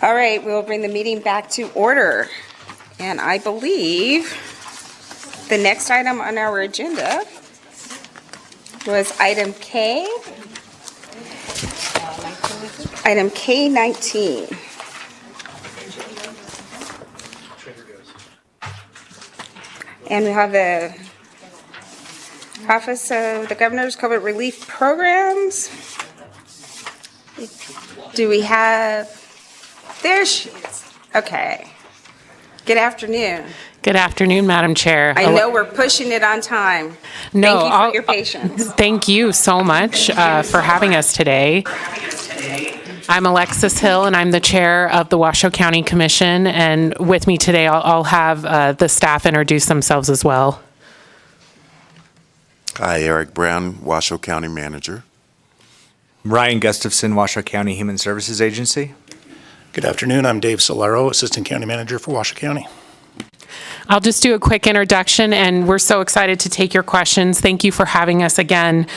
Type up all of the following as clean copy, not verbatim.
All right, we'll bring the meeting back to order. And I believe the next item on our agenda was item K. Item K19. And we have the Office of the Governor's COVID Relief Programs. Do we have, there she is. Okay. Good afternoon. Good afternoon, Madam Chair. I know we're pushing it on time. No, Thank you for your patience. Thank you so much for having us today. I'm Alexis Hill, and I'm the chair of the Washoe County Commission. And with me today, I'll have the staff introduce themselves as well. Hi, Eric Brown, Washoe County Manager. Ryan Gustafson, Washoe County Human Services Agency. Good afternoon. I'm Dave Solero, Assistant County Manager for Washoe County. I'll just do a quick introduction, and we're so excited to take your questions. Thank you for having us again.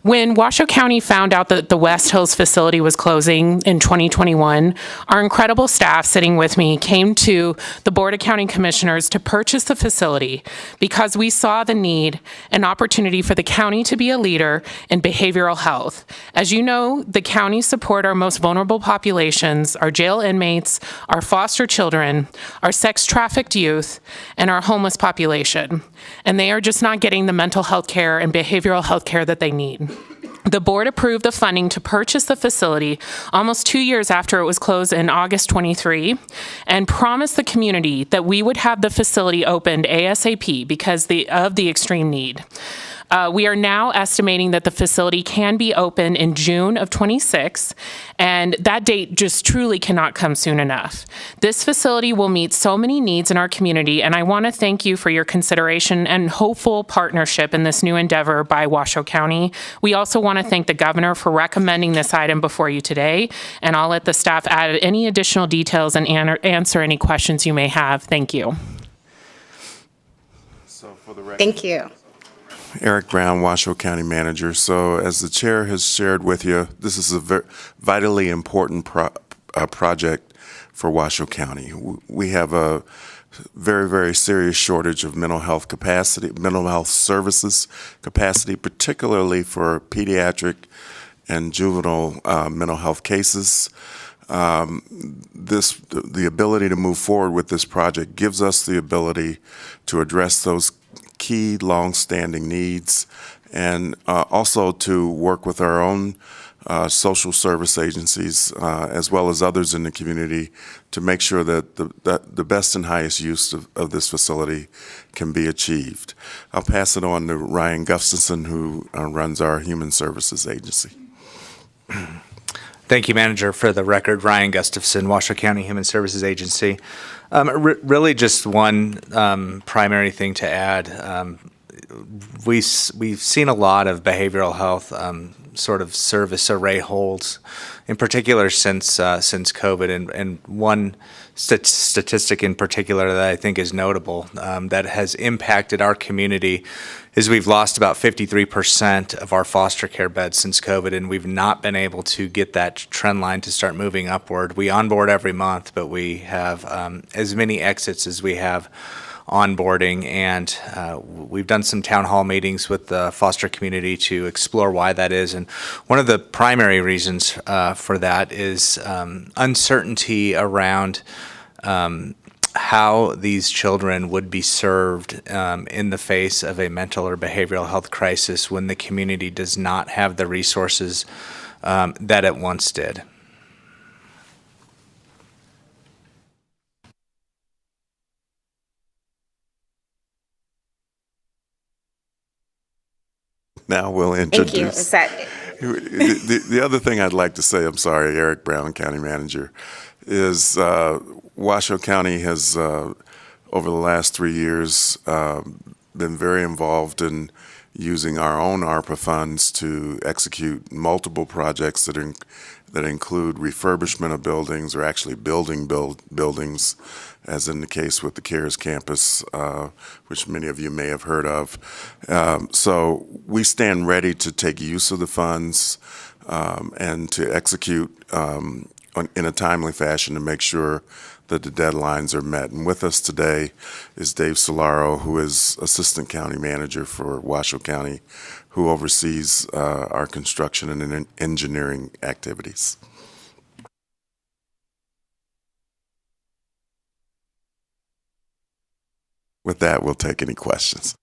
When Washoe County found out that the West Hills facility was closing in 2021, our incredible staff sitting with me came to the Board of County Commissioners to purchase the facility because we saw the need and opportunity for the county to be a leader in behavioral health. As you know, the county support our most vulnerable populations, our jail inmates, our foster children, our sex-trafficked youth, and our homeless population. And they are just not getting the mental health care and behavioral health care that they need. The board approved the funding to purchase the facility almost 2 years after it was closed in August 23 and promised the community that we would have the facility opened ASAP because of the extreme need. We are now estimating that the facility can be open in June of 26, and that date just truly cannot come soon enough. This facility will meet so many needs in our community, and I want to thank you for your consideration and hopeful partnership in this new endeavor by Washoe County. We also want to thank the governor for recommending this item before you today, and I'll let the staff add any additional details and answer any questions you may have. Thank you. So for the record, Thank you. Eric Brown, Washoe County Manager. So as the chair has shared with you, this is a vitally important project for Washoe County. We have a very, very serious shortage of mental health services capacity, particularly for pediatric and juvenile mental health cases. The ability to move forward with this project gives us the ability to address those key long-standing needs and also to work with our own social service agencies as well as others in the community to make sure that the best and highest use of this facility can be achieved. I'll pass it on to Ryan Gustafson, who runs our Human Services Agency. Thank you, Manager. For the record, Ryan Gustafson, Washoe County Human Services Agency. Really just one primary thing to add. We've seen a lot of behavioral health sort of service array holds, in particular since COVID, and one statistic in particular that I think is notable that has impacted our community is we've lost about 53% of our foster care beds since COVID, and we've not been able to get that trend line to start moving upward. We onboard every month, but we have as many exits as we have onboarding, and we've done some town hall meetings with the foster community to explore why that is. And one of the primary reasons for that is uncertainty around how these children would be served in the face of a mental or behavioral health crisis when the community does not have the resources that it once did. Now we'll introduce. Thank you. The other thing I'd like to say, I'm sorry, Eric Brown, County Manager, is Washoe County has, over the last 3 years, been very involved in using our own ARPA funds to execute multiple projects that include refurbishment of buildings, or actually building buildings, as in the case with the CARES campus, which many of you may have heard of. So we stand ready to take use of the funds and to execute in a timely fashion to make sure that the deadlines are met. And with us today is Dave Solaro, who is Assistant County Manager for Washoe County, who oversees our construction and engineering activities. With that, we'll take any questions.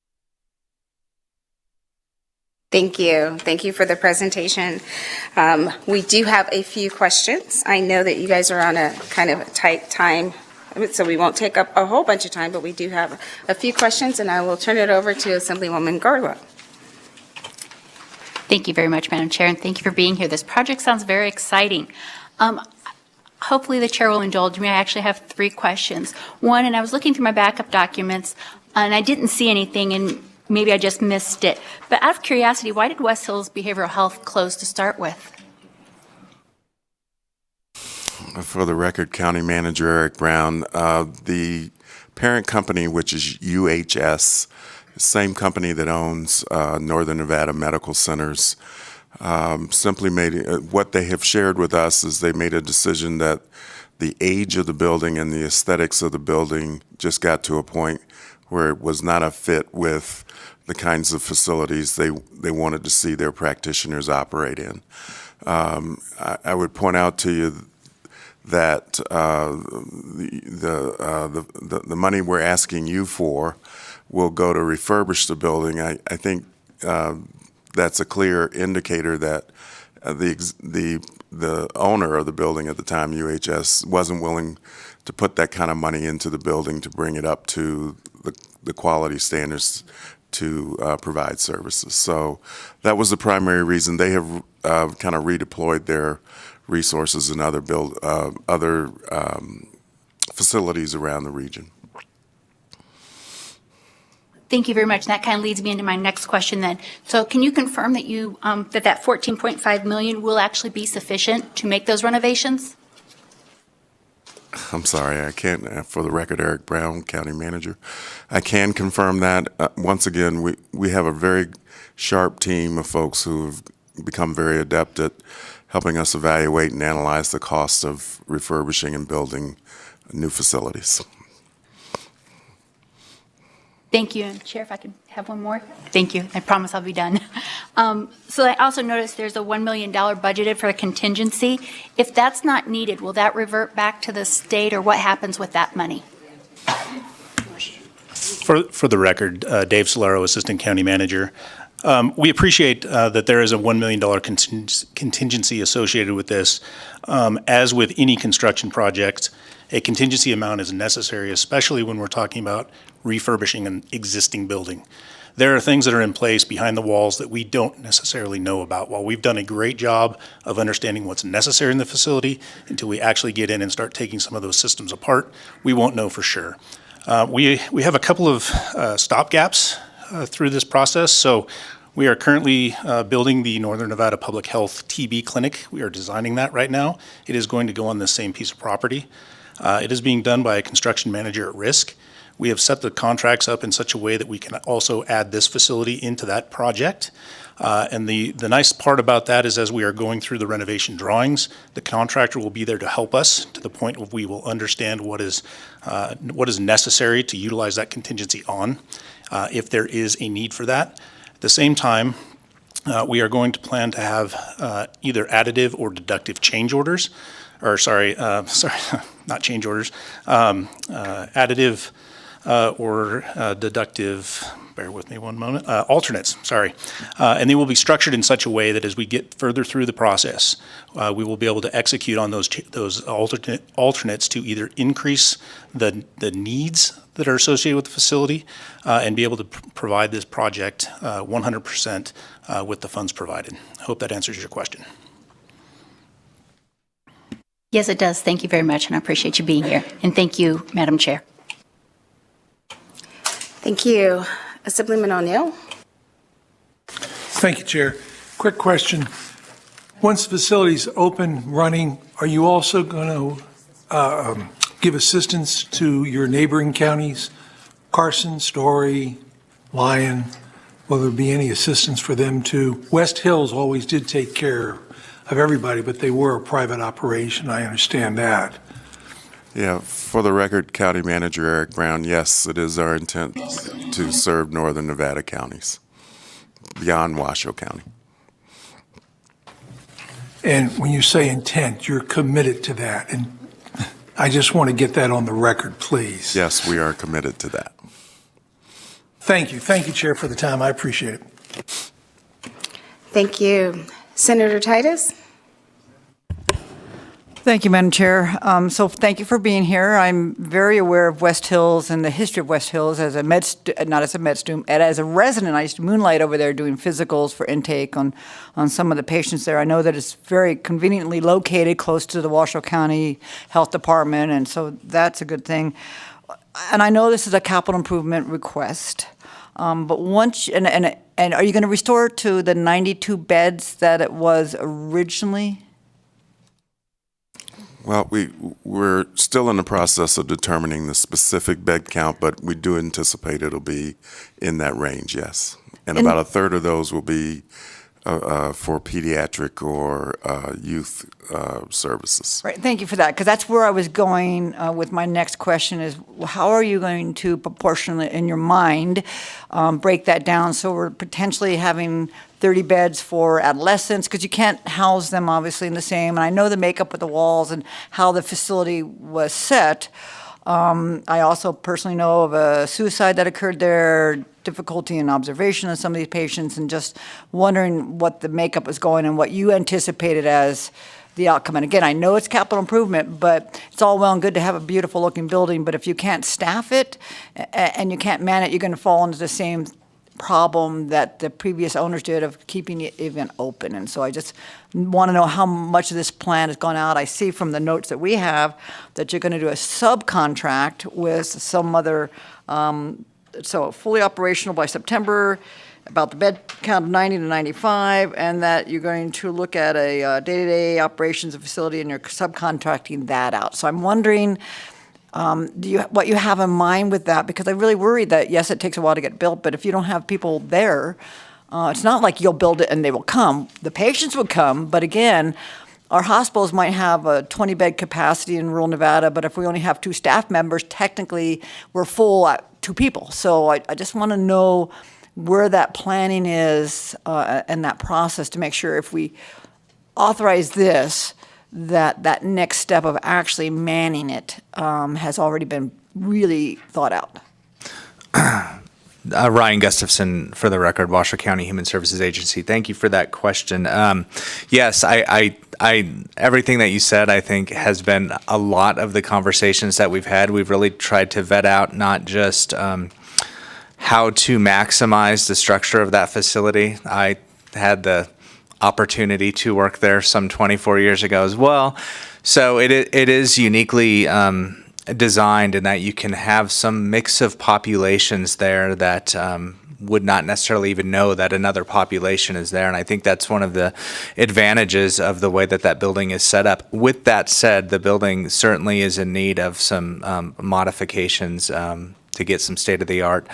Thank you. Thank you for the presentation. We do have a few questions. I know that you guys are on a kind of a tight time, so we won't take up a whole bunch of time, but we do have a few questions, and I will turn it over to Assemblywoman Garlow. Thank you very much, Madam Chair, and thank you for being here. This project sounds very exciting. Hopefully the chair will indulge me. I actually have 3 questions. One, and I was looking through my backup documents, and I didn't see anything, and maybe I just missed it. But out of curiosity, why did West Hills Behavioral Health close to start with? For the record, County Manager Eric Brown, the parent company, which is UHS, same company that owns Northern Nevada Medical Centers, simply made what they have shared with us is they made a decision that the age of the building and the aesthetics of the building just got to a point where it was not a fit with the kinds of facilities they wanted to see their practitioners operate in. I would point out to you that the money we're asking you for will go to refurbish the building. I think that's a clear indicator that the owner of the building at the time, UHS, wasn't willing to put that kind of money into the building to bring it up to the quality standards to provide services. So that was the primary reason. They have kind of redeployed their resources in other facilities around the region. Thank you very much. And that kind of leads me into my next question then. So can you confirm that you that $14.5 million will actually be sufficient to make those renovations? I'm sorry, I can't, for the record, Eric Brown, County Manager. I can confirm that. Once again, we have a very sharp team of folks who have become very adept at helping us evaluate and analyze the cost of refurbishing and building new facilities. Thank you. And Chair, if I could have one more. Thank you. I promise I'll be done. So I also noticed there's a $1 million budgeted for a contingency. If that's not needed, will that revert back to the state, or what happens with that money? For the record, Dave Solaro, Assistant County Manager. We appreciate that there is a $1 million contingency associated with this. As with any construction project, a contingency amount is necessary, especially when we're talking about refurbishing an existing building. There are things that are in place behind the walls that we don't necessarily know about. While we've done a great job of understanding what's necessary in the facility, until we actually get in and start taking some of those systems apart, we won't know for sure. We have a couple of stopgaps through this process. So we are currently building the Northern Nevada Public Health TB clinic. We are designing that right now. It is going to go on the same piece of property. It is being done by a construction manager at risk. We have set the contracts up in such a way that we can also add this facility into that project. And the nice part about that is, as we are going through the renovation drawings, the contractor will be there to help us to the point where we will understand what is necessary to utilize that contingency on, if there is a need for that. At the same time, we are going to plan to have either additive or deductive change orders, or not change orders, additive or deductive, bear with me one moment, alternates, and they will be structured in such a way that as we get further through the process, we will be able to execute on those alternates to either increase the needs that are associated with the facility and be able to provide this project 100% with the funds provided. I hope that answers your question. Yes, it does. Thank you very much, and I appreciate you being here. And thank you, Madam Chair. Thank you. Assemblyman O'Neill? Thank you, Chair. Quick question. Once the facility's open, running, are you also going to give assistance to your neighboring counties, Carson, Story, Lyon? Will there be any assistance for them too? West Hills always did take care of everybody, but they were a private operation. I understand that. Yeah, for the record, County Manager Eric Brown, yes, it is our intent to serve northern Nevada counties beyond Washoe County. And when you say intent, you're committed to that. And I just want to get that on the record, please. Yes, we are committed to that. Thank you. Thank you, Chair, for the time. I appreciate it. Thank you. Senator Titus? Thank you, Madam Chair. So thank you for being here. I'm very aware of West Hills and the history of West Hills as a not as a med student, and as a resident. I used to moonlight over there doing physicals for intake on some of the patients there. I know that it's very conveniently located close to the Washoe County Health Department, and so that's a good thing. And I know this is a capital improvement request, but once, and are you going to restore it to the 92 beds that it was originally? Well, we're still in the process of determining the specific bed count, but we do anticipate it'll be in that range, yes. And about a third of those will be for pediatric or youth services. Right, thank you for that, because that's where I was going with my next question is, how are you going to proportionally, in your mind, break that down so we're potentially having 30 beds for adolescents, because you can't house them obviously in the same, and I know the makeup of the walls and how the facility was set. I also personally know of a suicide that occurred there, difficulty in observation of some of these patients, and just wondering what the makeup was going and what you anticipated as the outcome. And again, I know it's capital improvement, but it's all well and good to have a beautiful looking building, but if you can't staff it and you can't man it, you're going to fall into the same problem that the previous owners did of keeping it even open. And so I just want to know how much of this plan has gone out. I see from the notes that we have that you're going to do a subcontract with some other, so fully operational by September, about the bed count of 90 to 95, and that you're going to look at a day-to-day operations of facility and you're subcontracting that out. So I'm wondering, what you have in mind with that, because I really worry that, yes, it takes a while to get built, but if you don't have people there, it's not like you'll build it and they will come. The patients would come, but again, our hospitals might have a 20-bed capacity in rural Nevada, but if we only have 2 staff members, technically we're full at 2 people. So I just want to know where that planning is and that process to make sure if we authorize this, that next step of actually manning it has already been really thought out. Ryan Gustafson, for the record, Washoe County Human Services Agency. Thank you for that question. Yes, I everything that you said, I think, has been a lot of the conversations that we've had. We've really tried to vet out not just how to maximize the structure of that facility. I had the opportunity to work there some 24 years ago as well. So it is uniquely designed in that you can have some mix of populations there that would not necessarily even know that another population is there. And I think that's one of the advantages of the way that building is set up. With that said, the building certainly is in need of some modifications to get some state-of-the-art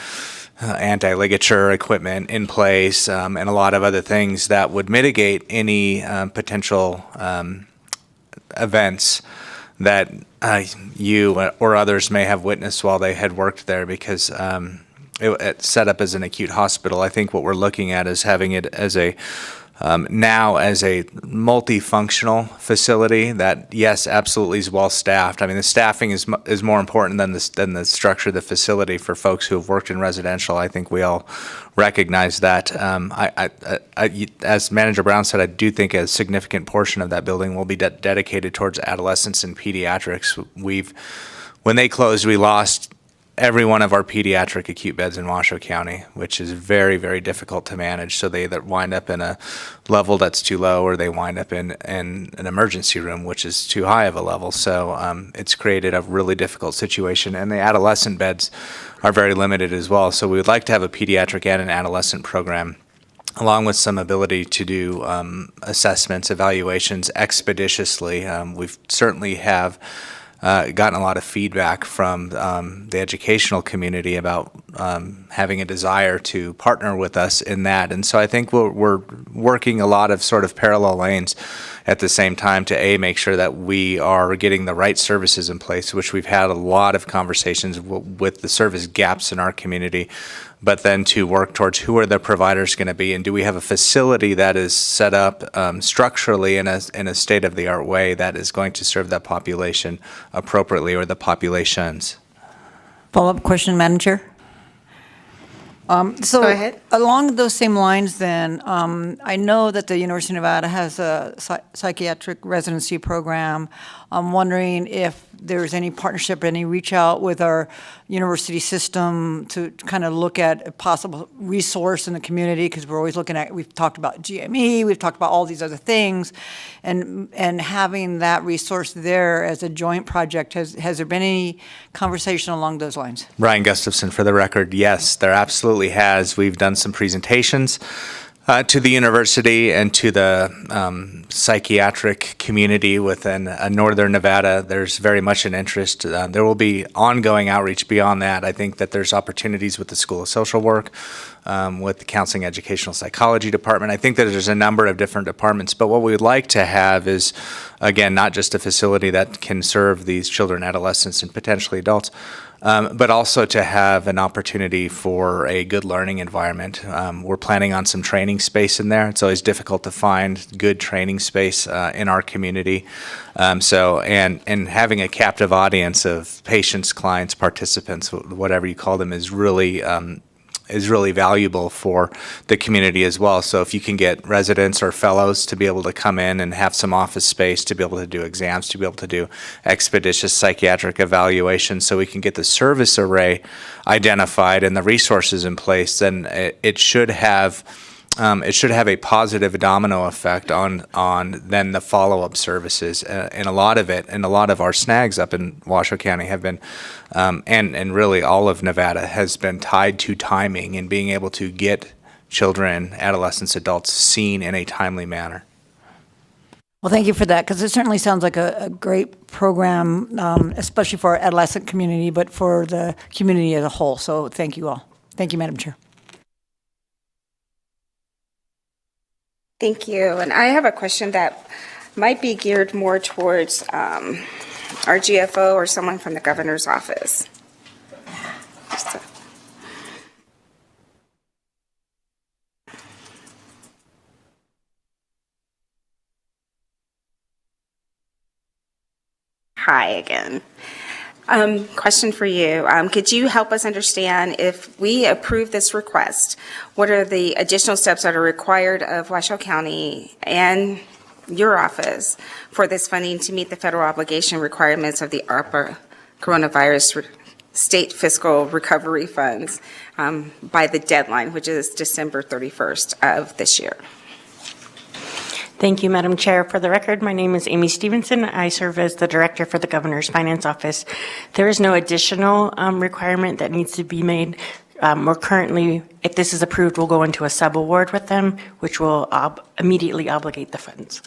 anti-ligature equipment in place, and a lot of other things that would mitigate any potential events that you or others may have witnessed while they had worked there, because it's set up as an acute hospital. I think what we're looking at is having it as a now as a multifunctional facility that, yes, absolutely is well staffed. I mean, the staffing is more important than the structure of the facility for folks who have worked in residential. I think we all recognize that. As Manager Brown said, I do think a significant portion of that building will be dedicated towards adolescents and pediatrics. When they closed, we lost every one of our pediatric acute beds in Washoe County, which is very, very difficult to manage. So they either wind up in a level that's too low, or they wind up in an emergency room, which is too high of a level. So it's created a really difficult situation. And the adolescent beds are very limited as well. So we would like to have a pediatric and an adolescent program, along with some ability to do assessments, evaluations expeditiously. We've certainly have gotten a lot of feedback from the educational community about having a desire to partner with us in that. And so I think we're working a lot of sort of parallel lanes at the same time to make sure that we are getting the right services in place, which we've had a lot of conversations with the service gaps in our community, but then to work towards who are the providers going to be, and do we have a facility that is set up structurally in a state-of-the-art way that is going to serve that population appropriately, or the populations. Follow-up question, Madam Chair? So Go ahead. along those same lines then, I know that the University of Nevada has a psychiatric residency program. I'm wondering if there's any partnership, any reach out with our university system to kind of look at a possible resource in the community, because we're always looking at, we've talked about GME, we've talked about all these other things, and having that resource there as a joint project, has there been any conversation along those lines? Ryan Gustafson, for the record, yes, there absolutely has. We've done some presentations to the university and to the psychiatric community within Northern Nevada. There's very much an interest. There will be ongoing outreach beyond that. I think that there's opportunities with the School of Social Work, with the Counseling Educational Psychology Department. I think that there's a number of different departments, but what we would like to have is, again, not just a facility that can serve these children, adolescents, and potentially adults, but also to have an opportunity for a good learning environment. We're planning on some training space in there. It's always difficult to find good training space in our community. And having a captive audience of patients, clients, participants, whatever you call them, is really valuable for the community as well. So if you can get residents or fellows to be able to come in and have some office space, to be able to do exams, to be able to do expeditious psychiatric evaluations, so we can get the service array identified and the resources in place, then it should have a positive domino effect on then the follow-up services. And a lot of our snags up in Washoe County have been, and really all of Nevada has been tied to timing and being able to get children, adolescents, adults seen in a timely manner. Well, thank you for that, because it certainly sounds like a great program, especially for our adolescent community, but for the community as a whole. So thank you all. Thank you, Madam Chair. Thank you. And I have a question that might be geared more towards our GFO or someone from the governor's office. Hi again. Question for you. Could you help us understand, if we approve this request, what are the additional steps that are required of Washoe County and your office for this funding to meet the federal obligation requirements of the ARPA coronavirus state fiscal recovery funds by the deadline, which is December 31st of this year? Thank you, Madam Chair. For the record, my name is Amy Stevenson. I serve as the Director for the Governor's Finance Office. There is no additional requirement that needs to be made. We're currently, if this is approved, we'll go into a sub-award with them, which will immediately obligate the funds.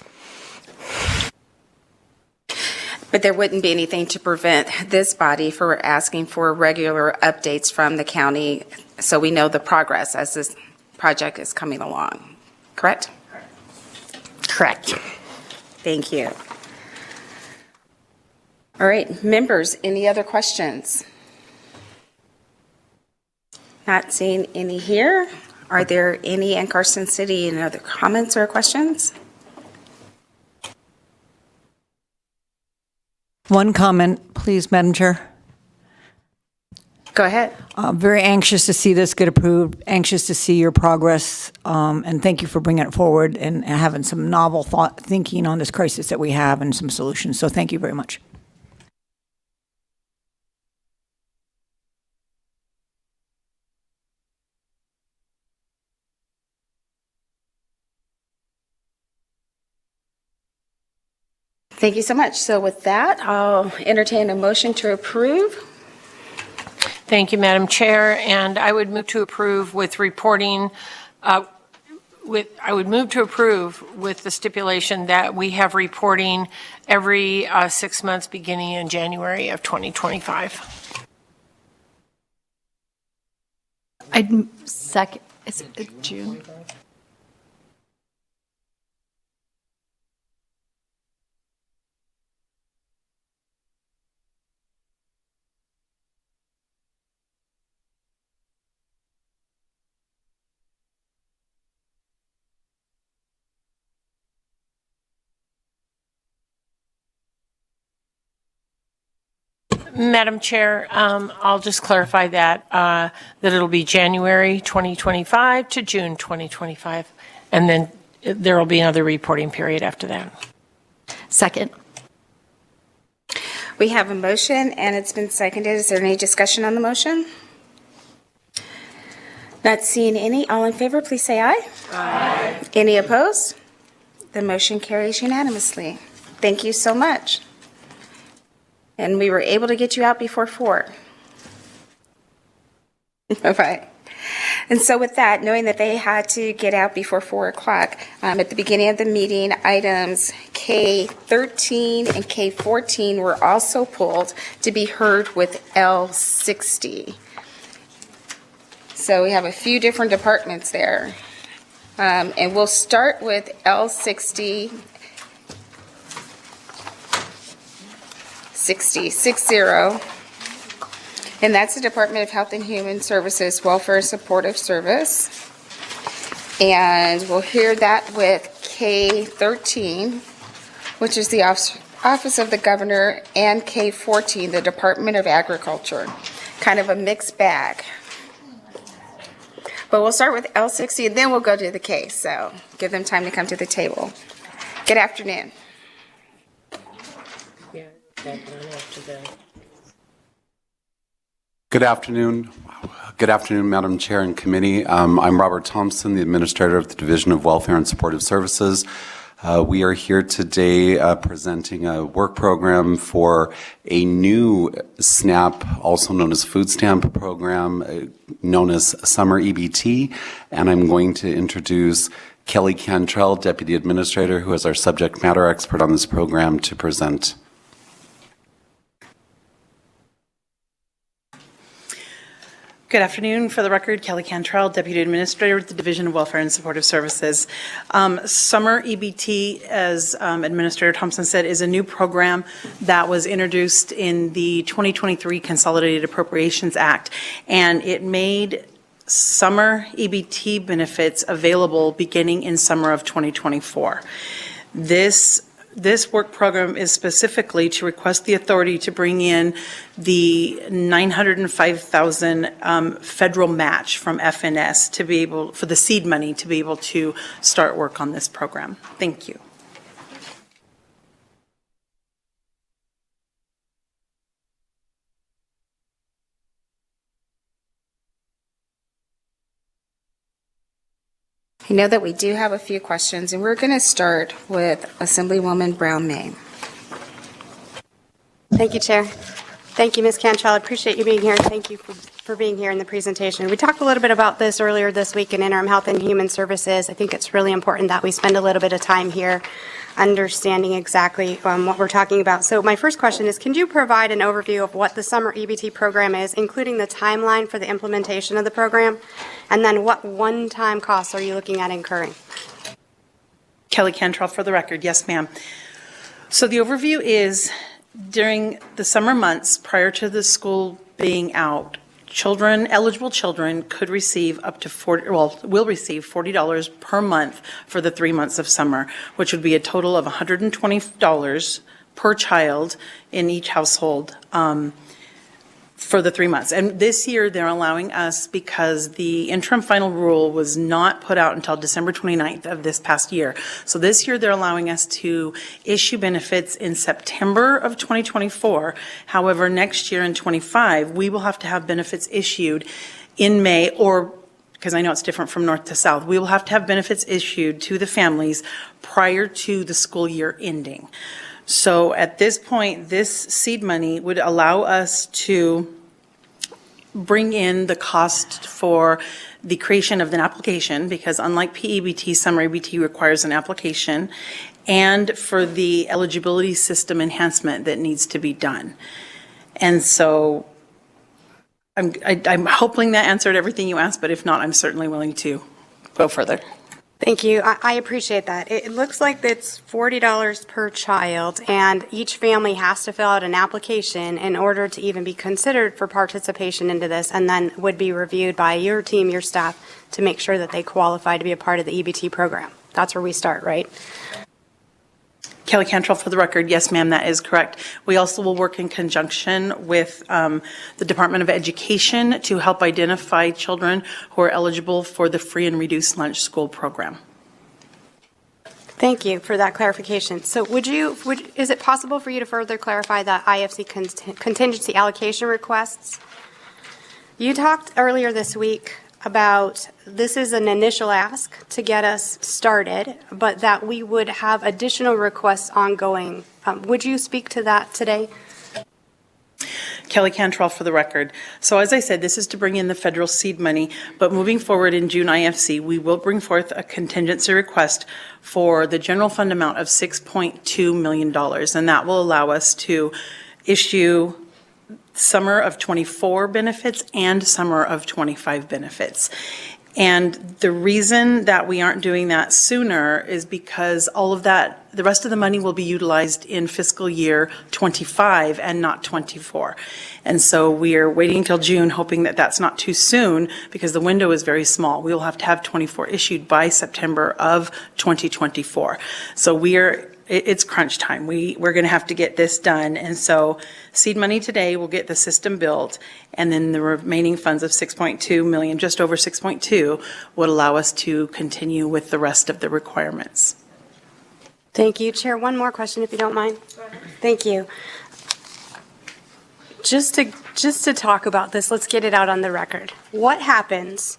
But there wouldn't be anything to prevent this body from asking for regular updates from the county, so we know the progress as this project is coming along, correct? Correct. Thank you. All right, members, any other questions? Not seeing any here. Are there any in Carson City? Any other comments or questions? One comment, please, Madam Chair. Go ahead. Very anxious to see this get approved, anxious to see your progress, and thank you for bringing it forward and having some novel thinking on this crisis that we have and some solutions. So thank you very much. Thank you so much. So with that, I'll entertain a motion to approve. Thank you, Madam Chair, and I would move to approve with reporting, I would move to approve with the stipulation that we have reporting every 6 months beginning in January of 2025. Second, is it June? Madam Chair, I'll just clarify that it'll be January 2025 to June 2025, and then there will be another reporting period after that. Second. We have a motion, and it's been seconded. Is there any discussion on the motion? Not seeing any. All in favor, please say aye. Aye. Any opposed? The motion carries unanimously. Thank you so much. And we were able to get you out before 4. All right. And so with that, knowing that they had to get out before 4 o'clock, at the beginning of the meeting, items K13 and K14 were also pulled to be heard with L60. So we have a few different departments there. And we'll start with L60, 60, and that's the Department of Health and Human Services, Welfare and Supportive Service. And we'll hear that with K13, which is the Office of the Governor, and K14, the Department of Agriculture. Kind of a mixed bag. But we'll start with L60, and then we'll go to the K, so give them time to come to the table. Good afternoon. Good afternoon. Good afternoon, Madam Chair and Committee. I'm Robert Thompson, the Administrator of the Division of Welfare and Supportive Services. We are here today presenting a work program for a new SNAP, also known as food stamp program, known as Summer EBT. And I'm going to introduce Kelly Cantrell, Deputy Administrator, who is our subject matter expert on this program, to present. Good afternoon. For the record, Kelly Cantrell, Deputy Administrator with the Division of Welfare and Supportive Services. Summer EBT, as Administrator Thompson said, is a new program that was introduced in the 2023 Consolidated Appropriations Act, and it made summer EBT benefits available beginning in summer of 2024. This work program is specifically to request the authority to bring in the $905,000 federal match from FNS to be able, for the seed money, to be able to start work on this program. Thank you. I know that we do have a few questions, and we're going to start with Assemblywoman Brown-May. Thank you, Chair. Thank you, Ms. Cantrell. I appreciate you being here. Thank you for being here in the presentation. We talked a little bit about this earlier this week in Interim Health and Human Services. I think it's really important that we spend a little bit of time here understanding exactly what we're talking about. So my first question is, can you provide an overview of what the Summer EBT program is, including the timeline for the implementation of the program? And then what one-time costs are you looking at incurring? Kelly Cantrell, for the record. Yes, ma'am. So the overview is, during the summer months prior to the school being out, eligible children could receive up to will receive $40 per month for the 3 months of summer, which would be a total of $120 per child in each household for the 3 months. And this year they're allowing us, because the interim final rule was not put out until December 29th of this past year. So this year they're allowing us to issue benefits in September of 2024. However, next year in 25, we will have to have benefits issued in May, or because I know it's different from north to south, we will have to have benefits issued to the families prior to the school year ending. So at this point, this seed money would allow us to bring in the cost for the creation of an application, because unlike PEBT, Summer EBT requires an application, and for the eligibility system enhancement that needs to be done. And so I'm hoping that answered everything you asked, but if not, I'm certainly willing to go further. Thank you. I appreciate that. It looks like it's $40 per child, and each family has to fill out an application in order to even be considered for participation into this, and then would be reviewed by your team, your staff, to make sure that they qualify to be a part of the EBT program. That's where we start, right? Kelly Cantrell, for the record, yes, ma'am, that is correct. We also will work in conjunction with the Department of Education to help identify children who are eligible for the free and reduced lunch school program. Thank you for that clarification. So is it possible for you to further clarify the IFC contingency allocation requests? You talked earlier this week about this is an initial ask to get us started, but that we would have additional requests ongoing. Would you speak to that today? Kelly Cantrell, for the record. So as I said, this is to bring in the federal seed money, but moving forward in June IFC, we will bring forth a contingency request for the general fund amount of $6.2 million, and that will allow us to issue summer of 24 benefits and summer of 25 benefits. And the reason that we aren't doing that sooner is because all of that, the rest of the money will be utilized in fiscal year 25 and not 24. And so we are waiting until June, hoping that that's not too soon because the window is very small. We will have to have 24 issued by September of 2024. So it's crunch time. We're going to have to get this done. And so seed money today will get the system built, and then the remaining funds of 6.2 million, just over 6.2, would allow us to continue with the rest of the requirements. Thank you. Chair, one more question if you don't mind. Thank you. Just to talk about this, let's get it out on the record. What happens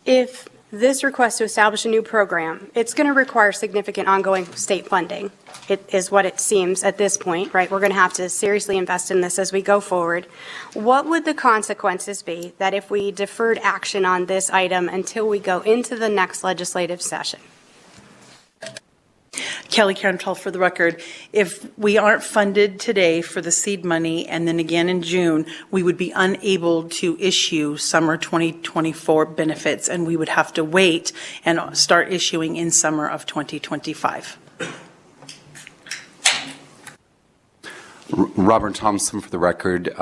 if this request to establish a new program, it's going to require significant ongoing state funding. It is what it seems at this point, right? We're going to have to seriously invest in this as we go forward. What would the consequences be that if we deferred action on this item until we go into the next legislative session? Kelly Cantrell, for the record, if we aren't funded today for the seed money and then again in June, we would be unable to issue summer 2024 benefits, and we would have to wait and start issuing in summer of 2025. Robert Thompson, for the record.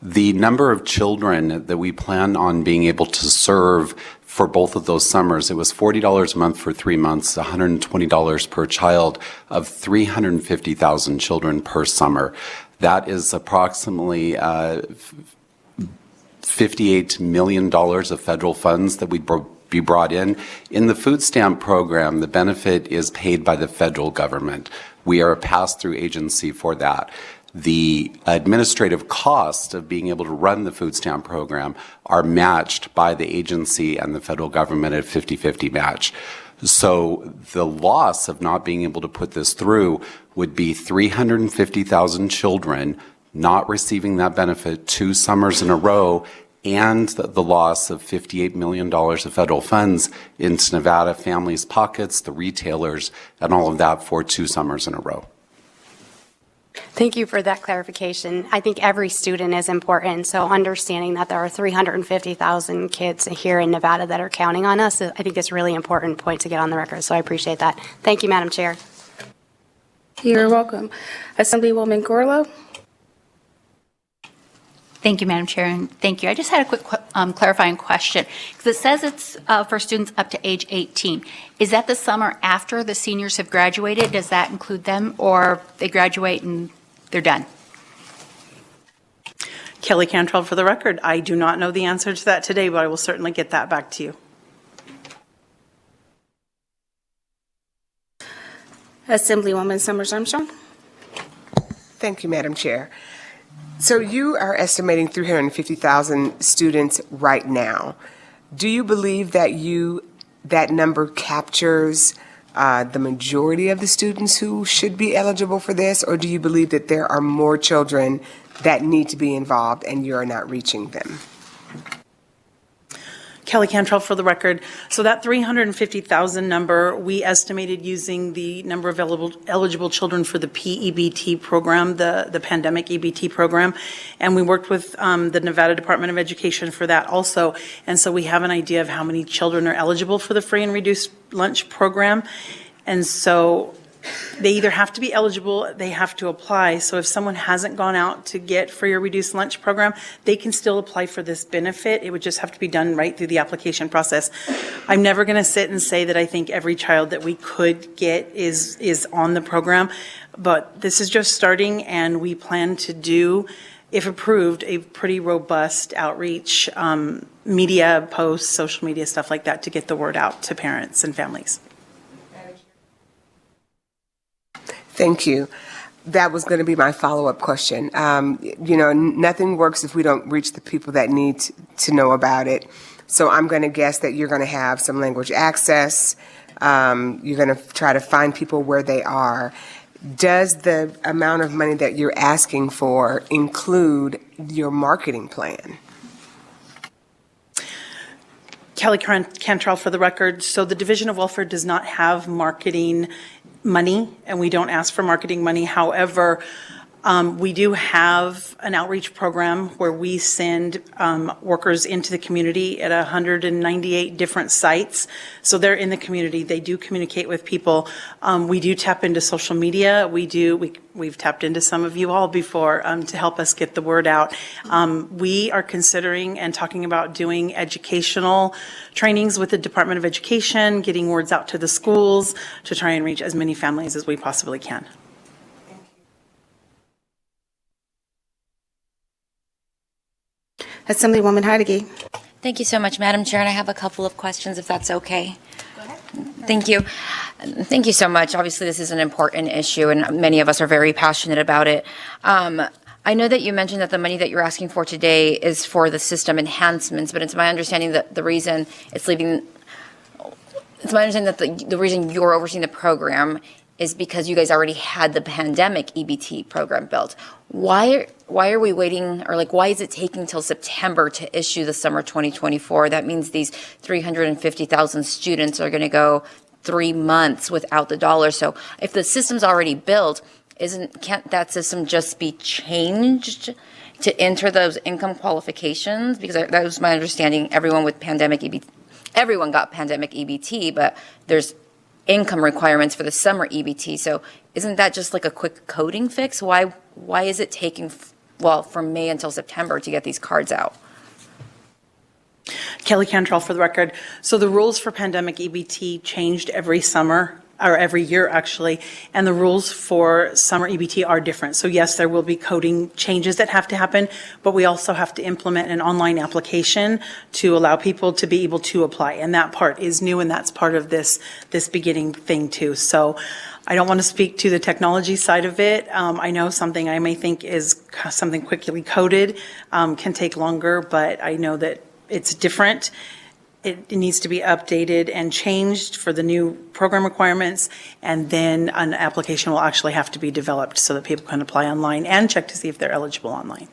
The number of children that we plan on being able to serve for both of those summers, it was $40 a month for 3 months, $120 per child, of 350,000 children per summer. That is approximately $58 million of federal funds that would be brought in. In the food stamp program, the benefit is paid by the federal government. We are a pass-through agency for that. The administrative costs of being able to run the food stamp program are matched by the agency and the federal government at 50-50 match. So the loss of not being able to put this through would be 350,000 children not receiving that benefit 2 summers in a row, and the loss of $58 million of federal funds into Nevada families' pockets, the retailers, and all of that for 2 summers in a row. Thank you for that clarification. I think every student is important, so understanding that there are 350,000 kids here in Nevada that are counting on us, I think it's a really important point to get on the record, so I appreciate that. Thank you, Madam Chair. You're welcome. Assemblywoman Gorlow? Thank you, Madam Chair, and thank you. I just had a quick clarifying question, because it says it's for students up to age 18. Is that the summer after the seniors have graduated? Does that include them, or they graduate and they're done? Kelly Cantrell, for the record, I do not know the answer to that today, but I will certainly get that back to you. Assemblywoman Summers Armstrong? Thank you, Madam Chair. So you are estimating 350,000 students right now. Do you believe that that number captures the majority of the students who should be eligible for this, or do you believe that there are more children that need to be involved and you are not reaching them? Kelly Cantrell for the record. So that 350,000 number, we estimated using the number of eligible children for the PEBT program, the pandemic EBT program. And we worked with the Nevada Department of Education for that also. And so we have an idea of how many children are eligible for the free and reduced lunch program. And so they either have to be eligible, they have to apply. So if someone hasn't gone out to get free or reduced lunch program, they can still apply for this benefit. It would just have to be done right through the application process. I'm never going to sit and say that I think every child that we could get is on the program, but this is just starting, and we plan to do, if approved, a pretty robust outreach, media posts, social media, stuff like that, to get the word out to parents and families. Thank you. That was going to be my follow-up question. Nothing works if we don't reach the people that need to know about it. So I'm going to guess that you're going to have some language access. You're going to try to find people where they are. Does the amount of money that you're asking for include your marketing plan? Kelly Cantrell for the record. So the Division of Welfare does not have marketing money, and we don't ask for marketing money. However, we do have an outreach program where we send workers into the community at 198 different sites. So they're in the community. They do communicate with people. We do tap into social media. We've tapped into some of you all before to help us get the word out. We are considering and talking about doing educational trainings with the Department of Education, getting words out to the schools to try and reach as many families as we possibly can. Assemblywoman Heidegge. Thank you so much, Madam Chair, and I have a couple of questions, if that's okay. Go ahead. Thank you. Thank you so much. Obviously, this is an important issue, and many of us are very passionate about it. I know that you mentioned that the money that you're asking for today is for the system enhancements, but it's my understanding that the reason it's leaving, it's my understanding that the reason you're overseeing the program is because you guys already had the pandemic EBT program built. Why are we waiting, or why is it taking till September to issue the summer 2024? That means these 350,000 students are going to go 3 months without the dollar. So if the system's already built, can't that system just be changed to enter those income qualifications? Because that was my understanding. Everyone with pandemic EBT, everyone got pandemic EBT, but there's income requirements for the summer EBT. So isn't that just like a quick coding fix? Why is it taking, from May until September to get these cards out? Kelly Cantrell for the record. So the rules for pandemic EBT changed every summer, or every year actually, and the rules for summer EBT are different. So yes, there will be coding changes that have to happen, but we also have to implement an online application to allow people to be able to apply. And that part is new, and that's part of this beginning thing too. So I don't want to speak to the technology side of it. I know something I may think is something quickly coded can take longer, but I know that it's different. It needs to be updated and changed for the new program requirements, and then an application will actually have to be developed so that people can apply online and check to see if they're eligible online.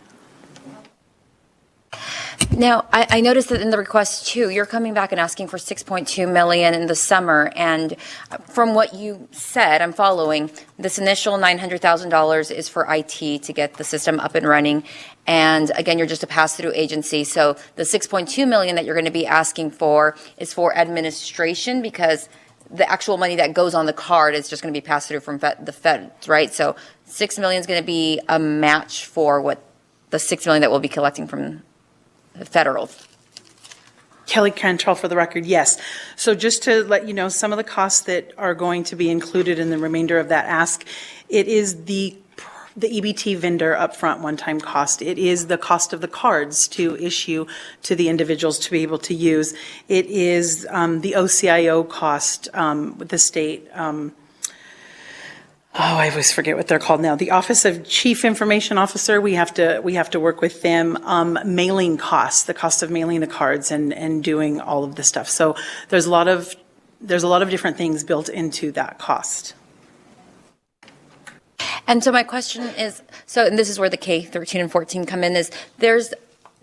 Now, I noticed that in the request too, you're coming back and asking for $6.2 million in the summer, and from what you said, I'm following, this initial $900,000 is for IT to get the system up and running, and again, you're just a pass-through agency, so the $6.2 million that you're going to be asking for is for administration, because the actual money that goes on the card is just going to be passed through from the feds, right? So $6 million is going to be a match for what the $6 million that we'll be collecting from federal. Kelly Cantrell for the record, yes. So just to let you know, some of the costs that are going to be included in the remainder of that ask, it is the EBT vendor upfront one-time cost. It is the cost of the cards to issue to the individuals to be able to use. It is the OCIO cost with the state. I always forget what they're called now. The Office of Chief Information Officer, we have to work with them. Mailing costs, the cost of mailing the cards and doing all of the stuff. So there's a lot of different things built into that cost. And so my question is, and this is where the K-13 and 14 come in, is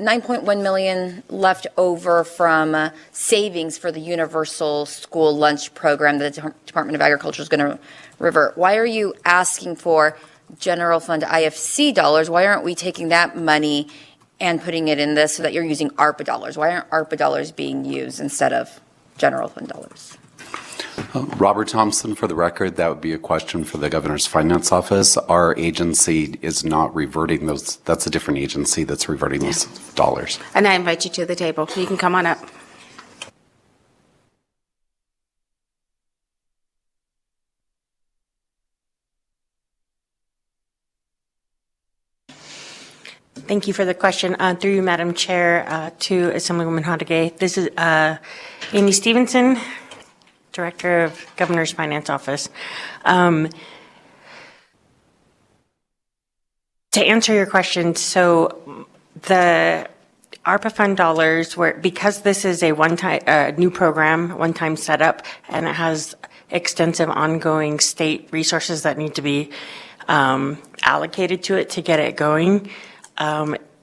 9.1 million left over from savings for the universal school lunch program that the Department of Agriculture is going to revert. Why are you asking for general fund IFC dollars? Why aren't we taking that money and putting it in this so that you're using ARPA dollars? Why aren't ARPA dollars being used instead of general fund dollars? Robert Thompson, for the record, that would be a question for the Governor's Finance Office. Our agency is not reverting those. That's a different agency that's reverting those dollars. And I invite you to the table. You can come on up. Thank you for the question. Through you, Madam Chair, to Assemblywoman Hodegay. This is Amy Stevenson, Director of Governor's Finance Office. To answer your question, so the ARPA fund dollars were, because this is a one-time new program, one-time setup, and it has extensive ongoing state resources that need to be allocated to it to get it going.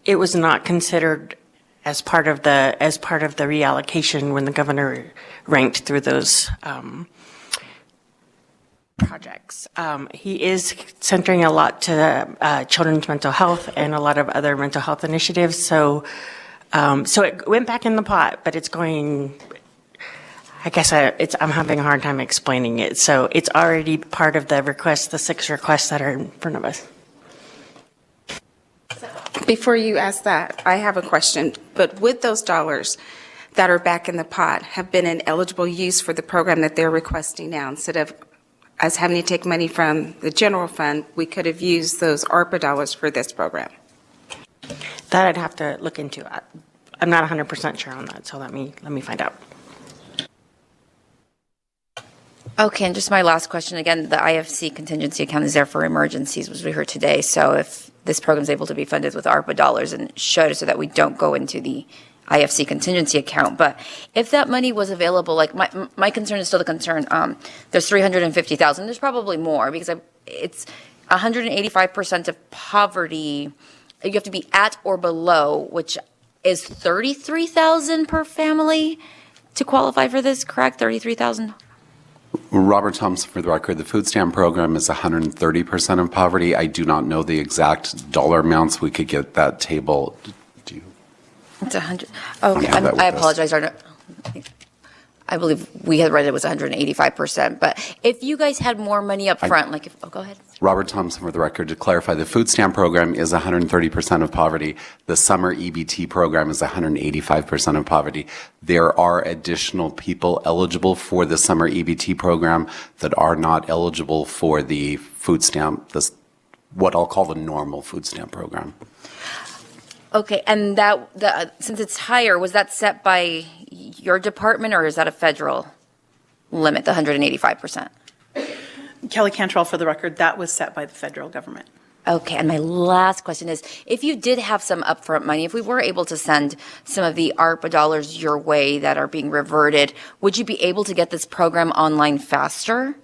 It was not considered as part of the reallocation when the governor ranked through those projects. He is centering a lot to children's mental health and a lot of other mental health initiatives. So it went back in the pot, but it's going. I guess I'm having a hard time explaining it. So it's already part of the request, the 6 requests that are in front of us. Before you ask that, I have a question. But would those dollars that are back in the pot have been an eligible use for the program that they're requesting now? Instead of us having to take money from the general fund, we could have used those ARPA dollars for this program. That I'd have to look into. I'm not 100% sure on that, so let me find out. Okay, and just my last question again, the IFC contingency account is there for emergencies, which we heard today. So if this program is able to be funded with ARPA dollars, and it should, so that we don't go into the IFC contingency account. But if that money was available, like my concern is still the concern. There's 350,000. There's probably more because it's 185% of poverty. You have to be at or below, which is 33,000 per family to qualify for this. Correct? 33,000. Robert Thompson, for the record, the food stamp program is 130% of poverty. I do not know the exact dollar amounts. We could get that table. Do you? It's 100. Okay, I apologize. I believe we had read it was 185%. But if you guys had more money up front, go ahead. Robert Thompson, for the record, to clarify, the food stamp program is 130% of poverty. The summer EBT program is 185% of poverty. There are additional people eligible for the summer EBT program that are not eligible for the food stamp, what I'll call the normal food stamp program. Okay, and that since it's higher, was that set by your department, or is that a federal limit, the 185%? Kelly Cantrell, for the record, that was set by the federal government. Okay, and my last question is, if you did have some upfront money, if we were able to send some of the ARPA dollars your way that are being reverted, would you be able to get this program online faster?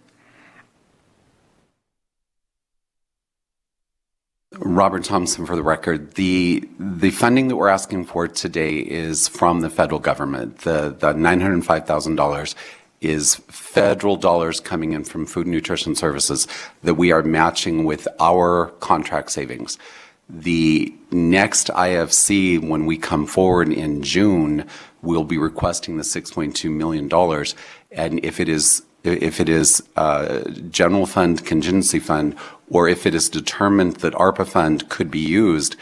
Robert Thompson, for the record, the funding that we're asking for today is from the federal government. The $905,000 is federal dollars coming in from Food and Nutrition Services that we are matching with our contract savings. The next IFC, when we come forward in June, we'll be requesting the $6.2 million. And if it is general fund, contingency fund, or if it is determined that ARPA fund could be used,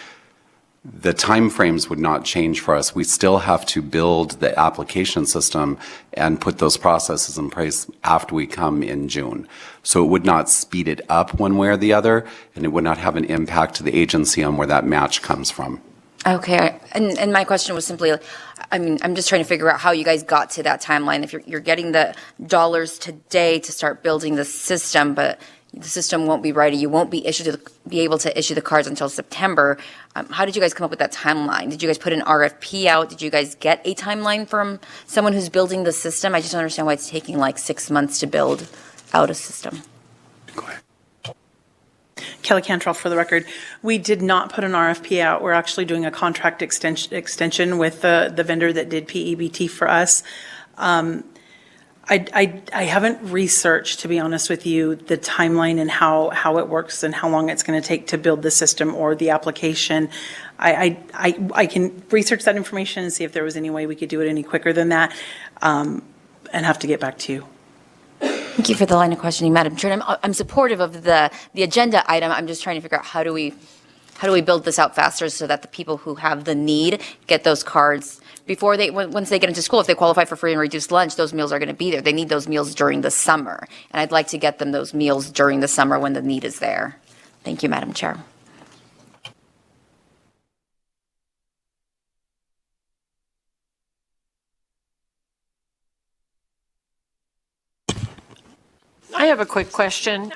the timeframes would not change for us. We still have to build the application system and put those processes in place after we come in June. So it would not speed it up one way or the other, and it would not have an impact to the agency on where that match comes from. Okay, and my question was simply, I'm just trying to figure out how you guys got to that timeline. If you're getting the dollars today to start building the system, but the system won't be ready, you won't be able to issue the cards until September. How did you guys come up with that timeline? Did you guys put an RFP out? Did you guys get a timeline from someone who's building the system? I just don't understand why it's taking like 6 months to build out a system. Go ahead. Kelly Cantrell for the record. We did not put an RFP out. We're actually doing a contract extension with the vendor that did PEBT for us. I haven't researched, to be honest with you, the timeline and how it works and how long it's going to take to build the system or the application. I can research that information and see if there was any way we could do it any quicker than that, and have to get back to you. Thank you for the line of questioning, Madam Chair. I'm supportive of the agenda item. I'm just trying to figure out how do we build this out faster so that the people who have the need get those cards before once they get into school. If they qualify for free and reduced lunch, those meals are going to be there. They need those meals during the summer, and I'd like to get them those meals during the summer when the need is there. Thank you, Madam Chair. I have a quick question.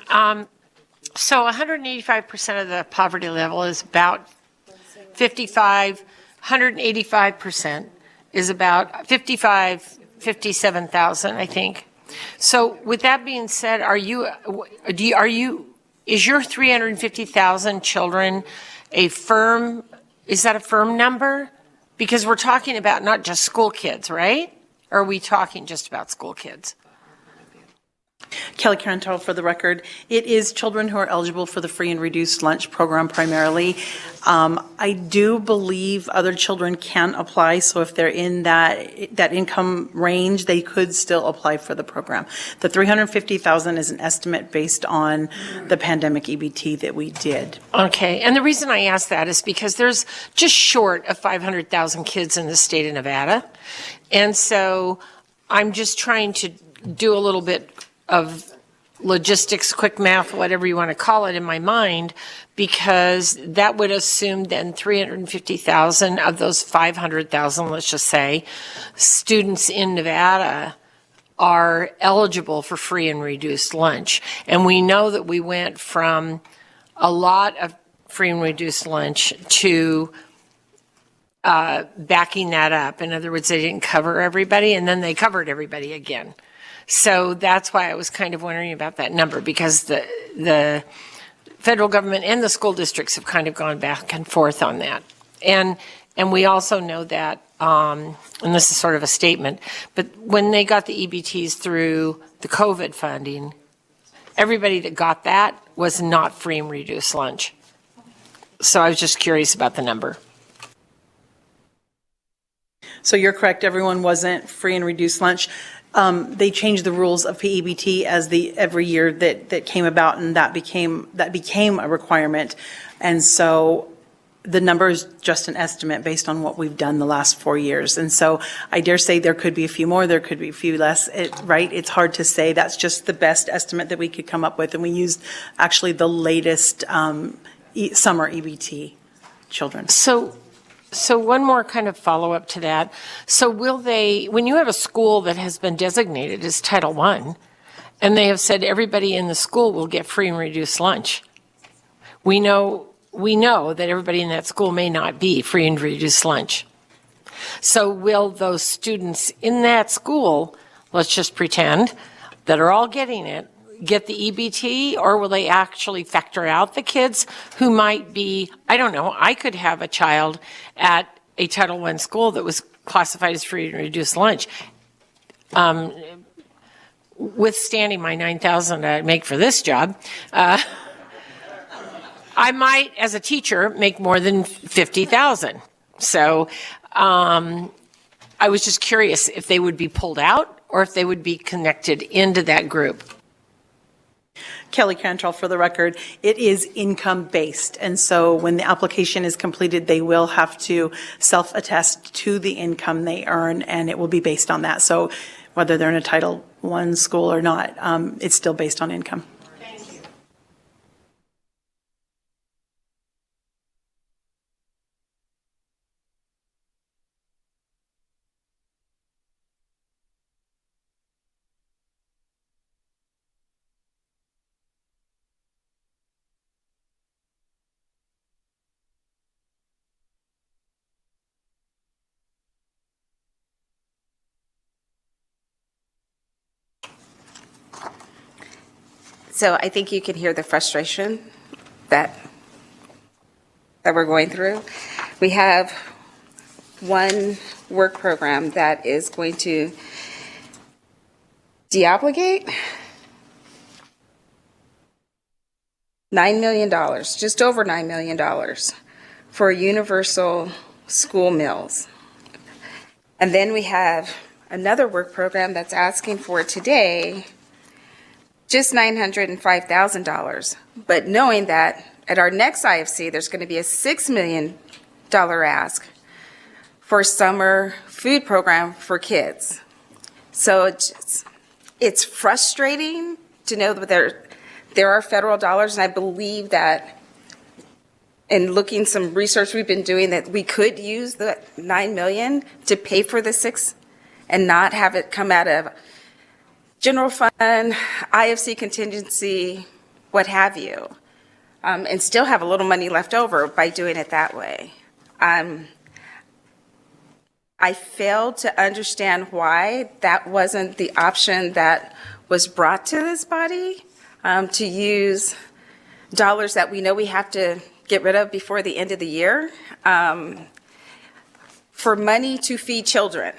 So 185% of the poverty level is about 185% is about 57,000, I think. So with that being said, is your 350,000 children is that a firm number? Because we're talking about not just school kids, right? Or are we talking just about school kids? Kelly Cantrell for the record. It is children who are eligible for the free and reduced lunch program primarily. I do believe other children can apply, so if they're in that income range, they could still apply for the program. The 350,000 is an estimate based on the pandemic EBT that we did. Okay, and the reason I ask that is because there's just short of 500,000 kids in the state of Nevada. And so I'm just trying to do a little bit of logistics, quick math, whatever you want to call it in my mind, because that would assume then 350,000 of those 500,000, let's just say, students in Nevada are eligible for free and reduced lunch. And we know that we went from a lot of free and reduced lunch to backing that up. In other words, they didn't cover everybody, and then they covered everybody again. So that's why I was kind of wondering about that number, because the federal government and the school districts have kind of gone back and forth on that. And we also know that, and this is sort of a statement, but when they got the EBTs through the COVID funding, everybody that got that was not free and reduced lunch. So I was just curious about the number. So you're correct, everyone wasn't free and reduced lunch. They changed the rules of PEBT as every year that came about, and that became a requirement. And so the number is just an estimate based on what we've done the last 4 years. And so I dare say there could be a few more, there could be a few less, right? It's hard to say. That's just the best estimate that we could come up with. And we used actually the latest summer EBT children. So one more kind of follow-up to that. So when you have a school that has been designated as Title I, and they have said everybody in the school will get free and reduced lunch, we know that everybody in that school may not be free and reduced lunch. So will those students in that school, let's just pretend, that are all getting it, get the EBT, or will they actually factor out the kids who might be, I don't know, I could have a child at a Title I school that was classified as free and reduced lunch. Withstanding my $9,000 I make for this job, I might, as a teacher, make more than $50,000. So I was just curious if they would be pulled out or if they would be connected into that group. Kelly Cantrell for the record. It is income-based, and so when the application is completed, they will have to self-attest to the income they earn, and it will be based on that. So whether they're in a Title I school or not, it's still based on income. Thank you. So I think you can hear the frustration that we're going through. We have one work program that is going to deobligate $9 million, just over $9 million for universal school meals. And then we have another work program that's asking for today just $905,000, but knowing that at our next IFC, there's going to be a $6 million ask for summer food program for kids. So it's frustrating to know that there are federal dollars, and I believe that in looking some research we've been doing that we could use the $9 million to pay for the 6 and not have it come out of general fund, IFC contingency, what have you, and still have a little money left over by doing it that way. I failed to understand why that wasn't the option that was brought to this body, to use dollars that we know we have to get rid of before the end of the year, for money to feed children.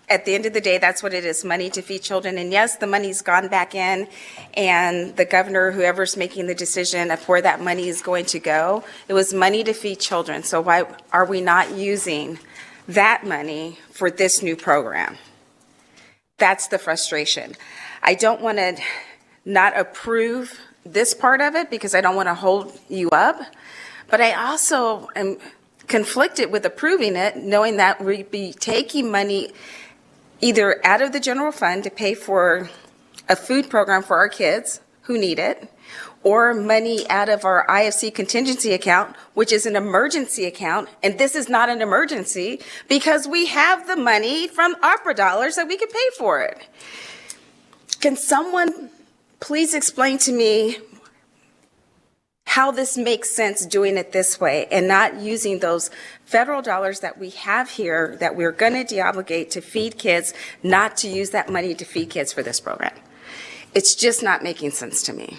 At the end of the day, that's what it is, money to feed children. And yes, the money's gone back in, and the governor, whoever's making the decision of where that money is going to go, it was money to feed children. So why are we not using that money for this new program? That's the frustration. I don't want to not approve this part of it because I don't want to hold you up, but I also am conflicted with approving it, knowing that we'd be taking money either out of the general fund to pay for a food program for our kids who need it, or money out of our IFC contingency account, which is an emergency account, and this is not an emergency because we have the money from opera dollars that we could pay for it. Can someone please explain to me how this makes sense doing it this way and not using those federal dollars that we have here that we're going to deobligate to feed kids, not to use that money to feed kids for this program? It's just not making sense to me.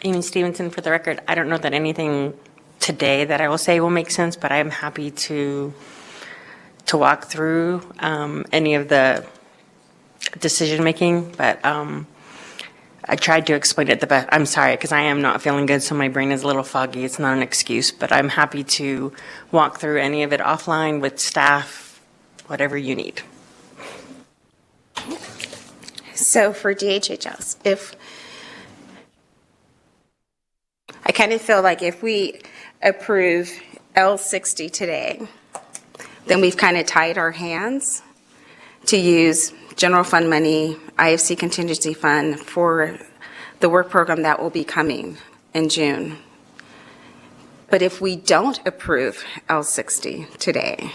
Amy Stevenson, for the record. I don't know that anything today that I will say will make sense, but I'm happy to walk through any of the decision making. But I tried to explain it the best. I'm sorry, because I am not feeling good, so my brain is a little foggy. It's not an excuse, but I'm happy to walk through any of it offline with staff, whatever you need. So for DHHS, I kind of feel like if we approve L60 today, then we've kind of tied our hands to use general fund money, IFC contingency fund for the work program that will be coming in June. But if we don't approve L60 today,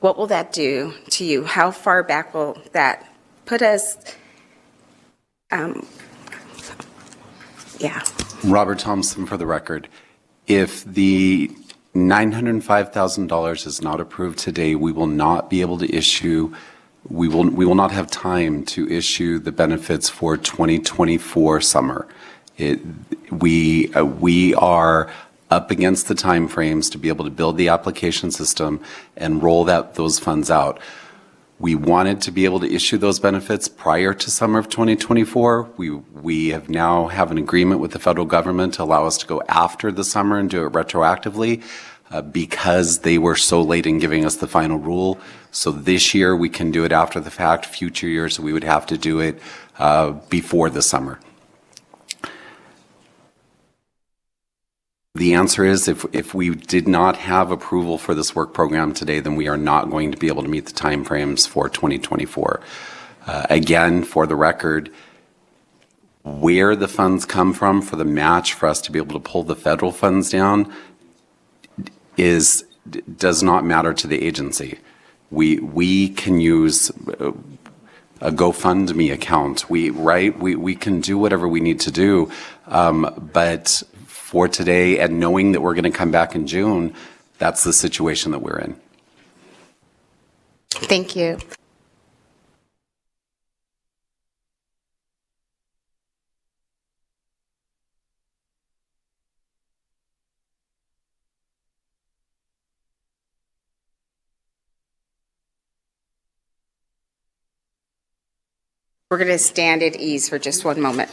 what will that do to you? How far back will that put us? Robert Thompson for the record. If the $905,000 is not approved today, we will not be able to issue, we will not have time to issue the benefits for 2024 summer. We are up against the timeframes to be able to build the application system and roll those funds out. We wanted to be able to issue those benefits prior to summer of 2024. We have now have an agreement with the federal government to allow us to go after the summer and do it retroactively because they were so late in giving us the final rule. So this year we can do it after the fact. Future years we would have to do it before the summer. The answer is if we did not have approval for this work program today, then we are not going to be able to meet the timeframes for 2024. Again, for the record, where the funds come from for the match for us to be able to pull the federal funds down does not matter to the agency. We can use a GoFundMe account. We can do whatever we need to do, but for today and knowing that we're going to come back in June, that's the situation that we're in. Thank you. We're going to stand at ease for just one moment.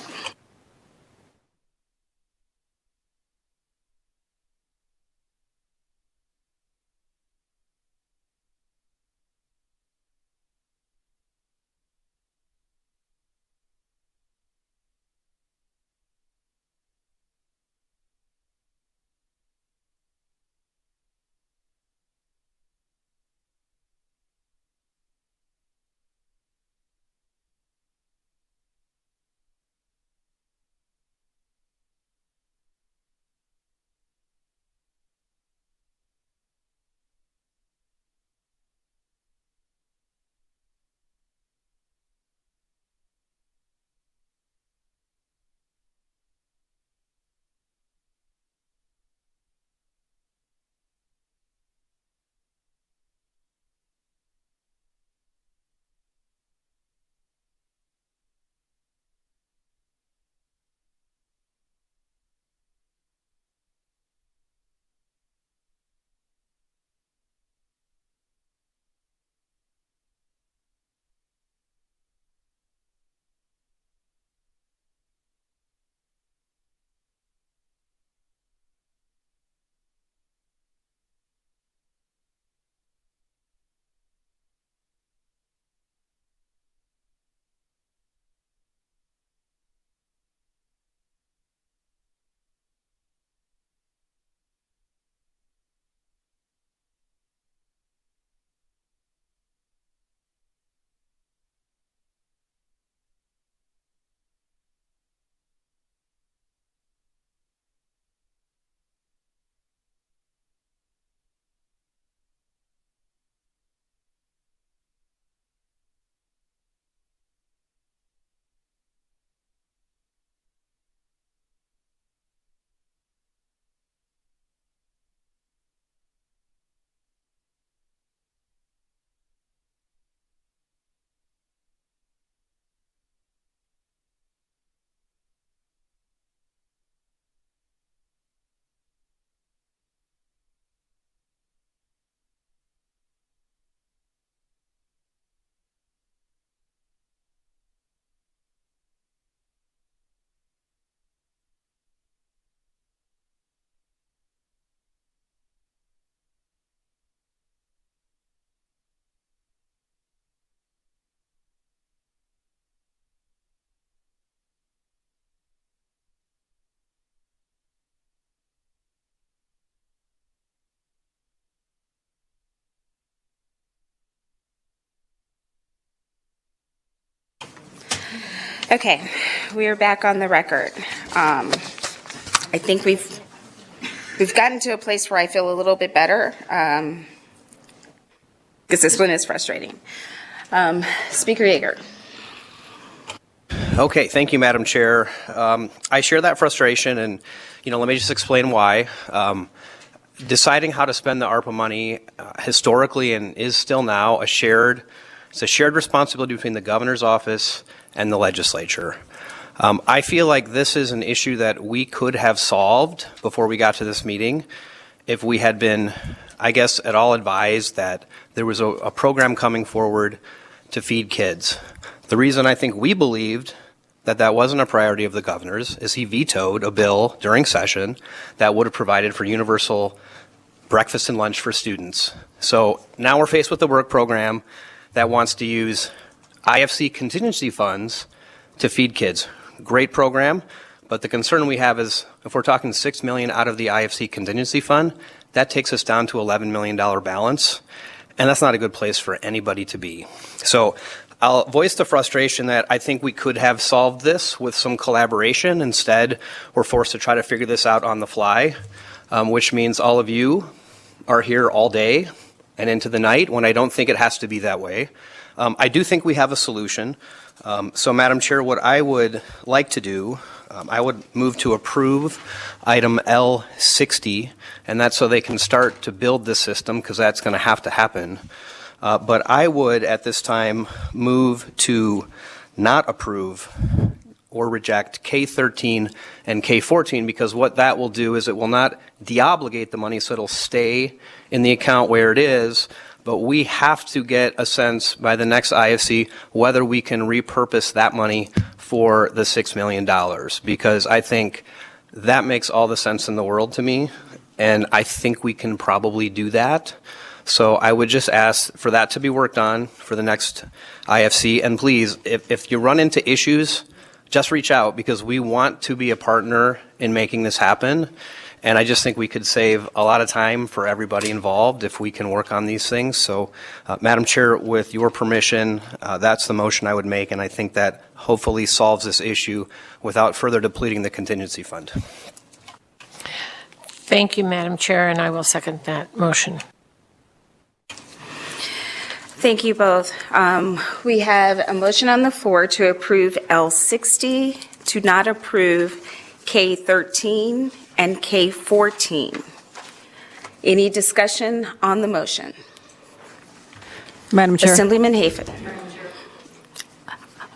Okay, we are back on the record. I think we've gotten to a place where I feel a little bit better, because this one is frustrating. Speaker Yeager. Okay, thank you, Madam Chair. I share that frustration, and let me just explain why. Deciding how to spend the ARPA money historically and is still now it's a shared responsibility between the governor's office and the legislature. I feel like this is an issue that we could have solved before we got to this meeting if we had been, I guess, at all advised that there was a program coming forward to feed kids. The reason I think we believed that wasn't a priority of the governor's is he vetoed a bill during session that would have provided for universal breakfast and lunch for students. So now we're faced with a work program that wants to use IFC contingency funds to feed kids. Great program, but the concern we have is if we're talking $6 million out of the IFC contingency fund, that takes us down to $11 million balance, and that's not a good place for anybody to be. So I'll voice the frustration that I think we could have solved this with some collaboration. Instead, we're forced to try to figure this out on the fly, which means all of you are here all day and into the night when I don't think it has to be that way. I do think we have a solution. So, Madam Chair, what I would like to do, I would move to approve item L60, and that's so they can start to build this system, because that's going to have to happen. But I would, at this time, move to not approve or reject K13 and K14, because what that will do is it will not deobligate the money, so it'll stay in the account where it is, but we have to get a sense by the next IFC whether we can repurpose that money for the $6 million, because I think that makes all the sense in the world to me, and I think we can probably do that. So I would just ask for that to be worked on for the next IFC, and please, if you run into issues, just reach out, because we want to be a partner in making this happen. And I just think we could save a lot of time for everybody involved if we can work on these things. So, Madam Chair, with your permission, that's the motion I would make, and I think that hopefully solves this issue without further depleting the contingency fund. Thank you, Madam Chair, and I will second that motion. Thank you both. We have a motion on the floor to approve L60, to not approve K13 and K14. Any discussion on the motion? Madam Chair. Assemblyman Hafen.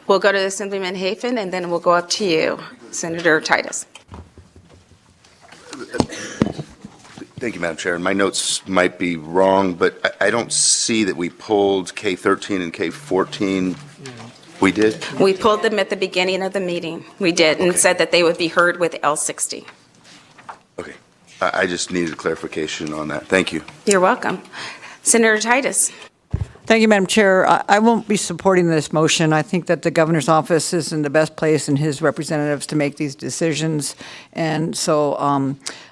We'll go to Assemblyman Hafen, and then we'll go up to you, Senator Titus. Thank you, Madam Chair. My notes might be wrong, but I don't see that we pulled K13 and K14. We did? We pulled them at the beginning of the meeting. We did, and said that they would be heard with L60. Okay. I just needed clarification on that. Thank you. You're welcome. Senator Titus. Thank you, Madam Chair. I won't be supporting this motion. I think that the governor's office is in the best place and his representatives to make these decisions. And so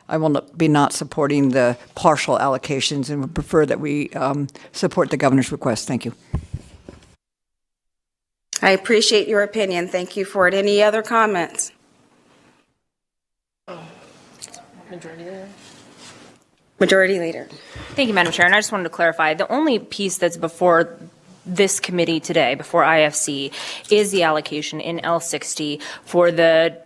I will be not supporting the partial allocations and would prefer that we support the governor's request. Thank you. I appreciate your opinion. Thank you for it. Any other comments? Majority Leader. Thank you, Madam Chair. And I just wanted to clarify, the only piece that's before this committee today, before IFC, is the allocation in L60 for the,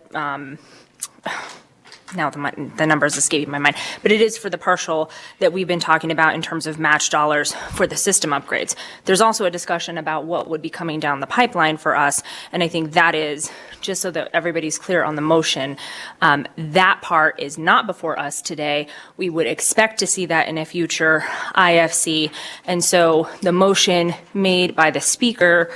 now the numbers escaping my mind, but it is for the partial that we've been talking about in terms of match dollars for the system upgrades. There's also a discussion about what would be coming down the pipeline for us, and I think that is, just so that everybody's clear on the motion, that part is not before us today. We would expect to see that in a future IFC, and so the motion made by the speaker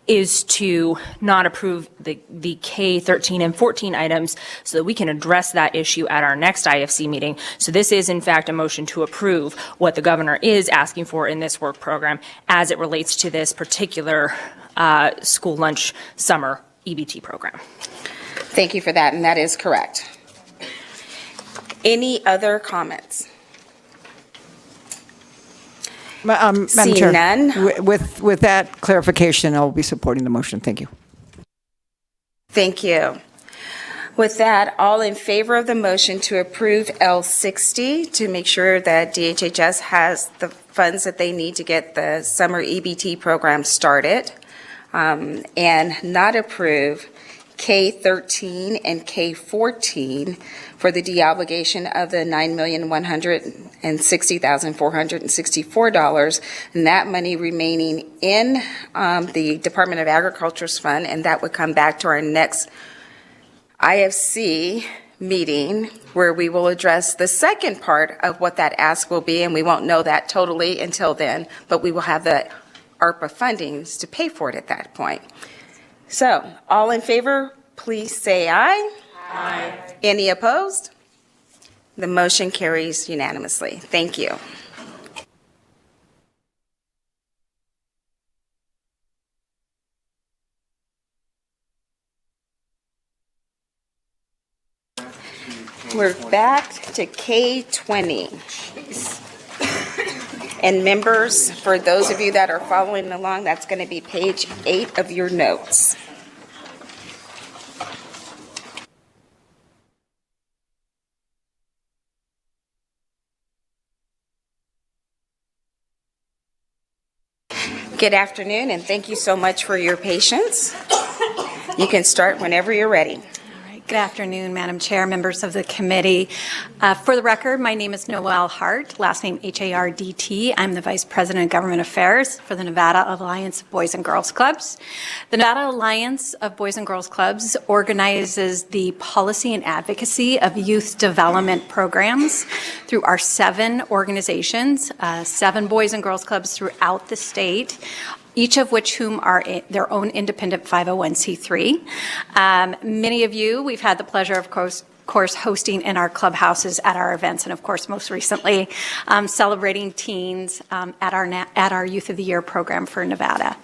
is to not approve the K13 and 14 items so that we can address that issue at our next IFC meeting. So this is in fact a motion to approve what the governor is asking for in this work program as it relates to this particular school lunch summer EBT program. Thank you for that, and that is correct. Any other comments? Madam Seeing Chair, none. With that clarification, I'll be supporting the motion. Thank you. Thank you. With that, all in favor of the motion to approve L60 to make sure that DHHS has the funds that they need to get the summer EBT program started, and not approve K13 and K14 for the deobligation of the $9,160,464, and that money remaining in the Department of Agriculture's fund, and that would come back to our next IFC meeting where we will address the second part of what that ask will be, and we won't know that totally until then, but we will have the ARPA fundings to pay for it at that point. So, all in favor, please say aye. Aye. Any opposed? The motion carries unanimously. Thank you. We're back to K20. And members, for those of you that are following along, that's going to be page 8 of your notes. Good afternoon, and thank you so much for your patience. You can start whenever you're ready. Good afternoon, Madam Chair, members of the committee. For the record, my name is Noelle Hart, last name Hardt. I'm the Vice President of Government Affairs for the Nevada Alliance of Boys and Girls Clubs. The Nevada Alliance of Boys and Girls Clubs organizes the policy and advocacy of youth development programs through our 7 organizations, 7 Boys and Girls Clubs throughout the state, each of which whom are their own independent 501c3. Many of you, we've had the pleasure, of course, hosting in our clubhouses at our events, and of course, most recently, celebrating teens at our Youth of the Year program for Nevada.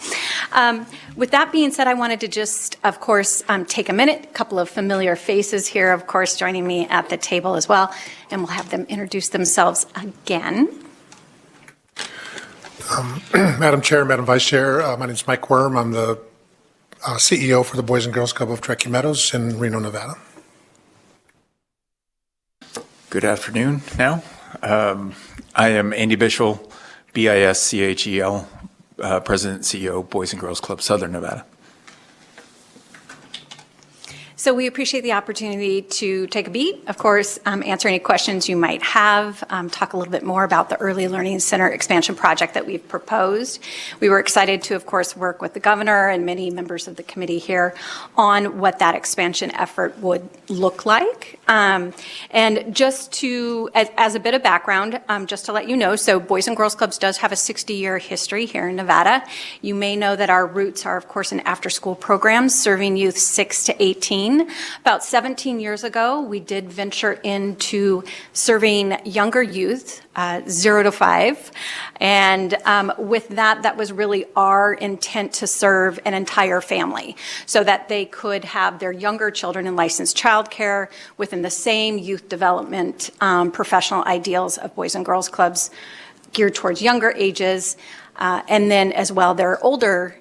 With that being said, I wanted to just, of course, take a minute, a couple of familiar faces here, of course, joining me at the table as well, and we'll have them introduce themselves again. Madam Chair, Madam Vice Chair, my name is Mike Worm. I'm the CEO for the Boys and Girls Club of Truckee Meadows in Reno, Nevada. Good afternoon now. I am Andy Bischel, BISCHEL, President and CEO, Boys and Girls Club, Southern Nevada. So we appreciate the opportunity to take a beat, of course, answer any questions you might have, talk a little bit more about the Early Learning Center expansion project that we've proposed. We were excited to, of course, work with the governor and many members of the committee here on what that expansion effort would look like. And just to, as a bit of background, just to let you know, so Boys and Girls Clubs does have a 60-year history here in Nevada. You may know that our roots are, of course, in after-school programs serving youth 6 to 18. About 17 years ago, we did venture into serving younger youth, 0 to 5. And with that, that was really our intent to serve an entire family so that they could have their younger children in licensed childcare within the same youth development professional ideals of Boys and Girls Clubs geared towards younger ages. And then as well, their older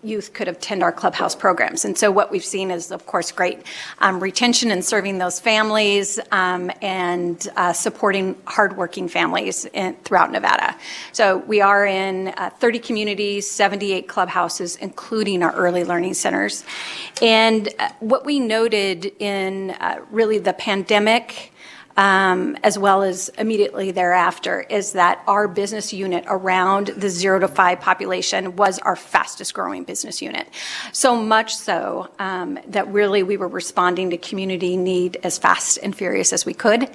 youth could attend our clubhouse programs. And so what we've seen is, of course, great retention and serving those families and supporting hardworking families throughout Nevada. So we are in 30 communities, 78 clubhouses, including our early learning centers. And what we noted in really the pandemic, as well as immediately thereafter, is that our business unit around the 0 to 5 population was our fastest growing business unit. So much so that really we were responding to community need as fast and furious as we could.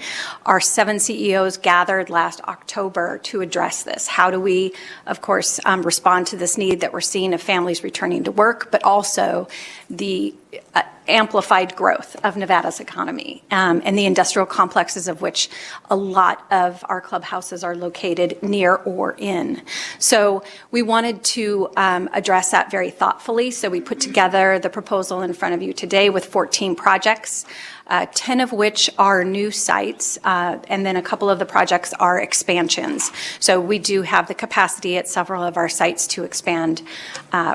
Our 7 CEOs gathered last October to address this. How do we, of course, respond to this need that we're seeing of families returning to work, but also the amplified growth of Nevada's economy and the industrial complexes of which a lot of our clubhouses are located near or in. So we wanted to address that very thoughtfully. So we put together the proposal in front of you today with 14 projects. 10 of which are new sites, and then a couple of the projects are expansions. So we do have the capacity at several of our sites to expand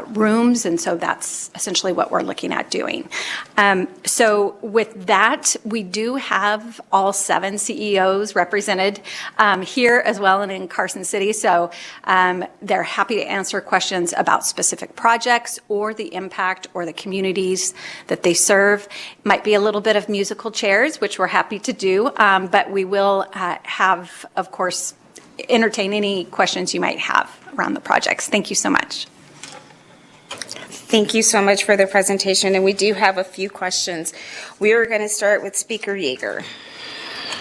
rooms, and so that's essentially what we're looking at doing. So with that, we do have all 7 CEOs represented here as well and in Carson City. So they're happy to answer questions about specific projects or the impact or the communities that they serve. Might be a little bit of musical chairs, which we're happy to do, but we will have, of course, entertain any questions you might have around the projects. Thank you so much. Thank you so much for the presentation, and we do have a few questions. We are going to start with Speaker Yeager.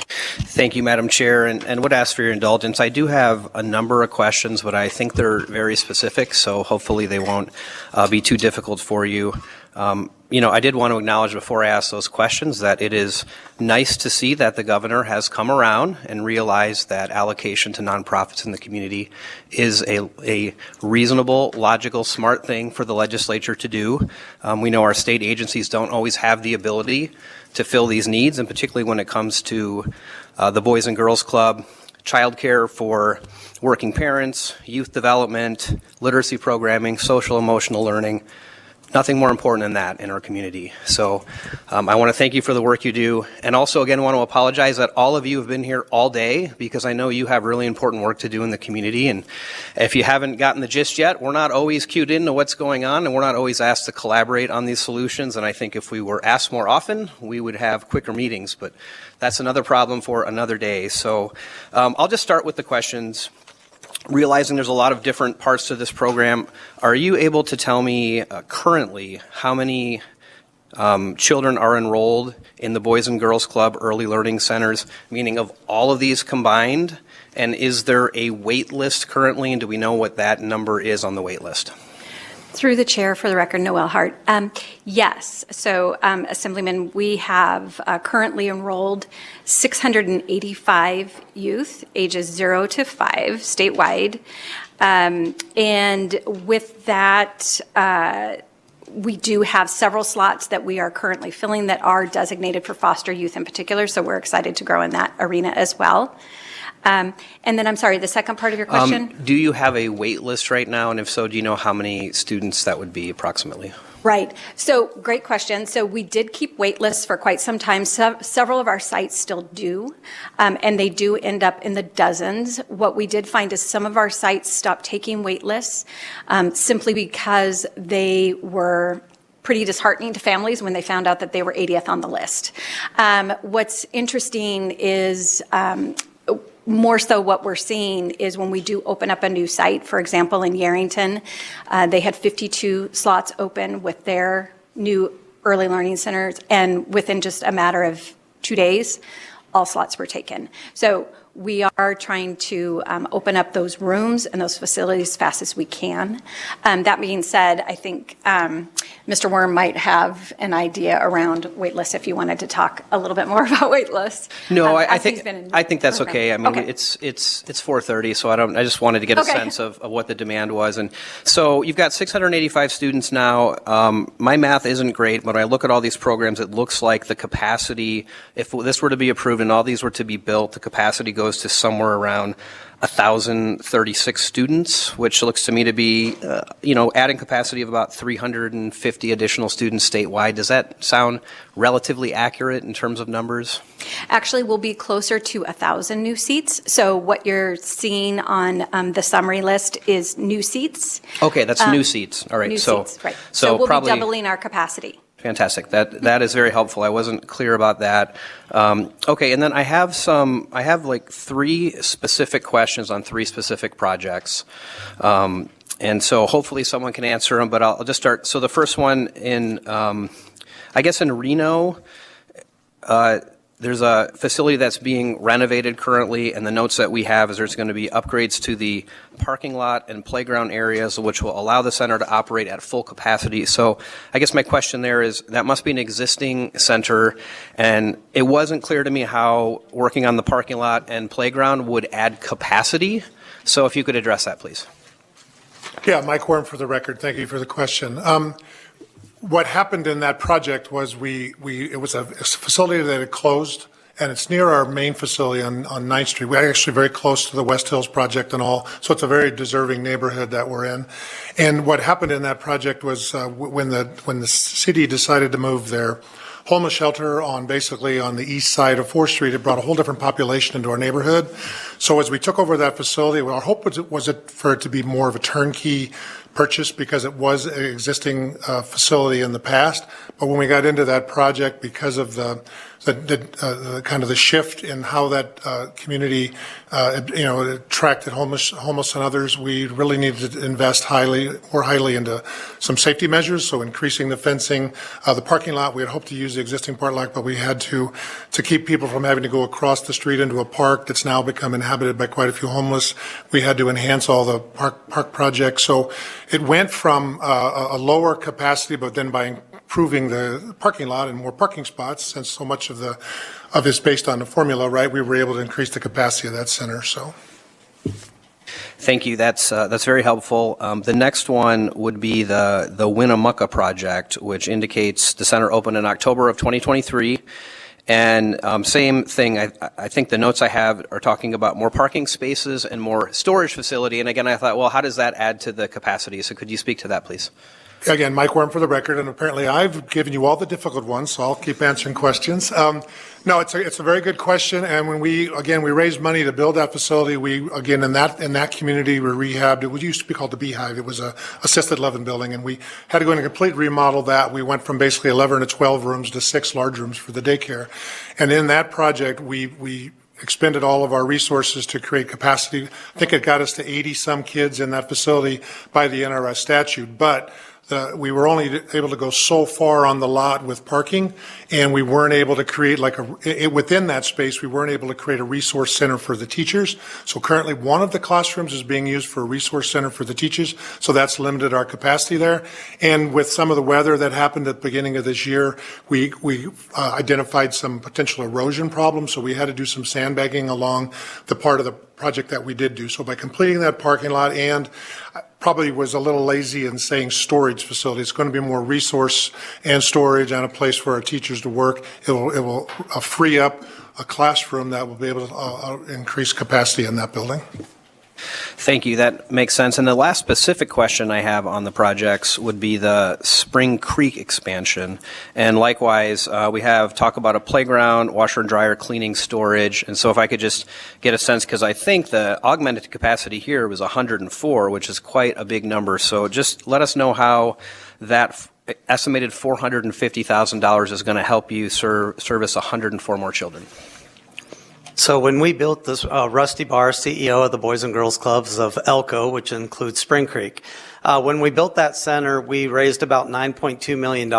Thank you, Madam Chair, and would ask for your indulgence. I do have a number of questions, but I think they're very specific, so hopefully they won't be too difficult for you. I did want to acknowledge before I ask those questions that it is nice to see that the governor has come around and realized that allocation to nonprofits in the community is a reasonable, logical, smart thing for the legislature to do. We know our state agencies don't always have the ability to fill these needs, and particularly when it comes to the Boys and Girls Club, childcare for working parents, youth development, literacy programming, social emotional learning. Nothing more important than that in our community. So I want to thank you for the work you do. And also, again, want to apologize that all of you have been here all day, because I know you have really important work to do in the community. And if you haven't gotten the gist yet, we're not always cued into what's going on, and we're not always asked to collaborate on these solutions. And I think if we were asked more often, we would have quicker meetings. But that's another problem for another day. So I'll just start with the questions. Realizing there's a lot of different parts to this program, are you able to tell me currently how many children are enrolled in the Boys and Girls Club Early Learning Centers, meaning of all of these combined? And is there a wait list currently, and do we know what that number is on the wait list? Through the chair, for the record, Noelle Hart. Yes, so Assemblyman, we have currently enrolled 685 youth ages 0 to 5 statewide. And with that, we do have several slots that we are currently filling that are designated for foster youth in particular, so we're excited to grow in that arena as well. And then, I'm sorry, the second part of your question? Do you have a wait list right now? And if so, do you know how many students that would be approximately? Right. So great question. So we did keep wait lists for quite some time. Several of our sites still do, and they do end up in the dozens. What we did find is some of our sites stopped taking wait lists simply because they were pretty disheartening to families when they found out that they were 80th on the list. What's interesting is more so what we're seeing is when we do open up a new site, for example, in Yarrington, they had 52 slots open with their new early learning centers, and within just a matter of 2 days, all slots were taken. So we are trying to open up those rooms and those facilities as fast as we can. That being said, I think Mr. Worm might have an idea around wait lists if you wanted to talk a little bit more about wait lists. No, I think that's okay. I mean, Okay. it's 4:30, so I just wanted to get a Okay. sense of what the demand was. And so you've got 685 students now. My math isn't great, but when I look at all these programs, it looks like the capacity, if this were to be approved and all these were to be built, the capacity goes to somewhere around 1,036 students, which looks to me to be, adding capacity of about 350 additional students statewide. Does that sound relatively accurate in terms of numbers? Actually, we'll be closer to 1,000 new seats. So what you're seeing on the summary list is new seats. Okay, that's new seats. All right. New so, seats, right. So So we'll probably be doubling our capacity. Fantastic. That is very helpful. I wasn't clear about that. Okay, and then I have like 3 specific questions on 3 specific projects. And so hopefully someone can answer them, but I'll just start. So the first one I guess in Reno, there's a facility that's being renovated currently, and the notes that we have is there's going to be upgrades to the parking lot and playground areas, which will allow the center to operate at full capacity. So I guess my question there is, that must be an existing center, and it wasn't clear to me how working on the parking lot and playground would add capacity. So if you could address that, please. Yeah, Mike Worm for the record. Thank you for the question. What happened in that project was it was a facility that had closed, and it's near our main facility on 9th Street. We're actually very close to the West Hills project and all, so it's a very deserving neighborhood that we're in. And what happened in that project was when the city decided to move their homeless shelter basically on the east side of 4th Street, it brought a whole different population into our neighborhood. So as we took over that facility, our hope was for it to be more of a turnkey purchase because it was an existing facility in the past. But when we got into that project, because of the kind of the shift in how that community, attracted homeless and others, we really needed to invest more highly into some safety measures. So increasing the fencing, the parking lot. We had hoped to use the existing parking lot, but we had to keep people from having to go across the street into a park that's now become inhabited by quite a few homeless. We had to enhance all the park projects. So it went from a lower capacity, but then by improving the parking lot and more parking spots, since so much of it's based on the formula, right? We were able to increase the capacity of that center. So, thank you. That's very helpful. The next one would be the Winnemucca project, which indicates the center opened in October of 2023. And same thing, I think the notes I have are talking about more parking spaces and more storage facility. And again, I thought, well, how does that add to the capacity? So could you speak to that, please? Again, Mike Worm for the record, and apparently I've given you all the difficult ones, so I'll keep answering questions. No, it's a very good question, and when we raised money to build that facility, in that community, we rehabbed, it used to be called the Beehive, it was a assisted living building, and we had to go in and complete remodel that. We went from basically 11 to 12 rooms to 6 large rooms for the daycare. And in that project, we expended all of our resources to create capacity. I think it got us to 80-some kids in that facility by the NRS statute, but we were only able to go so far on the lot with parking, and we weren't able to create within that space, we weren't able to create a resource center for the teachers. So currently one of the classrooms is being used for a resource center for the teachers, so that's limited our capacity there. And with some of the weather that happened at the beginning of this year, we identified some potential erosion problems, so we had to do some sandbagging along the part of the project that we did do. So by completing that parking lot, and probably was a little lazy in saying storage facility, it's going to be more resource and storage and a place for our teachers to work. It will free up a classroom that will be able to increase capacity in that building. Thank you. That makes sense. And the last specific question I have on the projects would be the Spring Creek expansion. And likewise, we have talk about a playground, washer and dryer, cleaning, storage. And so if I could just get a sense, because I think the augmented capacity here was 104, which is quite a big number. So just let us know how that estimated $450,000 is going to help you service 104 more children. So when we built this, Rusty Barr, CEO of the Boys and Girls Clubs of Elko, which includes Spring Creek, when we built that center, we raised about $9.2 million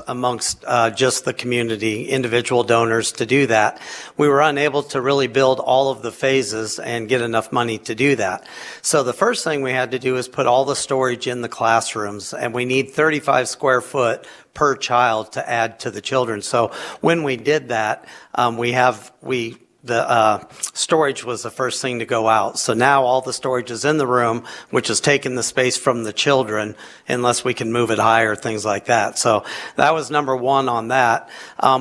amongst just the community, individual donors to do that. We were unable to really build all of the phases and get enough money to do that. So the first thing we had to do is put all the storage in the classrooms, and we need 35 square foot per child to add to the children. So when we did that, the storage was the first thing to go out. So now all the storage is in the room, which is taking the space from the children, unless we can move it higher, things like that. So that was number one on that.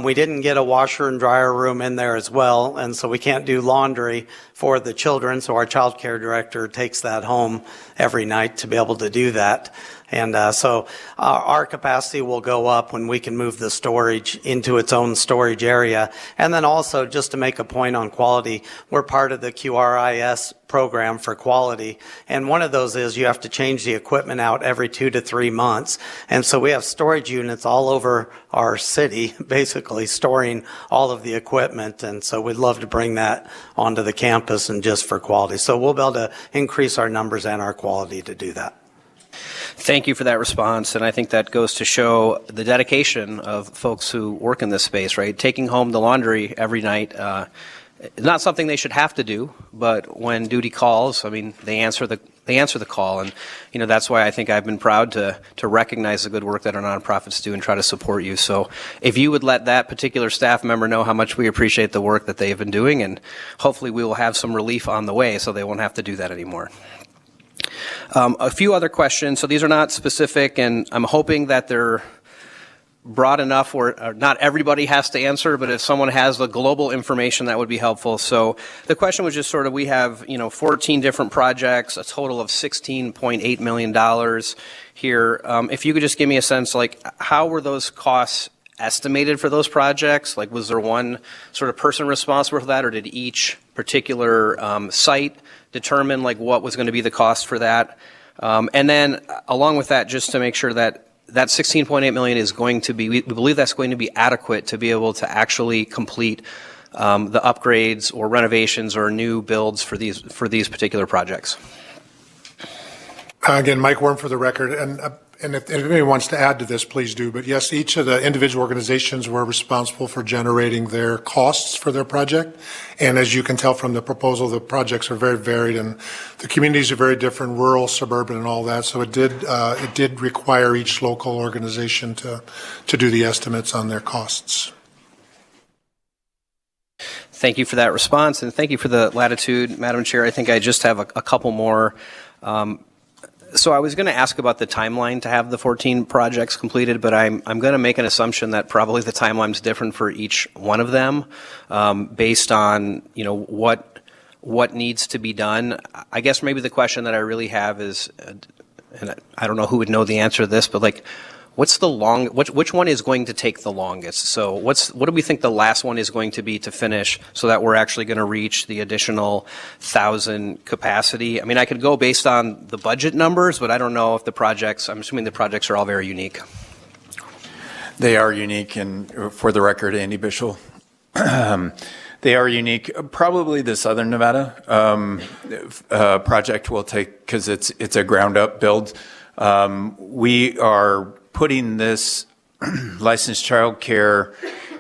We didn't get a washer and dryer room in there as well, and so we can't do laundry for the children. So our child care director takes that home every night to be able to do that. And so our capacity will go up when we can move the storage into its own storage area. And then also, just to make a point on quality, we're part of the QRIS program for quality. And one of those is you have to change the equipment out every 2 to 3 months. And so we have storage units all over our city, basically storing all of the equipment. And so we'd love to bring that onto the campus and just for quality. So we'll be able to increase our numbers and our quality to do that. Thank you for that response, and I think that goes to show the dedication of folks who work in this space, right? Taking home the laundry every night is not something they should have to do, but when duty calls, I mean, they answer the call, and that's why I think I've been proud to recognize the good work that our nonprofits do and try to support you. So if you would let that particular staff member know how much we appreciate the work that they've been doing, and hopefully we will have some relief on the way so they won't have to do that anymore. A few other questions. So these are not specific, and I'm hoping that they're broad enough where not everybody has to answer, but if someone has the global information, that would be helpful. So the question was just sort of, we have 14 different projects, a total of $16.8 million here. If you could just give me a sense, like, how were those costs estimated for those projects? Like, was there one sort of person responsible for that, or did each particular site determine like what was going to be the cost for that? And then along with that, just to make sure that that $16.8 million is going to be, we believe that's going to be adequate to be able to actually complete the upgrades or renovations or new builds for these particular projects. Again, Mike Worm for the record, and if anybody wants to add to this, please do. But yes, each of the individual organizations were responsible for generating their costs for their project. And as you can tell from the proposal, the projects are very varied, and the communities are very different, rural, suburban, and all that. So it did require each local organization to do the estimates on their costs. Thank you for that response, and thank you for the latitude, Madam Chair. I think I just have a couple more. So I was going to ask about the timeline to have the 14 projects completed, but I'm going to make an assumption that probably the timeline's different for each one of them, based on, what needs to be done. I guess maybe the question that I really have is, and I don't know who would know the answer to this, but like, which one is going to take the longest? So what do we think the last one is going to be to finish so that we're actually going to reach the additional 1,000 capacity? I mean, I could go based on the budget numbers, but I don't know if I'm assuming the projects are all very unique. They are unique, and for the record, Andy Bishel, they are unique. Probably the Southern Nevada project will take, because it's a ground-up build. We are putting this licensed childcare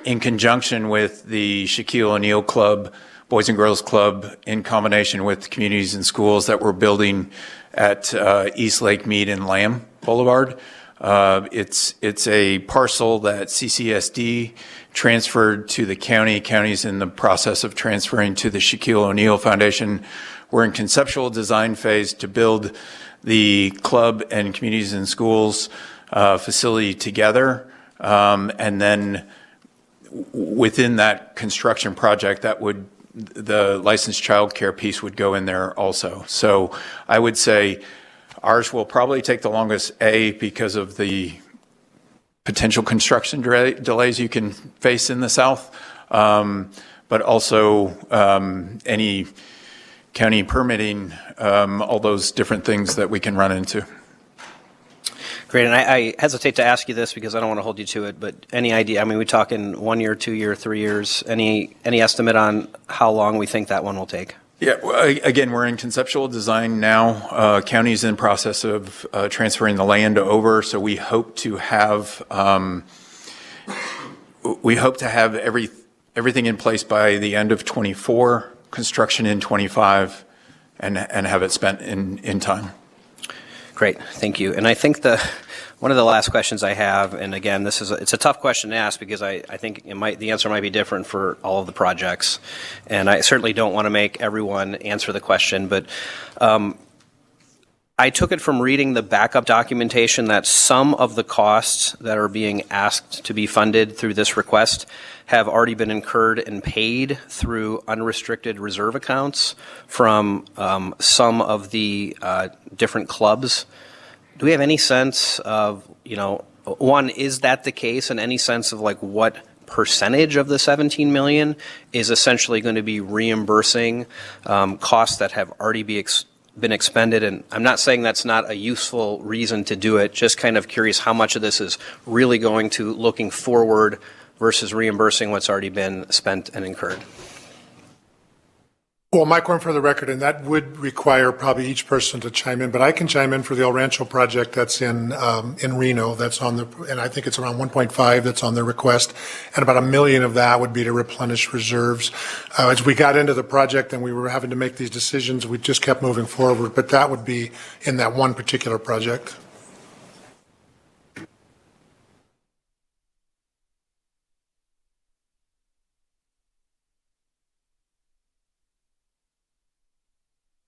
in conjunction with the Shaquille O'Neal Club, Boys and Girls Club, in combination with communities and schools that we're building at East Lake Mead and Lamb Boulevard. It's a parcel that CCSD transferred to the county. County's in the process of transferring to the Shaquille O'Neal Foundation. We're in conceptual design phase to build the club and communities and schools facility together. And then within that construction project, the licensed childcare piece would go in there also. So I would say ours will probably take the longest, because of the potential construction delays you can face in the South, but also any county permitting, all those different things that we can run into. Great, and I hesitate to ask you this because I don't want to hold you to it, but any idea, I mean, we talking 1 year, 2 year, 3 years, any estimate on how long we think that one will take? Yeah, well, again, we're in conceptual design now. County's in process of transferring the land over, so we hope to have everything in place by the end of '24, construction in '25, and have it spent in time. Great, thank you. And I think one of the last questions I have, and again, it's a tough question to ask because I think the answer might be different for all of the projects, and I certainly don't want to make everyone answer the question, but I took it from reading the backup documentation that some of the costs that are being asked to be funded through this request have already been incurred and paid through unrestricted reserve accounts from some of the different clubs. Do we have any sense of, one, is that the case, and any sense of like what percentage of the 17 million is essentially going to be reimbursing costs that have already been expended? And I'm not saying that's not a useful reason to do it, just kind of curious how much of this is really going to looking forward versus reimbursing what's already been spent and incurred. Well, Mike Warren for the record, and that would require probably each person to chime in, but I can chime in for the El Rancho project that's in Reno, that's on and I think it's around 1.5 that's on the request, and about $1 million of that would be to replenish reserves. As we got into the project and we were having to make these decisions, we just kept moving forward, but that would be in that one particular project.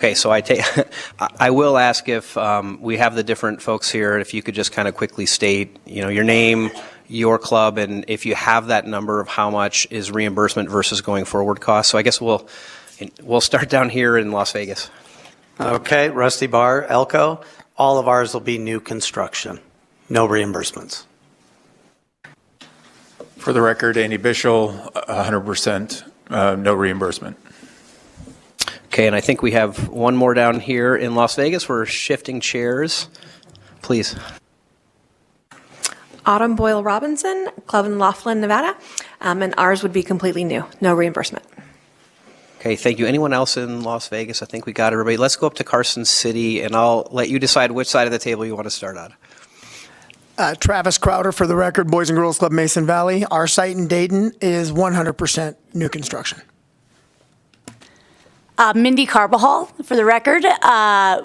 Okay, so I will ask if we have the different folks here, if you could just kind of quickly state, your name, your club, and if you have that number of how much is reimbursement versus going forward costs. So I guess we'll start down here in Las Vegas. Okay, Rusty Bar, Elko, all of ours will be new construction, no reimbursements. For the record, Andy Bishel, 100%, no reimbursement. Okay, and I think we have one more down here in Las Vegas. We're shifting chairs. Please. Autumn Boyle Robinson, Club in Laughlin, Nevada, and ours would be completely new, no reimbursement. Okay, thank you. Anyone else in Las Vegas? I think we got everybody. Let's go up to Carson City, and I'll let you decide which side of the table you want to start on. Travis Crowder, for the record, Boys and Girls Club Mason Valley. Our site in Dayton is 100% new construction. Mindy Carbajal, for the record,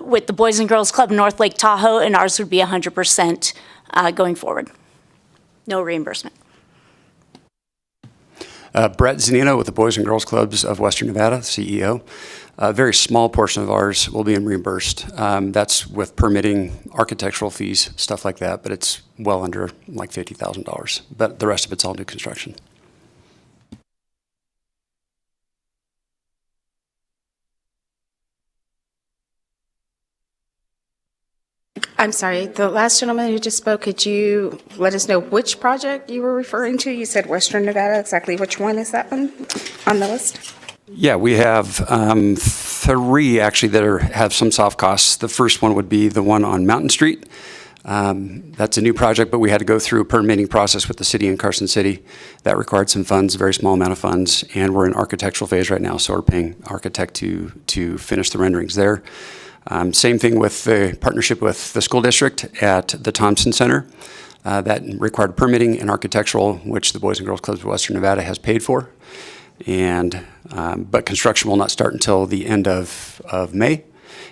with the Boys and Girls Club North Lake Tahoe, and ours would be 100% going forward. No reimbursement. Brett Zanino with the Boys and Girls Clubs of Western Nevada, CEO. A very small portion of ours will be reimbursed. That's with permitting, architectural fees, stuff like that, but it's well under like $50,000. But the rest of it's all new construction. I'm sorry, the last gentleman who just spoke, could you let us know which project you were referring to? You said Western Nevada, exactly which one is that one on the list? Yeah, we have 3 actually that have some soft costs. The first one would be the one on Mountain Street. That's a new project, but we had to go through a permitting process with the city in Carson City. That required some funds, a very small amount of funds, and we're in architectural phase right now, so we're paying architect to finish the renderings there. Same thing with the partnership with the school district at the Thompson Center. That required permitting and architectural, which the Boys and Girls Clubs of Western Nevada has paid for. But construction will not start until the end of May.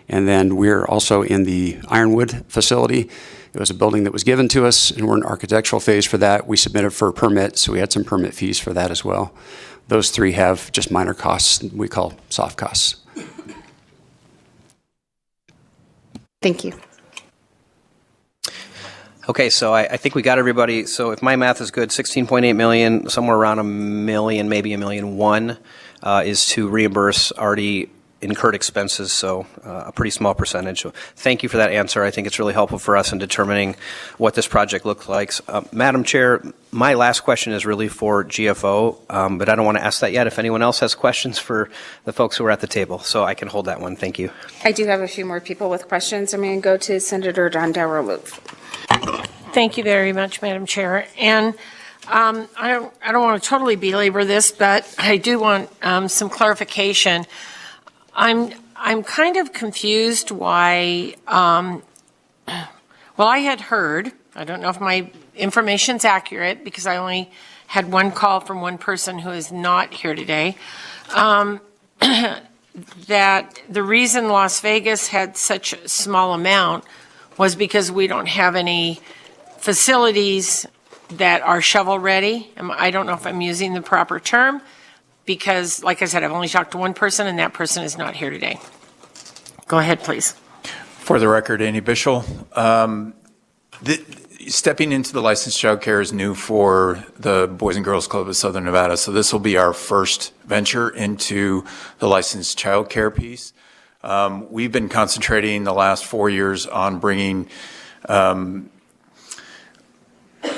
And then we're also in the Ironwood facility. It was a building that was given to us, and we're in architectural phase for that. We submitted for a permit, so we had some permit fees for that as well. Those 3 have just minor costs we call soft costs. Thank you. Okay, so I think we got everybody. So if my math is good, 16.8 million, somewhere around $1 million, maybe $1.1 million, is to reimburse already incurred expenses, so a pretty small percentage. So thank you for that answer. I think it's really helpful for us in determining what this project looks like. Madam Chair, my last question is really for GFO, but I don't want to ask that yet. If anyone else has questions for the folks who are at the table, so I can hold that one. Thank you. I do have a few more people with questions. I'm going to go to Senator Don Loop. Thank you very much, Madam Chair. And I don't want to totally belabor this, but I do want some clarification. I'm kind of confused why, well, I had heard, I don't know if my information's accurate because I only had one call from one person who is not here today, that the reason Las Vegas had such a small amount was because we don't have any facilities that are shovel-ready. I don't know if I'm using the proper term, because, like I said, I've only talked to one person, and that person is not here today. Go ahead, please. For the record, Annie Bishel. Stepping into the licensed child care is new for the Boys and Girls Club of Southern Nevada, so this will be our first venture into the licensed child care piece. We've been concentrating the last 4 years on bringing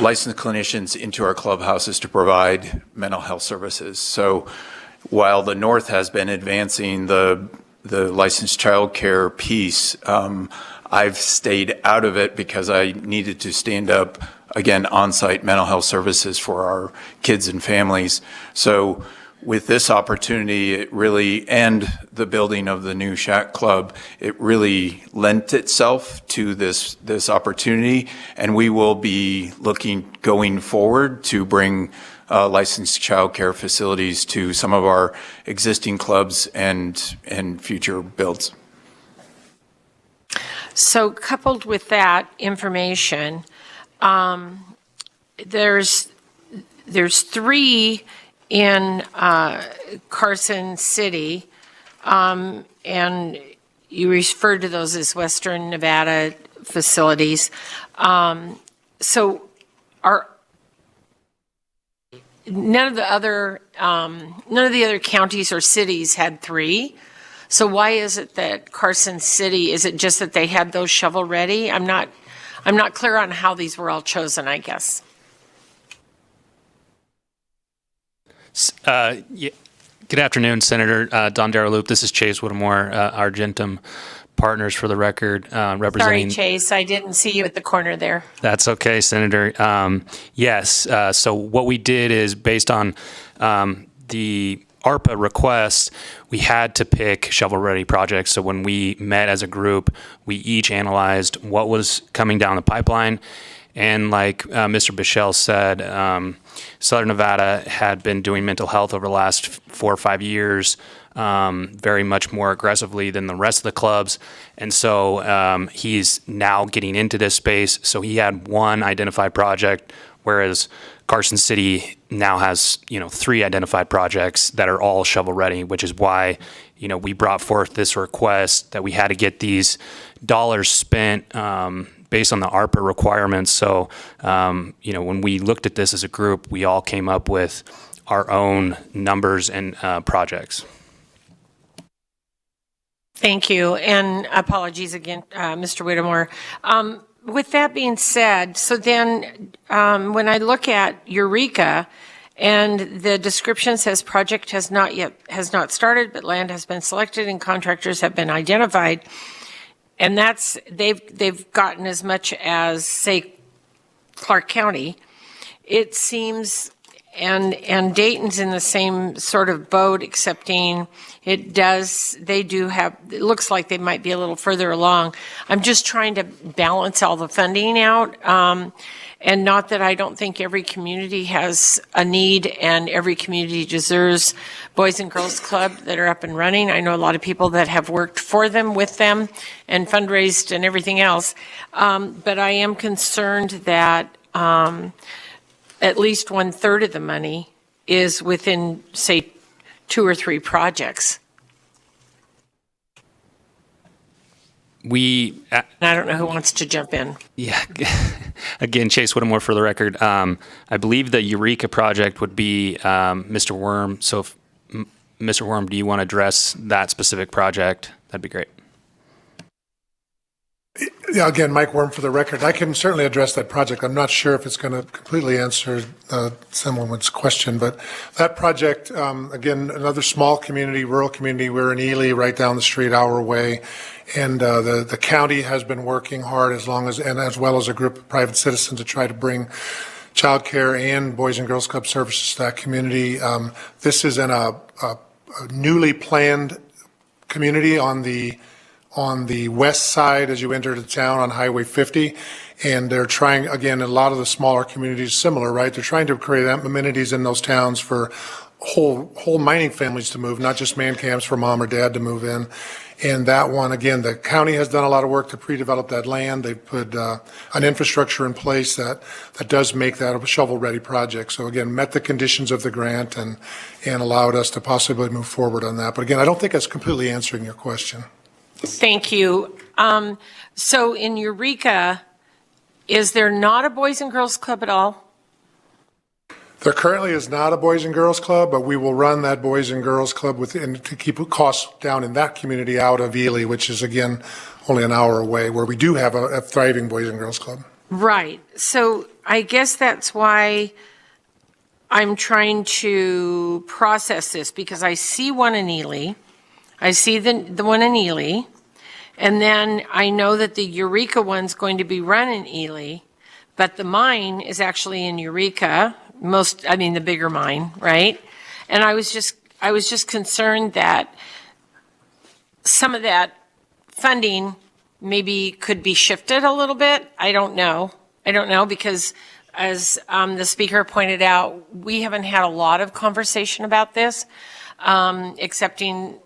licensed clinicians into our clubhouses to provide mental health services. So while the North has been advancing the licensed child care piece, I've stayed out of it because I needed to stand up, again, on-site mental health services for our kids and families. So with this opportunity, it really, and the building of the new Shack Club, it really lent itself to this opportunity, and we will be looking going forward to bring licensed child care facilities to some of our existing clubs and future builds. So coupled with that information, there's 3 in Carson City, and you referred to those as Western Nevada facilities. So are none of the other counties or cities had 3? So why is it that Carson City, is it just that they had those shovel ready? I'm not clear on how these were all chosen, I guess. Good afternoon, Senator Don Loop. This is Chase Whittemore, Argentum Partners, for the record, representing. Sorry, Chase, I didn't see you at the corner there. That's okay, Senator. Yes, so what we did is, based on the ARPA request, we had to pick shovel-ready projects. So when we met as a group, we each analyzed what was coming down the pipeline. And like Mr. Bichelle said, Southern Nevada had been doing mental health over the last 4 or 5 years, very much more aggressively than the rest of the clubs. And so he's now getting into this space. So he had one identified project, whereas Carson City now has, 3 identified projects that are all shovel ready, which is why, we brought forth this request that we had to get these dollars spent based on the ARPA requirements. So, when we looked at this as a group, we all came up with our own numbers and projects. Thank you, and apologies again, Mr. Whittemore. With that being said, so then when I look at Eureka, and the description says project has not started, but land has been selected and contractors have been identified, and that's they've gotten as much as, say, Clark County. It seems, and Dayton's in the same sort of boat, excepting it looks like they might be a little further along. I'm just trying to balance all the funding out. And not that I don't think every community has a need and every community deserves Boys and Girls Club that are up and running. I know a lot of people that have worked for them, with them, and fundraised and everything else. But I am concerned that at least 1/3 of the money is within, say, 2 or 3 projects. I don't know who wants to jump in. Yeah. Again, Chase Whittemore for the record. I believe the Eureka project would be Mr. Worm. So if Mr. Worm, do you want to address that specific project? That'd be great. Yeah, again, Mike Worm for the record. I can certainly address that project. I'm not sure if it's going to completely answer someone's question, but that project, again, another small community, rural community. We're in Ely, right down the street, hour away, and the county has been working hard as well as a group of private citizens to try to bring childcare and Boys and Girls Club services to that community. This is in a newly planned community on the west side as you enter the town on Highway 50. And they're trying, again, a lot of the smaller communities similar, right? They're trying to create amenities in those towns for whole mining families to move, not just man camps for mom or dad to move in. And that one, again, the county has done a lot of work to pre-develop that land. They've put an infrastructure in place that does make that a shovel-ready project. So again, met the conditions of the grant and allowed us to possibly move forward on that. But again, I don't think that's completely answering your question. Thank you. So in Eureka, is there not a Boys and Girls Club at all? There currently is not a Boys and Girls Club, but we will run that Boys and Girls Club to keep costs down in that community out of Ely, which is, again, only an hour away, where we do have a thriving Boys and Girls Club. Right. So I guess that's why I'm trying to process this, because I see one in Ely. I see the one in Ely, and then I know that the Eureka one's going to be run in Ely, but the mine is actually in Eureka, the bigger mine, right? And I was just concerned that some of that funding maybe could be shifted a little bit. I don't know because as the speaker pointed out, we haven't had a lot of conversation about this, excepting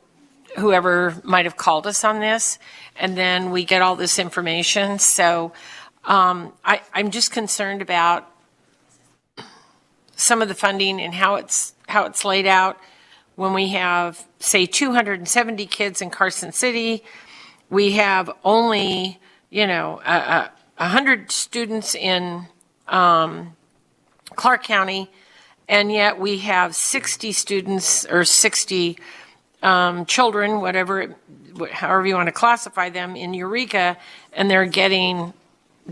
whoever might have called us on this, and then we get all this information. So I'm just concerned about some of the funding and how it's laid out when we have, say, 270 kids in Carson City. We have only, 100 students in Clark County, and yet we have 60 students or 60 children, however you want to classify them, in Eureka, and they're getting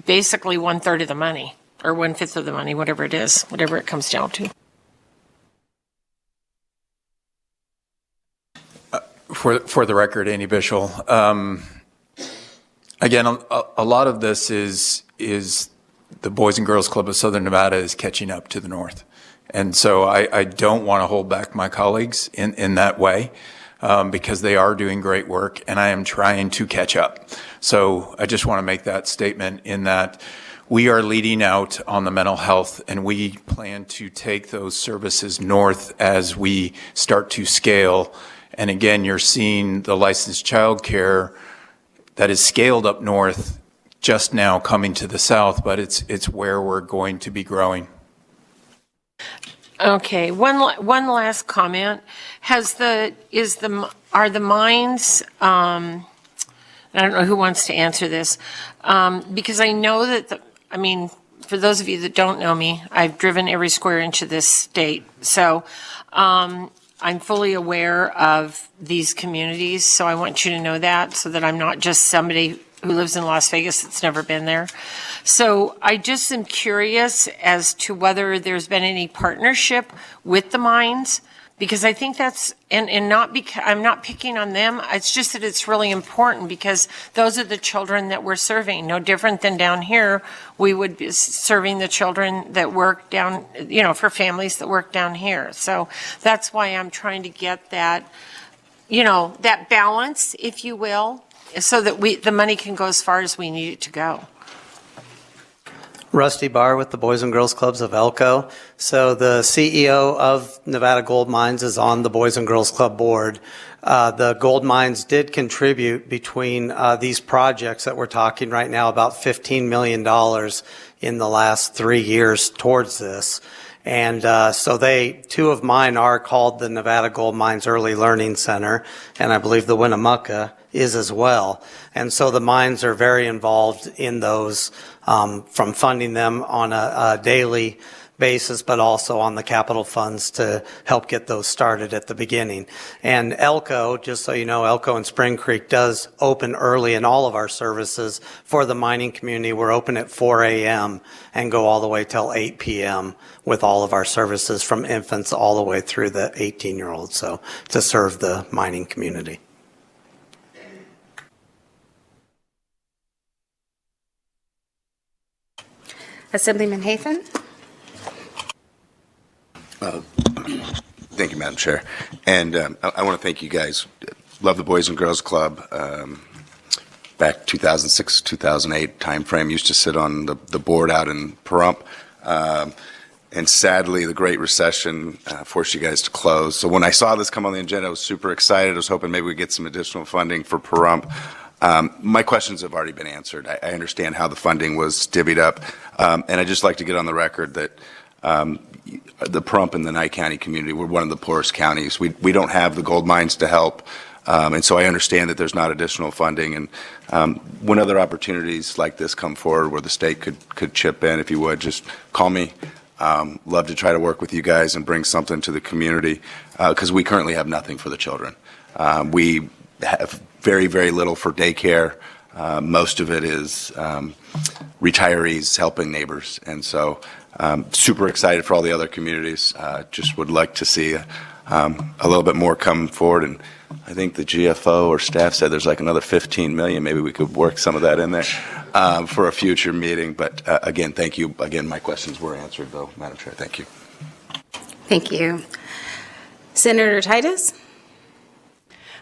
basically 1/3 of the money, or 1/5 of the money, whatever it is, whatever it comes down to. For the record, Andy Bischel, again, a lot of this is the Boys and Girls Club of Southern Nevada is catching up to the north. And so I don't want to hold back my colleagues in that way. Because they are doing great work, and I am trying to catch up. So I just want to make that statement in that we are leading out on the mental health, and we plan to take those services north as we start to scale. And again, you're seeing the licensed childcare that is scaled up north just now coming to the south, but it's where we're going to be growing. Okay, one last comment. Are the mines, I don't know who wants to answer this, because I know that, for those of you that don't know me, I've driven every square inch of this state. So I'm fully aware of these communities, so I want you to know that, so that I'm not just somebody who lives in Las Vegas that's never been there. So I just am curious as to whether there's been any partnership with the mines, because I think that's, and not because, I'm not picking on them, it's just that it's really important because those are the children that we're serving. No different than down here, we would be serving the children that work down, for families that work down here. So that's why I'm trying to get that, that balance, if you will, so that the money can go as far as we need it to go. Rusty Barr with the Boys and Girls Clubs of Elko. So the CEO of Nevada Gold Mines is on the Boys and Girls Club board. The gold mines did contribute between these projects that we're talking right now about $15 million in the last 3 years towards this. And so two of mine are called the Nevada Gold Mines Early Learning Center, and I believe the Winnemucca is as well. And so the mines are very involved in those, from funding them on a daily basis, but also on the capital funds to help get those started at the beginning. And Elko, just so you know, Elko and Spring Creek does open early in all of our services for the mining community. We're open at 4 a.m. and go all the way till 8 p.m. with all of our services from infants all the way through the 18-year-olds, so to serve the mining community. Assemblyman Hafen? Thank you, Madam Chair. And I want to thank you guys. Love the Boys and Girls Club. Back 2006, 2008 timeframe, used to sit on the board out in Pahrump. And sadly, the Great Recession forced you guys to close. So when I saw this come on the agenda, I was super excited. I was hoping maybe we'd get some additional funding for Pahrump. My questions have already been answered. I understand how the funding was divvied up. And I'd just like to get on the record that the Pahrump and the Nye County community, we're one of the poorest counties. We don't have the gold mines to help. And so I understand that there's not additional funding. And when other opportunities like this come forward where the state could chip in, if you would, just call me. Love to try to work with you guys and bring something to the community because we currently have nothing for the children. We have very, very little for daycare. Most of it is retirees helping neighbors. And so super excited for all the other communities. Just would like to see a little bit more come forward. And I think the GFO or staff said there's like another 15 million. Maybe we could work some of that in there for a future meeting. But again, thank you. Again, my questions were answered, though, Madam Chair. Thank you. Thank you. Senator Titus?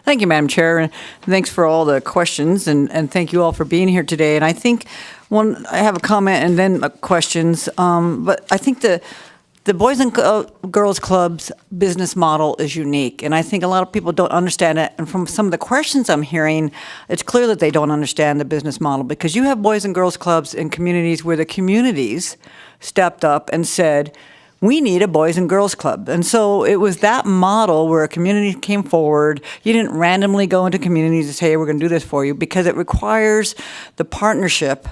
Thank you, Madam Chair, and thanks for all the questions, and thank you all for being here today. And I think I have a comment and then questions, but I think the Boys and Girls Club's business model is unique, and I think a lot of people don't understand it. And from some of the questions I'm hearing, it's clear that they don't understand the business model because you have Boys and Girls Clubs in communities where the communities stepped up and said, we need a Boys and Girls Club. And so it was that model where a community came forward. You didn't randomly go into communities and say, hey, we're going to do this for you, because it requires the partnership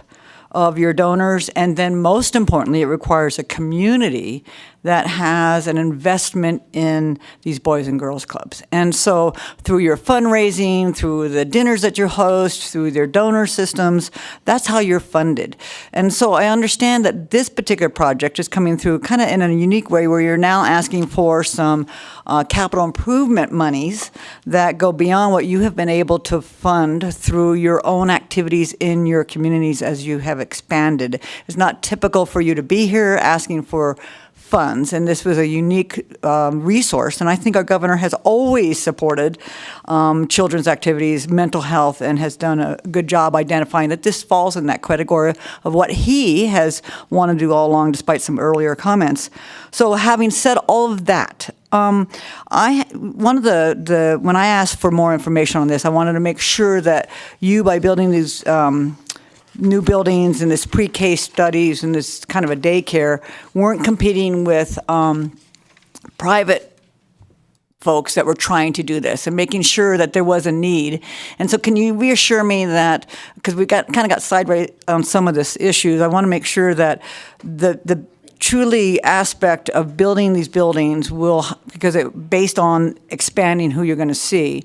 of your donors, and then most importantly, it requires a community that has an investment in these Boys and Girls Clubs. And so through your fundraising, through the dinners that you host, through their donor systems, that's how you're funded. And so I understand that this particular project is coming through kind of in a unique way where you're now asking for some capital improvement monies that go beyond what you have been able to fund through your own activities in your communities as you have expanded. It's not typical for you to be here asking for funds, and this was a unique resource, and I think our governor has always supported children's activities, mental health, and has done a good job identifying that this falls in that category of what he has wanted to do all along, despite some earlier comments. So having said all of that, when I asked for more information on this, I wanted to make sure that you, by building these new buildings and this pre-K studies and this kind of a daycare, weren't competing with private folks that were trying to do this and making sure that there was a need. And so can you reassure me that, because we kind of got sideways on some of this issues, I want to make sure that the truly aspect of building these buildings will, because based on expanding who you're going to see,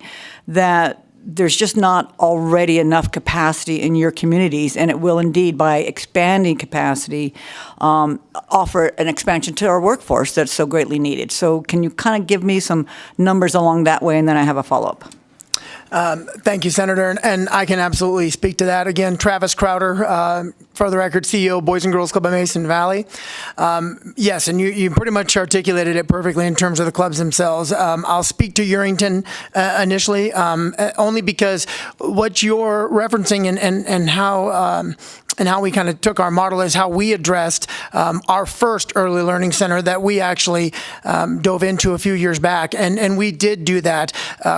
that there's just not already enough capacity in your communities, and it will indeed, by expanding capacity, offer an expansion to our workforce that's so greatly needed. So can you kind of give me some numbers along that way, and then I have a follow-up. Thank you, Senator, and I can absolutely speak to that. Again, Travis Crowder, for the record, CEO, Boys and Girls Club of Mason Valley. Yes, and you pretty much articulated it perfectly in terms of the clubs themselves. I'll speak to Urington initially, only because what you're referencing and how we kind of took our model is how we addressed our first early learning center that we actually dove into a few years back. And we did do that,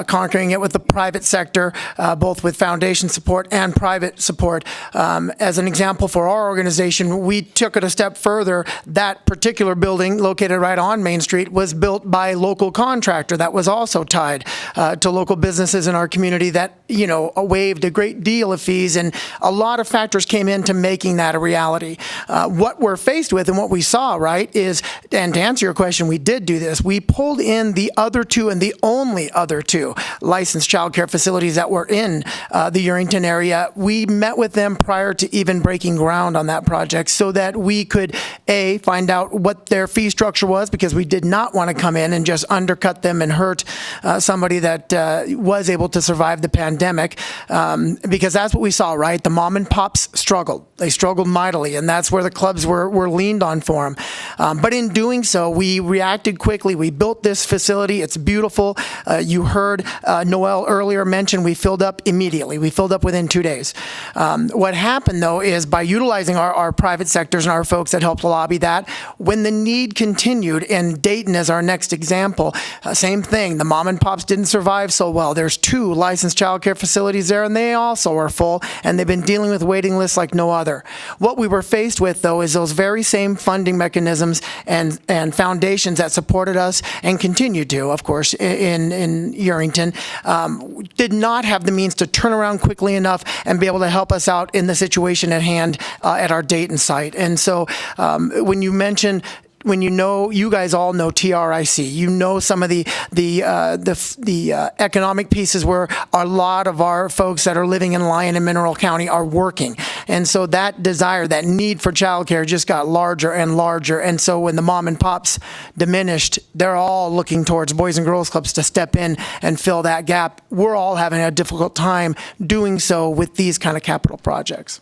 conquering it with the private sector, both with foundation support and private support. As an example for our organization, we took it a step further. That particular building, located right on Main Street, was built by a local contractor that was also tied to local businesses in our community that, waived a great deal of fees, and a lot of factors came into making that a reality. What we're faced with and what we saw, right, is, and to answer your question, we did do this. We pulled in the other two and the only other two licensed child care facilities that were in the Urington area. We met with them prior to even breaking ground on that project so that we could, A, find out what their fee structure was, because we did not want to come in and just undercut them and hurt somebody that was able to survive the pandemic, because that's what we saw, right? The mom and pops struggled. They struggled mightily, and that's where the clubs were leaned on for them. But in doing so, we reacted quickly. We built this facility. It's beautiful. You heard Noel earlier mention we filled up immediately. We filled up within 2 days. What happened, though, is by utilizing our private sectors and our folks that helped lobby that, when the need continued, and Dayton is our next example, same thing. The mom and pops didn't survive so well. There's 2 licensed child care facilities there, and they also are full, and they've been dealing with waiting lists like no other. What we were faced with, though, is those very same funding mechanisms and foundations that supported us and continue to, of course, in Urington, did not have the means to turn around quickly enough and be able to help us out in the situation at hand at our Dayton site. And so when you mention, you guys all know TRIC. Some of the economic pieces where a lot of our folks that are living in Lyon and Mineral County are working. And so that desire, that need for childcare just got larger and larger. And so when the mom and pops diminished, they're all looking towards Boys and Girls Clubs to step in and fill that gap. We're all having a difficult time doing so with these kind of capital projects.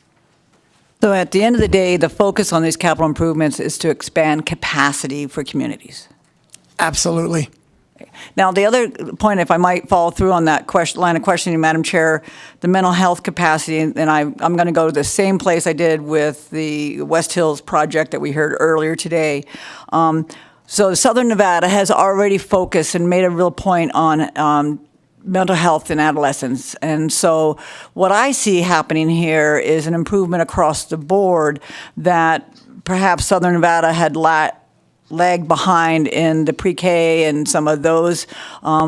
So at the end of the day, the focus on these capital improvements is to expand capacity for communities. Absolutely. Now, the other point, if I might follow through on that line of questioning, Madam Chair, the mental health capacity, and I'm going to go to the same place I did with the West Hills project that we heard earlier today. So Southern Nevada has already focused and made a real point on mental health in adolescents. And so what I see happening here is an improvement across the board that perhaps Southern Nevada had lagged behind in the pre-K and some of those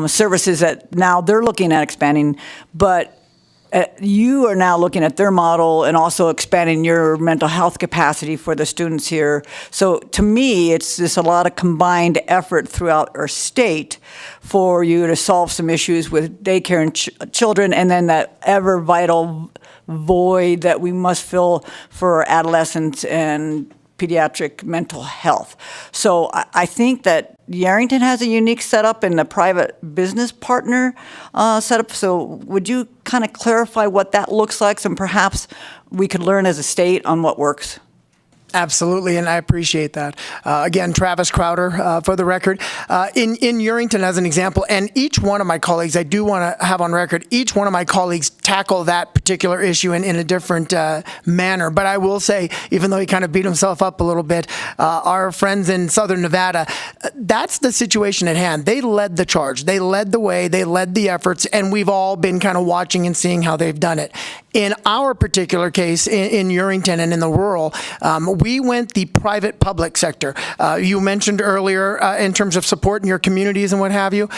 services that now they're looking at expanding. But you are now looking at their model and also expanding your mental health capacity for the students here. So to me, it's just a lot of combined effort throughout our state for you to solve some issues with daycare and children, and then that ever vital void that we must fill for adolescents and pediatric mental health. So I think that Urington has a unique setup in the private business partner setup. So would you kind of clarify what that looks like, and perhaps we could learn as a state on what works? Absolutely, and I appreciate that. Again, Travis Crowder, for the record. In Urington, as an example, and each one of my colleagues, I do want to have on record, each one of my colleagues tackle that particular issue in a different manner. But I will say, even though he kind of beat himself up a little bit, our friends in Southern Nevada, that's the situation at hand. They led the charge. They led the way. They led the efforts, and we've all been kind of watching and seeing how they've done it. In our particular case, in Urington and in the rural, we went the private-public sector. You mentioned earlier in terms of support in your communities and what have you.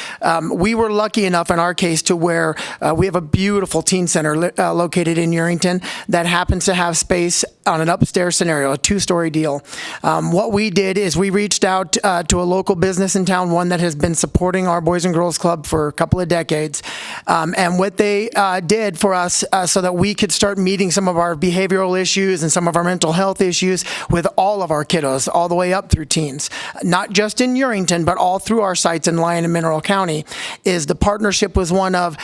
We were lucky enough in our case to where we have a beautiful teen center located in Urington that happens to have space on an upstairs scenario, a 2-story deal. What we did is we reached out to a local business in town, one that has been supporting our Boys and Girls Club for a couple of decades. And what they did for us so that we could start meeting some of our behavioral issues and some of our mental health issues with all of our kiddos, all the way up through teens, not just in Urington, but all through our sites in Lyon and Mineral County, is the partnership was one of,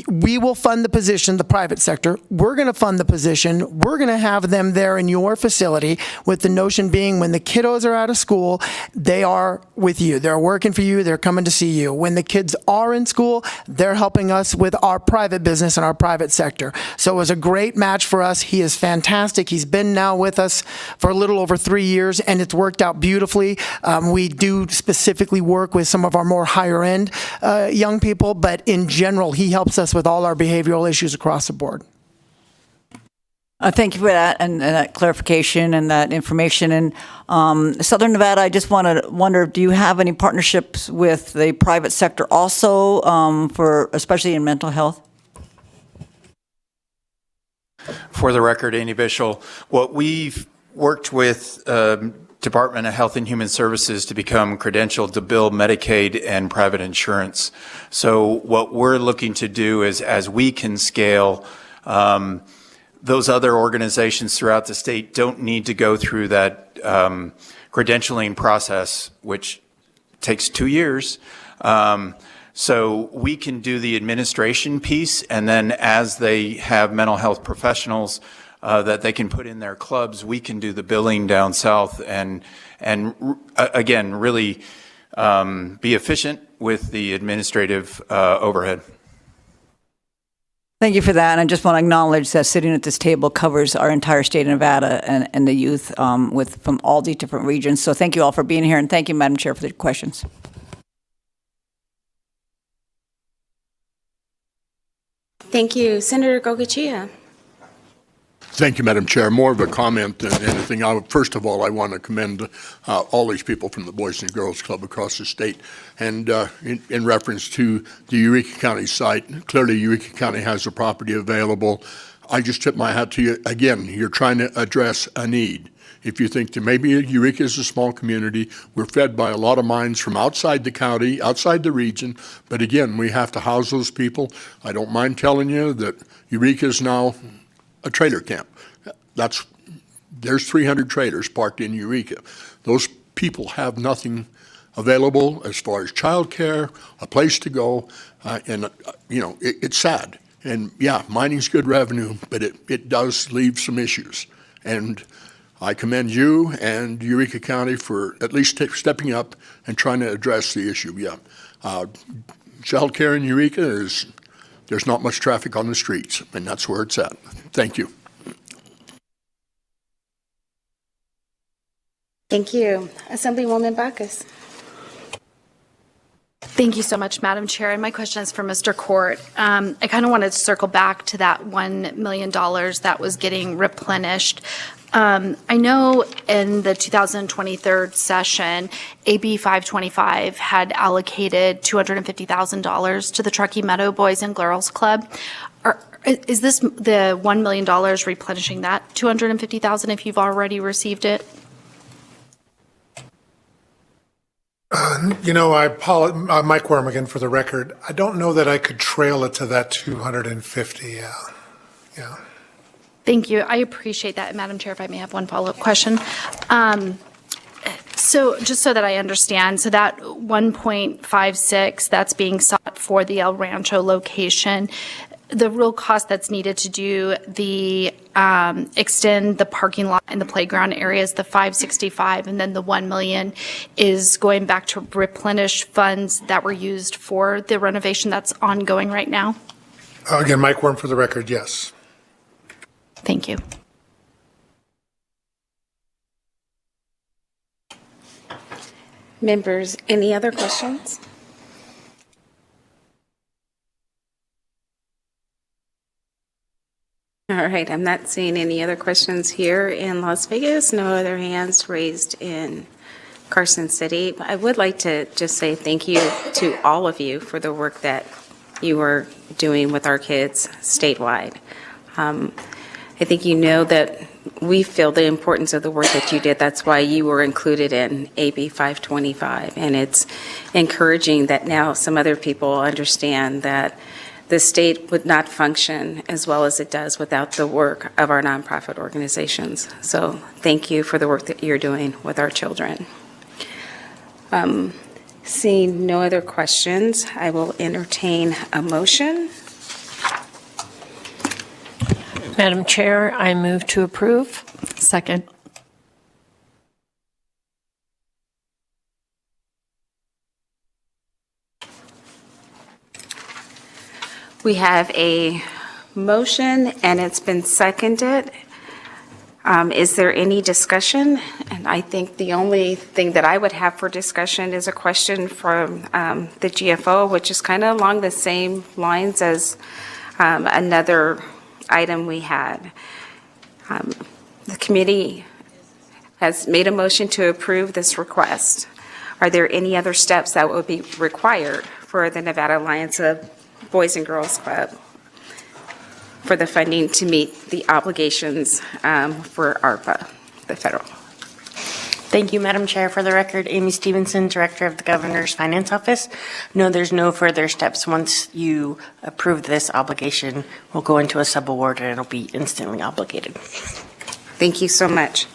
we will fund the position, the private sector. We're going to fund the position. We're going to have them there in your facility, with the notion being when the kiddos are out of school, they are with you. They're working for you. They're coming to see you. When the kids are in school, they're helping us with our private business and our private sector. So it was a great match for us. He is fantastic. He's been now with us for a little over 3 years, and it's worked out beautifully. We do specifically work with some of our more higher end young people, but in general, he helps us with all our behavioral issues across the board. Thank you for that and that clarification and that information. And Southern Nevada, I just wonder, do you have any partnerships with the private sector also, for especially in mental health? For the record, Andy Bishel, what we've worked with Department of Health and Human Services to become credentialed to bill Medicaid and private insurance. So what we're looking to do is, as we can scale, those other organizations throughout the state don't need to go through that credentialing process, which takes 2 years. So we can do the administration piece, and then as they have mental health professionals that they can put in their clubs, we can do the billing down south and again, really be efficient with the administrative overhead. Thank you for that. And I just want to acknowledge that sitting at this table covers our entire state of Nevada and the youth from all these different regions. So thank you all for being here, and thank you, Madam Chair, for the questions. Thank you. Senator Gogochia. Thank you, Madam Chair. More of a comment than anything. First of all, I want to commend all these people from the Boys and Girls Club across the state. And in reference to the Eureka County site, clearly Eureka County has the property available. I just tip my hat to you. Again, you're trying to address a need. If you think that maybe Eureka is a small community, we're fed by a lot of mines from outside the county, outside the region. But again, we have to house those people. I don't mind telling you that Eureka is now a trailer camp. There's 300 trailers parked in Eureka. Those people have nothing available as far as childcare, a place to go, and it's sad. And yeah, mining's good revenue, but it does leave some issues. And I commend you and Eureka County for at least stepping up and trying to address the issue. Yeah, childcare in Eureka there's not much traffic on the streets, and that's where it's at. Thank you. Thank you. Assemblywoman Bacchus. Thank you so much, Madam Chair. And my question is for Mr. Court. I kind of wanted to circle back to that $1 million that was getting replenished. I know in the 2023 session, AB 525 had allocated $250,000 to the Truckee Meadow Boys and Girls Club. Is this the $1 million replenishing that $250,000 if you've already received it? I apologize, Mike Worm again for the record. I don't know that I could trail it to that 250. Yeah. Thank you. I appreciate that. Madam Chair, if I may have one follow-up question. So just so that I understand, so that 1.56 that's being sought for the El Rancho location, the real cost that's needed to do the extend the parking lot and the playground areas, the 565, and then the 1 million is going back to replenish funds that were used for the renovation that's ongoing right now? Again, Mike Worm for the record, yes. Thank you. Members, any other questions? All right, I'm not seeing any other questions here in Las Vegas. No other hands raised in Carson City. I would like to just say thank you to all of you for the work that you are doing with our kids statewide. I think you know that we feel the importance of the work that you did. That's why you were included in AB 525. And it's encouraging that now some other people understand that the state would not function as well as it does without the work of our nonprofit organizations. So thank you for the work that you're doing with our children. Seeing no other questions, I will entertain a motion. Madam Chair, I move to approve. Second. We have a motion and it's been seconded. Is there any discussion? And I think the only thing that I would have for discussion is a question from the GFO, which is kind of along the same lines as another item we had. The committee has made a motion to approve this request. Are there any other steps that would be required for the Nevada Alliance of Boys and Girls Club for the funding to meet the obligations for ARPA, the federal? Thank you, Madam Chair. For the record, Amy Stevenson, Director of the Governor's Finance Office. No, there's no further steps. Once you approve this obligation, we'll go into a subaward and it'll be instantly obligated. Thank you so much.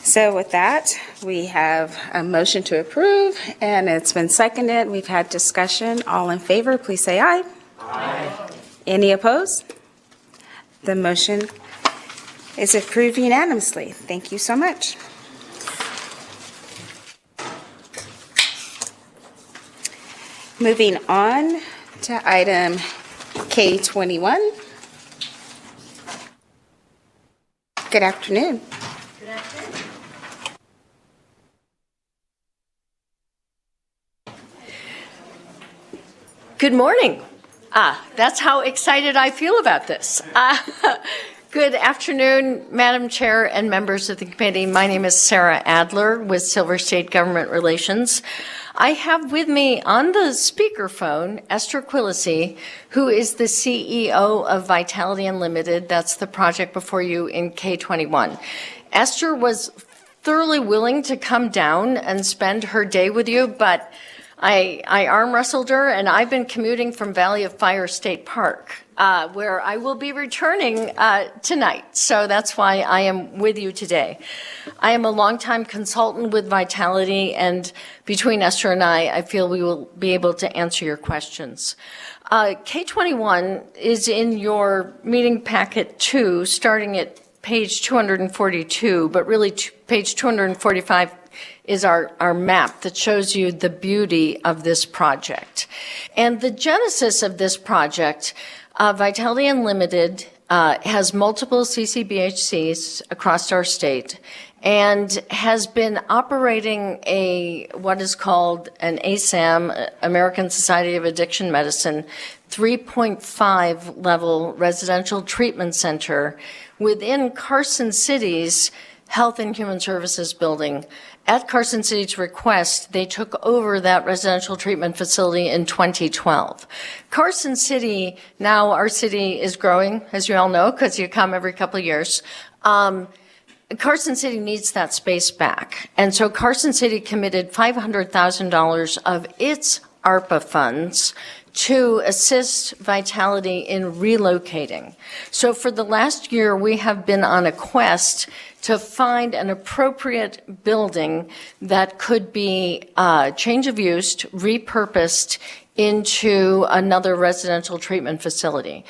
So with that, we have a motion to approve, and it's been seconded. We've had discussion. All in favor, please say aye. Aye. Any opposed? The motion is approved unanimously. Thank you so much. Moving on to item K21. Good afternoon. Good morning. That's how excited I feel about this. Good afternoon, Madam Chair and members of the committee. My name is Sarah Adler with Silver State Government Relations. I have with me on the speakerphone Esther Quillisi, who is the CEO of Vitality Unlimited. That's the project before you in K21. Esther was thoroughly willing to come down and spend her day with you, but I arm wrestled her, and I've been commuting from Valley of Fire State Park, where I will be returning tonight. So that's why I am with you today. I am a longtime consultant with Vitality, and between Esther and I feel we will be able to answer your questions. K21 is in your meeting packet 2, starting at page 242, but really page 245 is our map that shows you the beauty of this project. And the genesis of this project, Vitality Unlimited has multiple CCBHCs across our state and has been operating what is called an ASAM, American Society of Addiction Medicine, 3.5 level residential treatment center within Carson City's Health and Human Services building. At Carson City's request, they took over that residential treatment facility in 2012. Carson City, now our city is growing, as you all know, because you come every couple of years. Carson City needs that space back. And so Carson City committed $500,000 of its ARPA funds to assist Vitality in relocating. So for the last year, we have been on a quest to find an appropriate building that could be change of use, repurposed into another residential treatment facility.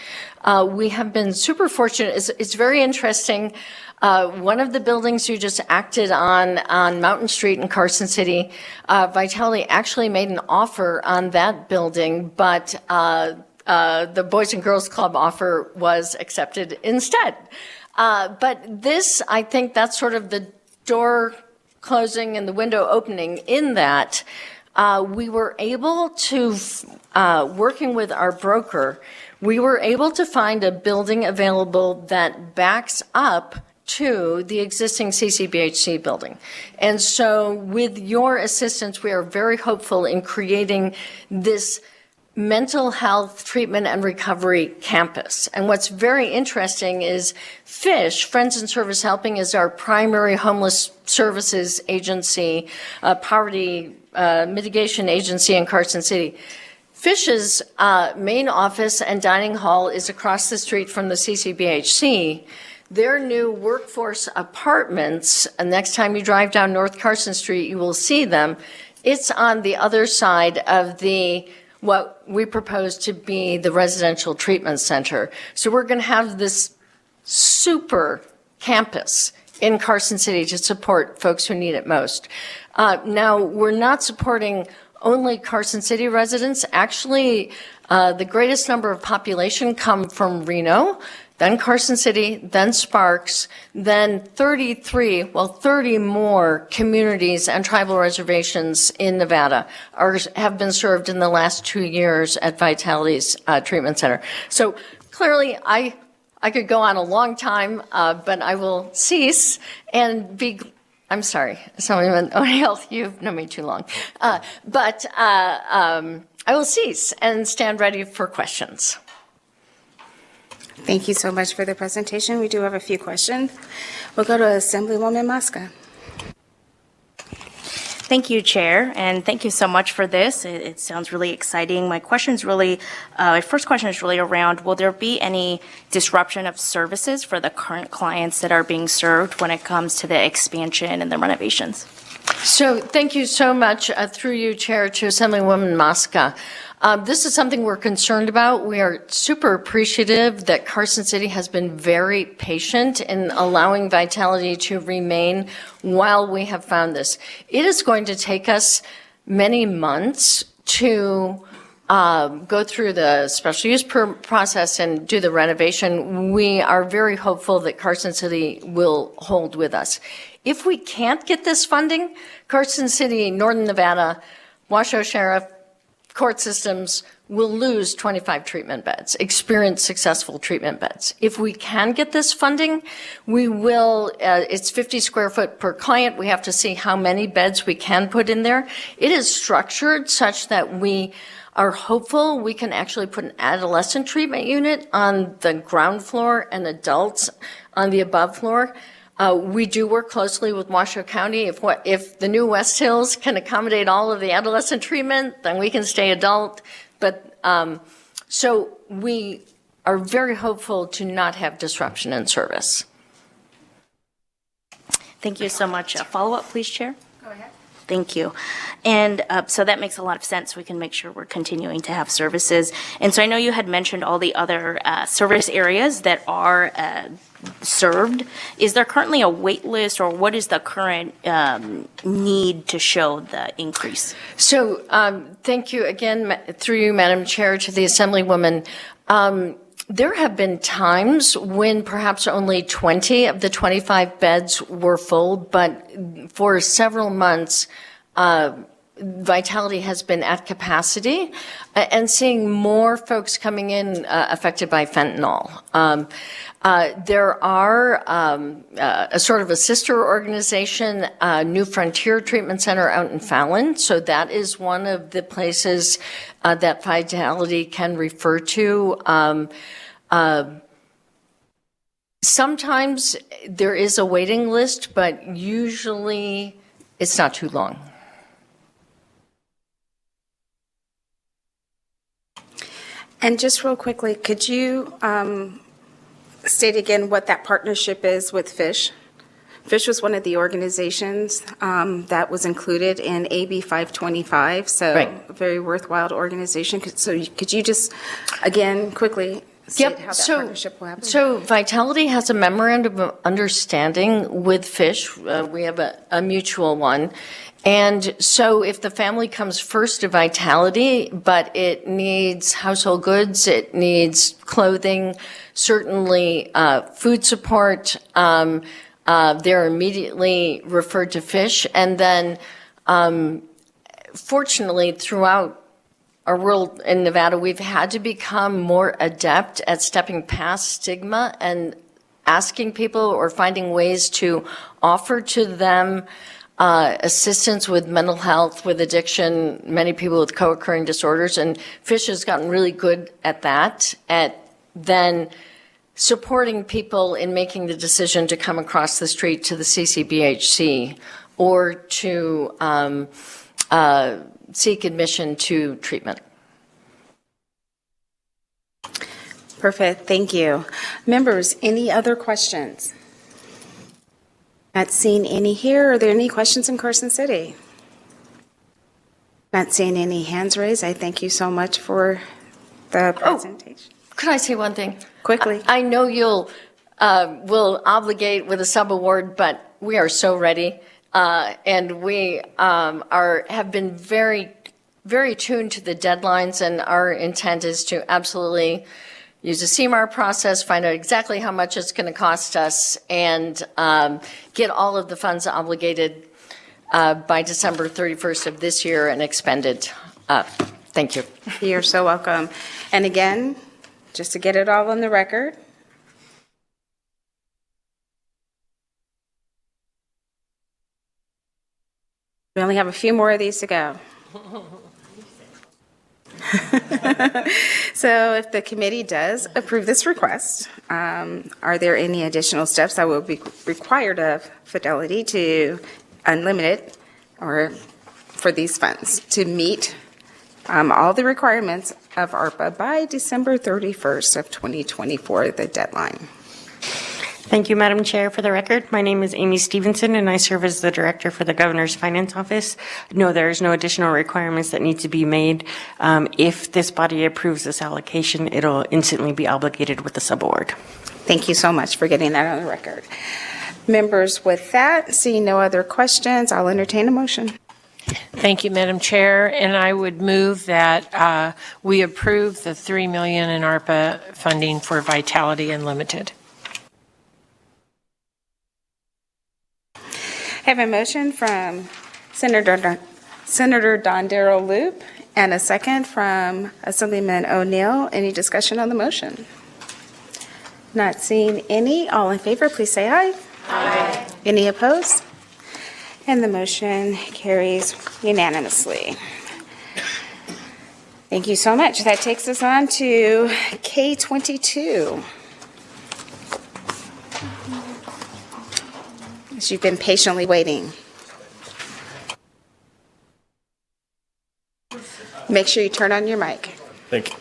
We have been super fortunate. It's very interesting. One of the buildings you just acted on Mountain Street in Carson City, Vitality actually made an offer on that building, but the Boys and Girls Club offer was accepted instead. But this, I think that's sort of the door closing and the window opening in that we were able to, working with our broker, we were able to find a building available that backs up to the existing CCBHC building. And so with your assistance, we are very hopeful in creating this mental health treatment and recovery campus. And what's very interesting is FISH, Friends in Service Helping, is our primary homeless services agency, poverty mitigation agency in Carson City. FISH's main office and dining hall is across the street from the CCBHC. Their new workforce apartments, and next time you drive down North Carson Street, you will see them. It's on the other side of what we propose to be the residential treatment center. So we're going to have this super campus in Carson City to support folks who need it most. Now, we're not supporting only Carson City residents. Actually, the greatest number of population come from Reno, then Carson City, then Sparks, then 30 more communities and tribal reservations in Nevada have been served in the last 2 years at Vitality's treatment center. So clearly, I could go on a long time, but I will cease and be. I'm sorry, Assemblyman O'Neill, you've known me too long. But I will cease and stand ready for questions. Thank you so much for the presentation. We do have a few questions. We'll go to Assemblywoman Mosca. Thank you, Chair, and thank you so much for this. It sounds really exciting. My first question is really around, will there be any disruption of services for the current clients that are being served when it comes to the expansion and the renovations? So thank you so much, through you, Chair, to Assemblywoman Mosca. This is something we're concerned about. We are super appreciative that Carson City has been very patient in allowing Vitality to remain while we have found this. It is going to take us many months to go through the special use process and do the renovation. We are very hopeful that Carson City will hold with us. If we can't get this funding, Carson City, Northern Nevada, Washoe Sheriff, court systems will lose 25 treatment beds, experience successful treatment beds. If we can get this funding, we will, it's 50 square foot per client. We have to see how many beds we can put in there. It is structured such that we are hopeful we can actually put an adolescent treatment unit on the ground floor and adults on the above floor. We do work closely with Washoe County. If the new West Hills can accommodate all of the adolescent treatment, then we can stay adult. But so we are very hopeful to not have disruption in service. Thank you so much. A follow-up, please, Chair? Go ahead. Thank you. And so that makes a lot of sense. We can make sure we're continuing to have services. And so I know you had mentioned all the other service areas that are served. Is there currently a wait list, or what is the current need to show the increase? So thank you again, through you, Madam Chair, to the Assemblywoman. There have been times when perhaps only 20 of the 25 beds were full, but for several months, Vitality has been at capacity and seeing more folks coming in affected by fentanyl. There are a sort of a sister organization, New Frontier Treatment Center out in Fallon. So that is one of the places that Vitality can refer to. Sometimes there is a waiting list, but usually it's not too long. And just real quickly, could you state again what that partnership is with FISH? FISH was one of the organizations that was included in AB 525, so right. A very worthwhile organization. So could you just, again, quickly state how that partnership will happen? So Vitality has a memorandum of understanding with FISH. We have a mutual one. And so if the family comes first to Vitality, but it needs household goods, it needs clothing, certainly food support, they're immediately referred to FISH. And then fortunately, throughout our world in Nevada, we've had to become more adept at stepping past stigma and asking people or finding ways to offer to them assistance with mental health, with addiction, many people with co-occurring disorders. And Fish has gotten really good at that, at then supporting people in making the decision to come across the street to the CCBHC or to seek admission to treatment. Perfect, thank you. Members, any other questions? Not seeing any here. Are there any questions in Carson City? Not seeing any hands raised. I thank you so much for the presentation. Could I say one thing? Quickly. I know you'll will obligate with a sub-award, but we are so ready. And we have been very, very tuned to the deadlines, and our intent is to absolutely use a CMAR process, find out exactly how much it's going to cost us, and get all of the funds obligated by December 31st of this year and expended. Thank you. You're so welcome. And again, just to get it all on the record, we only have a few more of these to go. So if the committee does approve this request, are there any additional steps that will be required of Fidelity to unlimited or for these funds to meet all the requirements of ARPA by December 31st of 2024, the deadline? Thank you, Madam Chair. For the record, my name is Amy Stevenson, and I serve as the Director for the Governor's Finance Office. No, there's no additional requirements that need to be made. If this body approves this allocation, it'll instantly be obligated with the subaward. Thank you so much for getting that on the record. Members, with that, seeing no other questions, I'll entertain a motion. Thank you, Madam Chair, and I would move that we approve the $3 million in ARPA funding for Vitality Unlimited. I have a motion from Senator Don Darrell Loop and a second from Assemblyman O'Neill. Any discussion on the motion? Not seeing any. All in favor, please say aye. Aye. Any opposed? And the motion carries unanimously. Thank you so much. That takes us on to K22. As you've been patiently waiting. Make sure you turn on your mic. Thank you.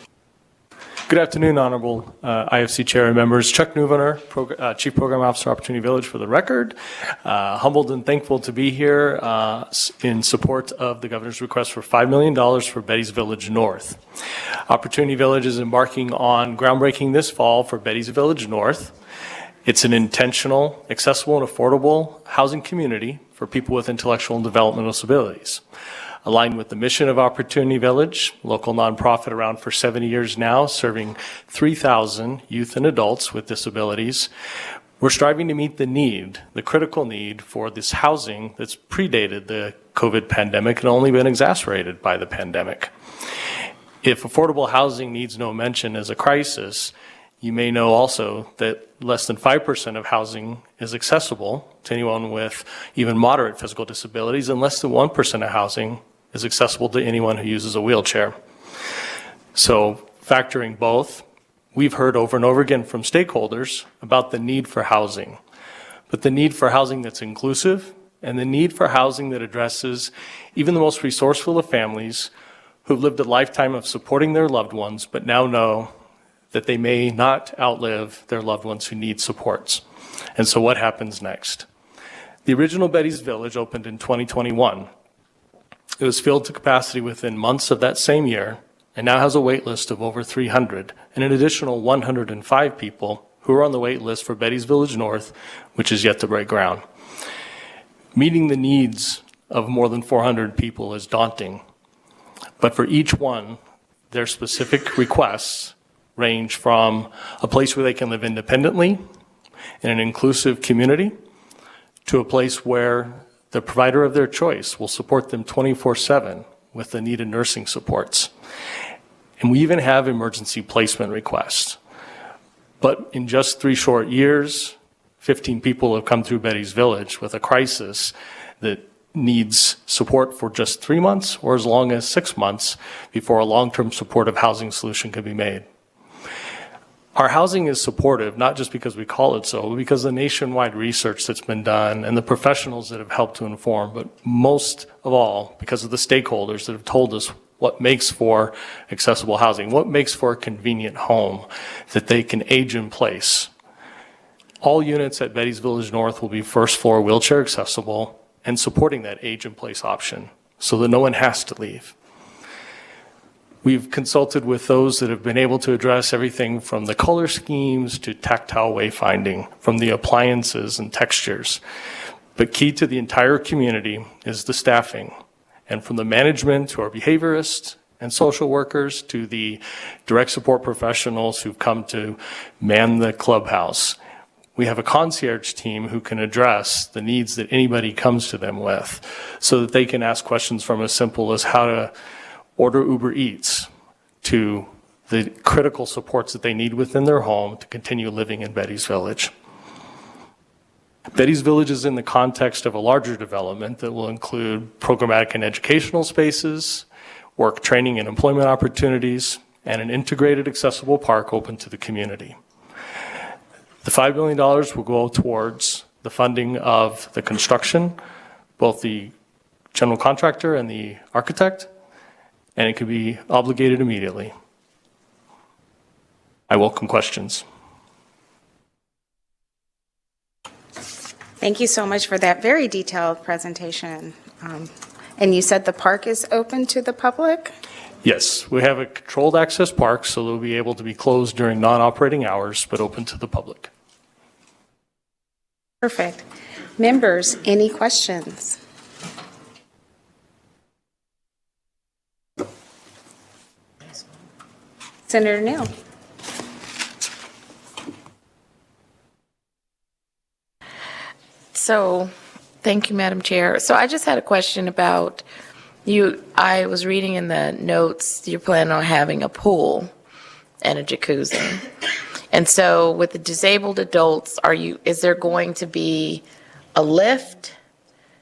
Good afternoon, Honorable IFC Chair and members. Chuck Newvener, Chief Program Officer, Opportunity Village, for the record. Humbled and thankful to be here in support of the Governor's request for $5 million for Betty's Village North. Opportunity Village is embarking on groundbreaking this fall for Betty's Village North. It's an intentional, accessible, and affordable housing community for people with intellectual and developmental disabilities. Aligned with the mission of Opportunity Village, local nonprofit around for 70 years now, serving 3,000 youth and adults with disabilities, we're striving to meet the need, the critical need for this housing that's predated the COVID pandemic and only been exacerbated by the pandemic. If affordable housing needs no mention as a crisis, you may know also that less than 5% of housing is accessible to anyone with even moderate physical disabilities, and less than 1% of housing is accessible to anyone who uses a wheelchair. So factoring both, we've heard over and over again from stakeholders about the need for housing, but the need for housing that's inclusive and the need for housing that addresses even the most resourceful of families who've lived a lifetime of supporting their loved ones, but now know that they may not outlive their loved ones who need supports. And so what happens next? The original Betty's Village opened in 2021. It was filled to capacity within months of that same year and now has a wait list of over 300 and an additional 105 people who are on the wait list for Betty's Village North, which is yet to break ground. Meeting the needs of more than 400 people is daunting, but for each one, their specific requests range from a place where they can live independently in an inclusive community to a place where the provider of their choice will support them 24/7 with the needed nursing supports. And we even have emergency placement requests. But in just 3 short years, 15 people have come through Betty's Village with a crisis that needs support for just 3 months or as long as 6 months before a long-term supportive housing solution can be made. Our housing is supportive, not just because we call it so, but because of the nationwide research that's been done and the professionals that have helped to inform, but most of all, because of the stakeholders that have told us what makes for accessible housing, what makes for a convenient home that they can age in place. All units at Betty's Village North will be first floor wheelchair accessible and supporting that age in place option so that no one has to leave. We've consulted with those that have been able to address everything from the color schemes to tactile wayfinding, from the appliances and textures. But key to the entire community is the staffing. And from the management to our behaviorists and social workers to the direct support professionals who've come to man the clubhouse, we have a concierge team who can address the needs that anybody comes to them with so that they can ask questions from as simple as how to order Uber Eats to the critical supports that they need within their home to continue living in Betty's Village. Betty's Village is in the context of a larger development that will include programmatic and educational spaces, work training and employment opportunities, and an integrated accessible park open to the community. The $5 million will go towards the funding of the construction, both the general contractor and the architect, and it can be obligated immediately. I welcome questions. Thank you so much for that very detailed presentation. And you said the park is open to the public? Yes, we have a controlled access park, so they'll be able to be closed during non-operating hours, but open to the public. Perfect. Members, any questions? Senator Neal. So, thank you, Madam Chair. So I just had a question about you. I was reading in the notes you're planning on having a pool and a jacuzzi. And so with the disabled adults, is there going to be a lift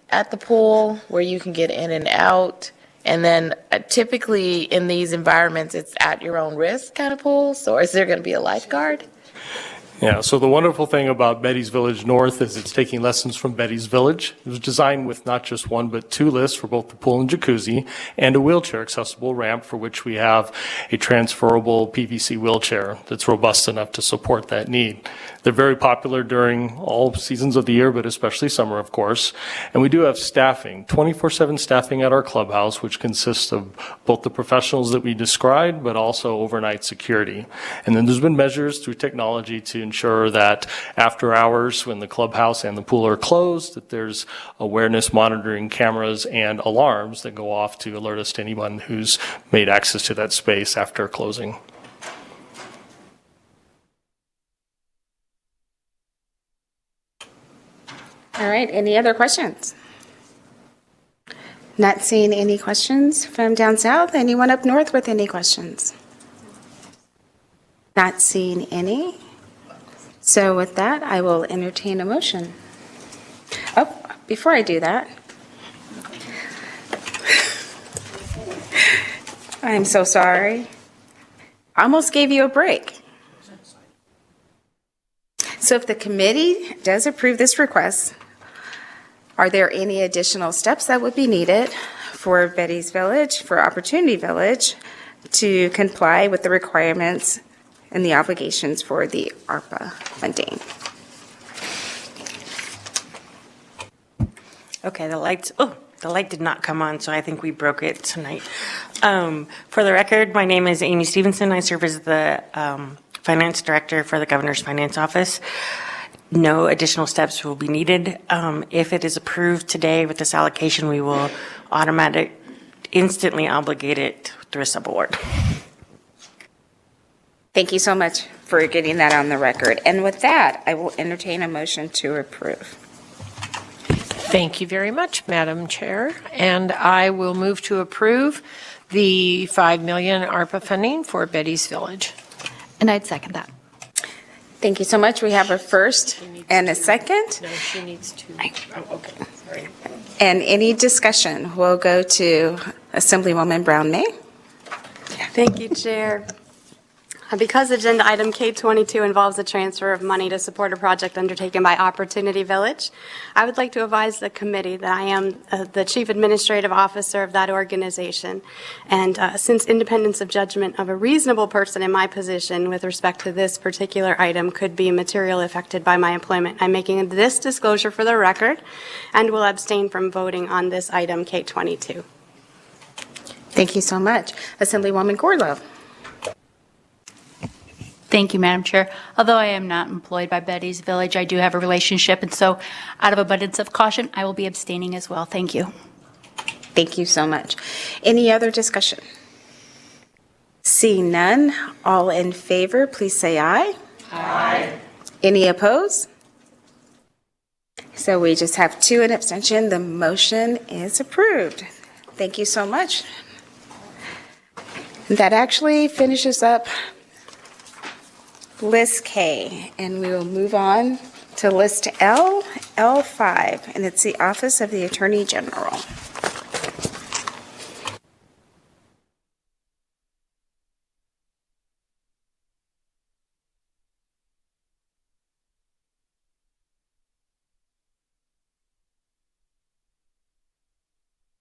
at the pool where you can get in and out? And then typically in these environments, it's at your own risk kind of pools, or is there going to be a lifeguard? Yeah, so the wonderful thing about Betty's Village North is it's taking lessons from Betty's Village. It was designed with not just one, but 2 lifts for both the pool and jacuzzi, and a wheelchair accessible ramp for which we have a transferable PVC wheelchair that's robust enough to support that need. They're very popular during all seasons of the year, but especially summer, of course. And we do have staffing, 24/7 staffing at our clubhouse, which consists of both the professionals that we described, but also overnight security. And then there's been measures through technology to ensure that after hours, when the clubhouse and the pool are closed, that there's awareness monitoring cameras and alarms that go off to alert us to anyone who's made access to that space after closing. All right, any other questions? Not seeing any questions from down south. Anyone up north with any questions? Not seeing any. So with that, I will entertain a motion. Oh, before I do that, I'm so sorry. I almost gave you a break. So if the committee does approve this request, are there any additional steps that would be needed for Betty's Village, for Opportunity Village, to comply with the requirements and the obligations for the ARPA funding? Okay, the light did not come on, so I think we broke it tonight. For the record, my name is Amy Stevenson. I serve as the Finance Director for the Governor's Finance Office. No additional steps will be needed. If it is approved today with this allocation, we will instantly obligate it through a subaward. Thank you so much for getting that on the record. And with that, I will entertain a motion to approve. Thank you very much, Madam Chair. And I will move to approve the $5 million ARPA funding for Betty's Village. And I'd second that. Thank you so much. We have a first and a second. No, she needs to. Oh, okay. Sorry. And any discussion will go to Assemblywoman Brown-May. Thank you, Chair. Because agenda item K22 involves the transfer of money to support a project undertaken by Opportunity Village, I would like to advise the committee that I am the Chief Administrative Officer of that organization. And since independence of judgment of a reasonable person in my position with respect to this particular item could be materially affected by my employment, I'm making this disclosure for the record and will abstain from voting on this item K22. Thank you so much. Assemblywoman Gorlow. Thank you, Madam Chair. Although I am not employed by Betty's Village, I do have a relationship, and so out of abundance of caution, I will be abstaining as well. Thank you. Thank you so much. Any other discussion? Seeing none, all in favor, please say aye. Aye. Any opposed? So we just have 2 in abstention. The motion is approved. Thank you so much. That actually finishes up List K, and we will move on to List L, L5, and it's the Office of the Attorney General.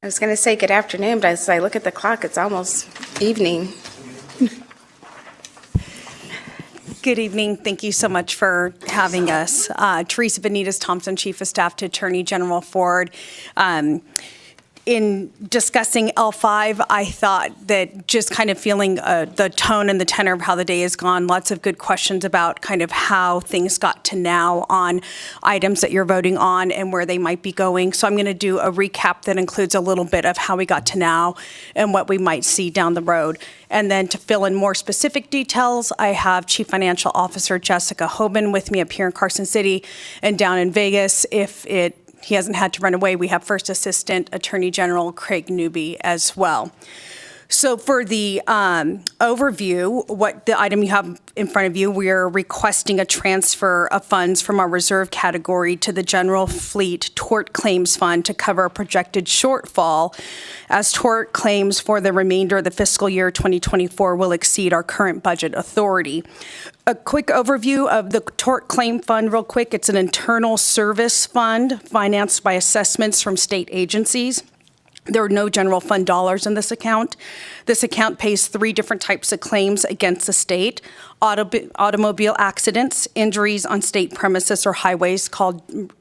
I was going to say good afternoon, but as I look at the clock, it's almost evening. Good evening. Thank you so much for having us. Teresa Benitez Thompson, Chief of Staff to Attorney General Ford. In discussing L5, I thought that just kind of feeling the tone and the tenor of how the day has gone, lots of good questions about kind of how things got to now on items that you're voting on and where they might be going. So I'm going to do a recap that includes a little bit of how we got to now and what we might see down the road. And then to fill in more specific details, I have Chief Financial Officer Jessica Hoban with me up here in Carson City and down in Vegas. He hasn't had to run away, we have First Assistant Attorney General Craig Newby as well. So for the overview, what the item you have in front of you, we are requesting a transfer of funds from our reserve category to the General Fleet Tort Claims Fund to cover a projected shortfall as tort claims for the remainder of the fiscal year 2024 will exceed our current budget authority. A quick overview of the Tort Claim Fund real quick. It's an internal service fund financed by assessments from state agencies. There are no general fund dollars in this account. This account pays 3 different types of claims against the state: automobile accidents, injuries on state premises or highways,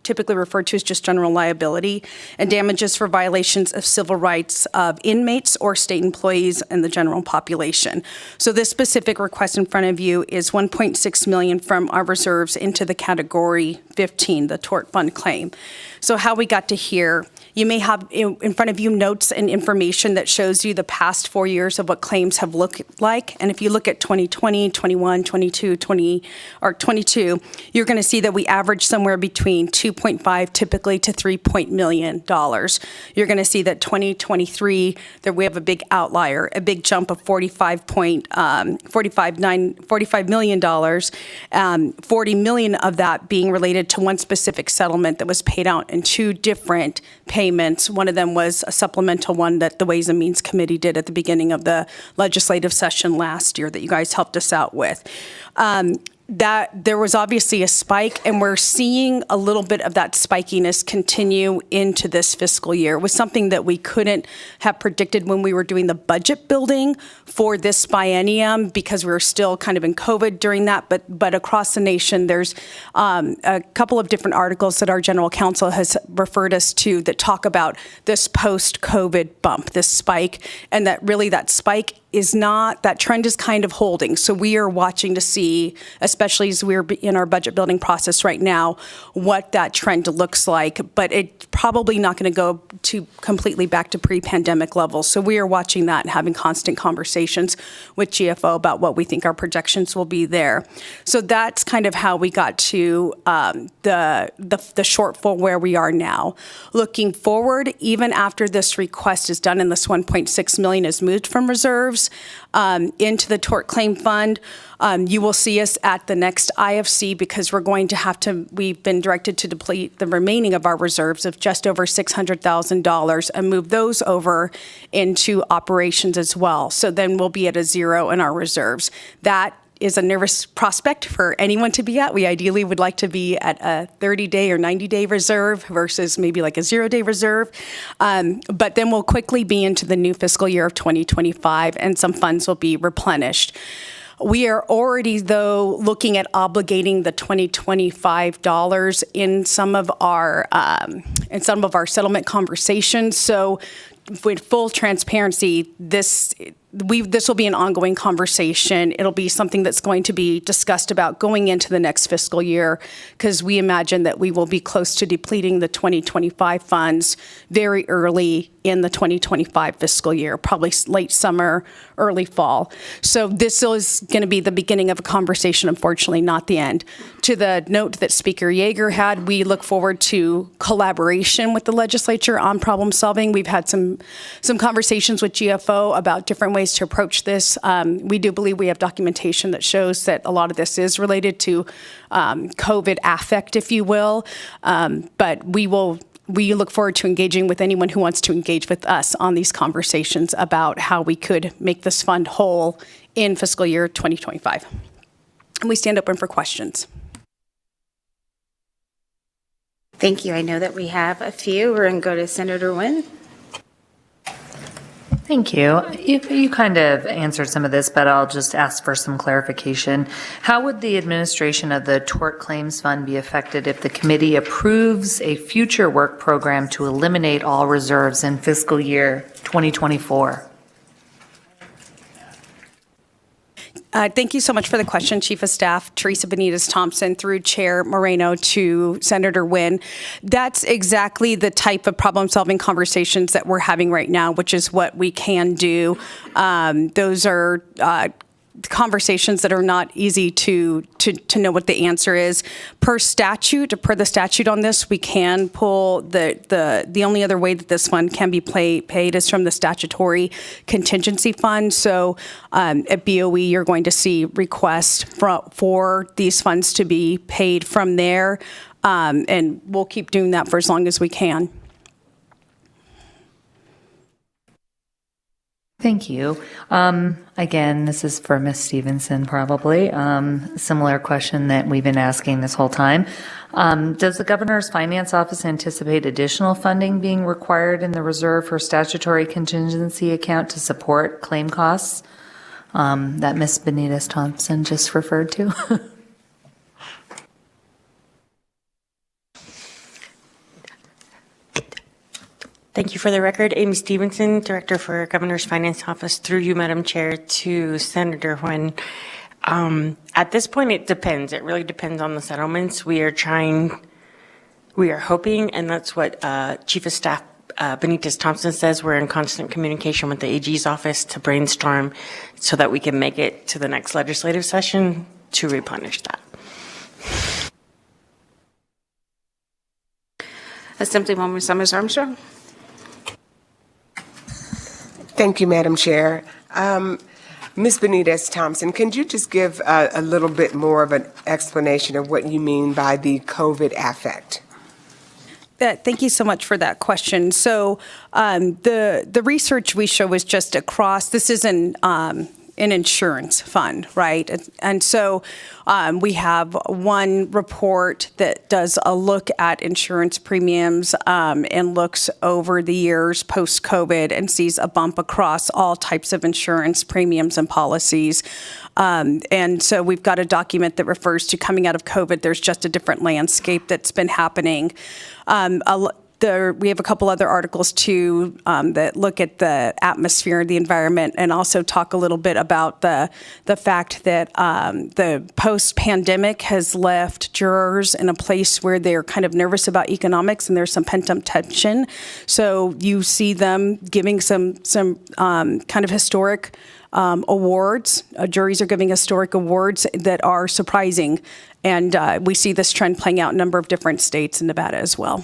typically referred to as just general liability, and damages for violations of civil rights of inmates or state employees in the general population. So this specific request in front of you is $1.6 million from our reserves into the category 15, the tort fund claim. So how we got to here. You may have in front of you notes and information that shows you the past 4 years of what claims have looked like. And if you look at 2020, 21, 22, 22, you're going to see that we average somewhere between 2.5 typically to $3 million. You're going to see that 2023, that we have a big outlier, a big jump of $45 million, $40 million of that being related to one specific settlement that was paid out in 2 different payments. One of them was a supplemental one that the Ways and Means Committee did at the beginning of the legislative session last year that you guys helped us out with. That there was obviously a spike, and we're seeing a little bit of that spikiness continue into this fiscal year. It was something that we couldn't have predicted when we were doing the budget building for this biennium because we were still kind of in COVID during that. But across the nation, there's a couple of different articles that our general counsel has referred us to that talk about this post-COVID bump, this spike, and that really that spike that trend is kind of holding. So we are watching to see, especially as we're in our budget building process right now, what that trend looks like. But it's probably not going to go to completely back to pre-pandemic levels. So we are watching that and having constant conversations with GFO about what we think our projections will be there. So that's kind of how we got to the shortfall where we are now. Looking forward, even after this request is done and this $1.6 million is moved from reserves into the tort claim fund, you will see us at the next IFC because we've been directed to deplete the remaining of our reserves of just over $600,000 and move those over into operations as well. So then we'll be at a zero in our reserves. That is a nervous prospect for anyone to be at. We ideally would like to be at a 30-day or 90-day reserve versus maybe like a 0-day reserve. But then we'll quickly be into the new fiscal year of 2025 and some funds will be replenished. We are already, though, looking at obligating the 2025 dollars in some of our settlement conversations. So with full transparency, this will be an ongoing conversation. It'll be something that's going to be discussed about going into the next fiscal year because we imagine that we will be close to depleting the 2025 funds very early in the 2025 fiscal year, probably late summer, early fall. So this is going to be the beginning of a conversation, unfortunately, not the end. To the note that Speaker Yeager had, we look forward to collaboration with the legislature on problem solving. We've had some conversations with GFO about different ways to approach this. We do believe we have documentation that shows that a lot of this is related to COVID affect, if you will. But we look forward to engaging with anyone who wants to engage with us on these conversations about how we could make this fund whole in fiscal year 2025. And we stand open for questions. Thank you. I know that we have a few. We're going to go to Senator Nguyen. Thank you. You kind of answered some of this, but I'll just ask for some clarification. How would the administration of the Tort Claims Fund be affected if the committee approves a future work program to eliminate all reserves in fiscal year 2024? Thank you so much for the question, Chief of Staff Teresa Benitez Thompson, through Chair Moreno to Senator Nguyen. That's exactly the type of problem-solving conversations that we're having right now, which is what we can do. Those are conversations that are not easy to know what the answer is. Per the statute on this, we can pull the only other way that this fund can be paid is from the statutory contingency fund. So at BOE, you're going to see requests for these funds to be paid from there. And we'll keep doing that for as long as we can. Thank you. Again, this is for Ms. Stevenson, probably. Similar question that we've been asking this whole time. Does the Governor's Finance Office anticipate additional funding being required in the reserve for statutory contingency account to support claim costs that Ms. Benitez Thompson just referred to? Thank you. For the record, Amy Stevenson, Director for Governor's Finance Office, through you, Madam Chair, to Senator Nguyen. At this point, it depends. It really depends on the settlements. We are hoping, and that's what Chief of Staff Benitez Thompson says, we're in constant communication with the AG's office to brainstorm so that we can make it to the next legislative session to replenish that. Assemblywoman Summers Armstrong. Thank you, Madam Chair. Ms. Benitez Thompson, can you just give a little bit more of an explanation of what you mean by the COVID affect? Thank you so much for that question. So the research we show is just across, this is an insurance fund, right? And so we have one report that does a look at insurance premiums and looks over the years post-COVID and sees a bump across all types of insurance premiums and policies. And so we've got a document that refers to coming out of COVID, there's just a different landscape that's been happening. we have a couple other articles too that look at the atmosphere, the environment, and also talk a little bit about the fact that the post-pandemic has left jurors in a place where they're kind of nervous about economics and there's some pent-up tension. So you see them giving some kind of historic awards. Juries are giving historic awards that are surprising, and we see this trend playing out in a number of different states in Nevada as well.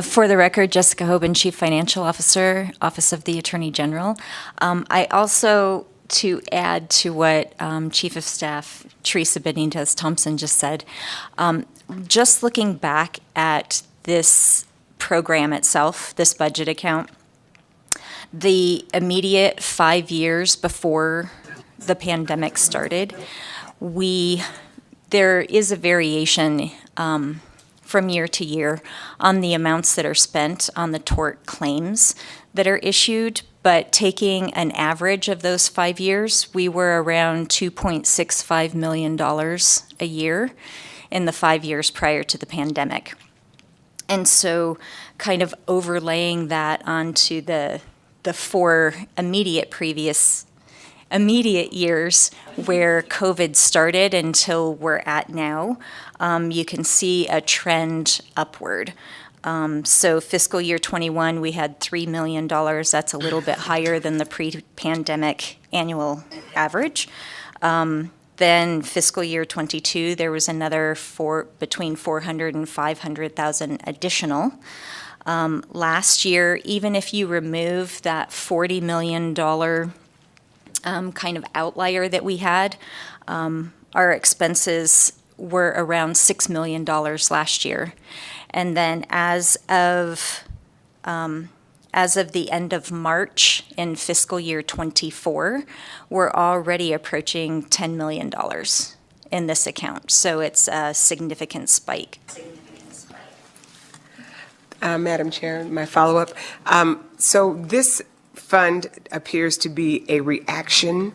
For the record, Jessica Hoban, Chief Financial Officer, Office of the Attorney General. I also, to add to what Chief of Staff Teresa Benitez Thompson just said, just looking back at this program itself, this budget account, the immediate 5 years before the pandemic started, there is a variation from year to year on the amounts that are spent on the tort claims that are issued, but taking an average of those 5 years, we were around $2.65 million a year in the 5 years prior to the pandemic. And so kind of overlaying that onto the four immediate years where COVID started until we're at now, you can see a trend upward. So fiscal year 21, we had $3 million. That's a little bit higher than the pre-pandemic annual average. Then fiscal year 22, there was another between 400 and 500,000 additional. Last year, even if you remove that $40 million kind of outlier that we had, our expenses were around $6 million last year. And then as of the end of March in fiscal year 24, we're already approaching $10 million in this account. So it's a significant spike. Madam Chair, my follow-up. So this fund appears to be a reaction,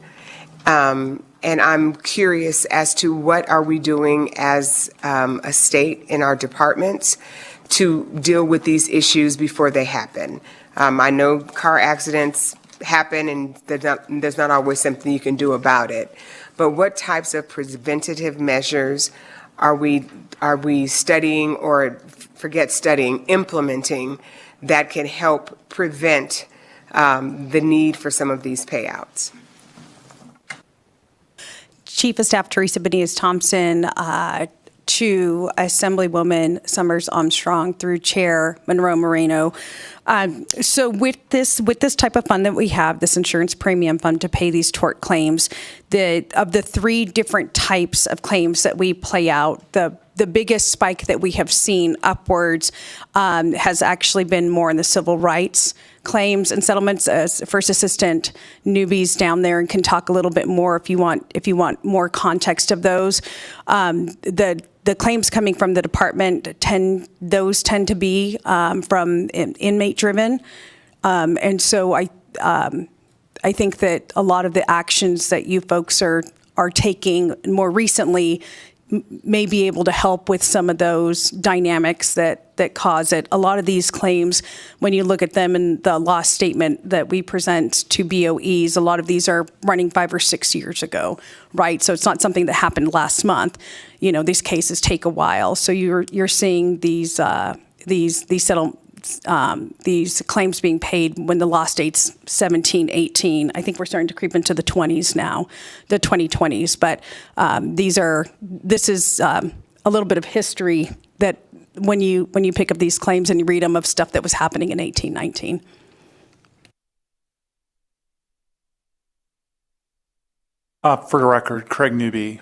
and I'm curious as to what are we doing as a state in our departments to deal with these issues before they happen. I know car accidents happen and there's not always something you can do about it, but what types of preventative measures are we studying, or forget studying, implementing, that can help prevent the need for some of these payouts? Chief of Staff Teresa Benitez Thompson to Assemblywoman Summers Armstrong through Chair Monroe Moreno. So with this type of fund that we have, this insurance premium fund to pay these tort claims, of the three different types of claims that we play out, the biggest spike that we have seen upwards has actually been more in the civil rights claims and settlements. As First Assistant Newbies down there and can talk a little bit more if you want more context of those. The claims coming from the department tend to be from inmate driven, and so I think that a lot of the actions that you folks are taking more recently may be able to help with some of those dynamics that cause it. A lot of these claims, when you look at them in the loss statement that we present to BOEs, a lot of these are running 5 or 6 years ago, right? So it's not something that happened last month. You know, these cases take a while. So you're seeing these claims being paid when the loss date's 17, 18. I think we're starting to creep into the 20s now, the 2020s. But this is a little bit of history that when you pick up these claims and you read them of stuff that was happening in 18, 19. For the record, Craig Newby,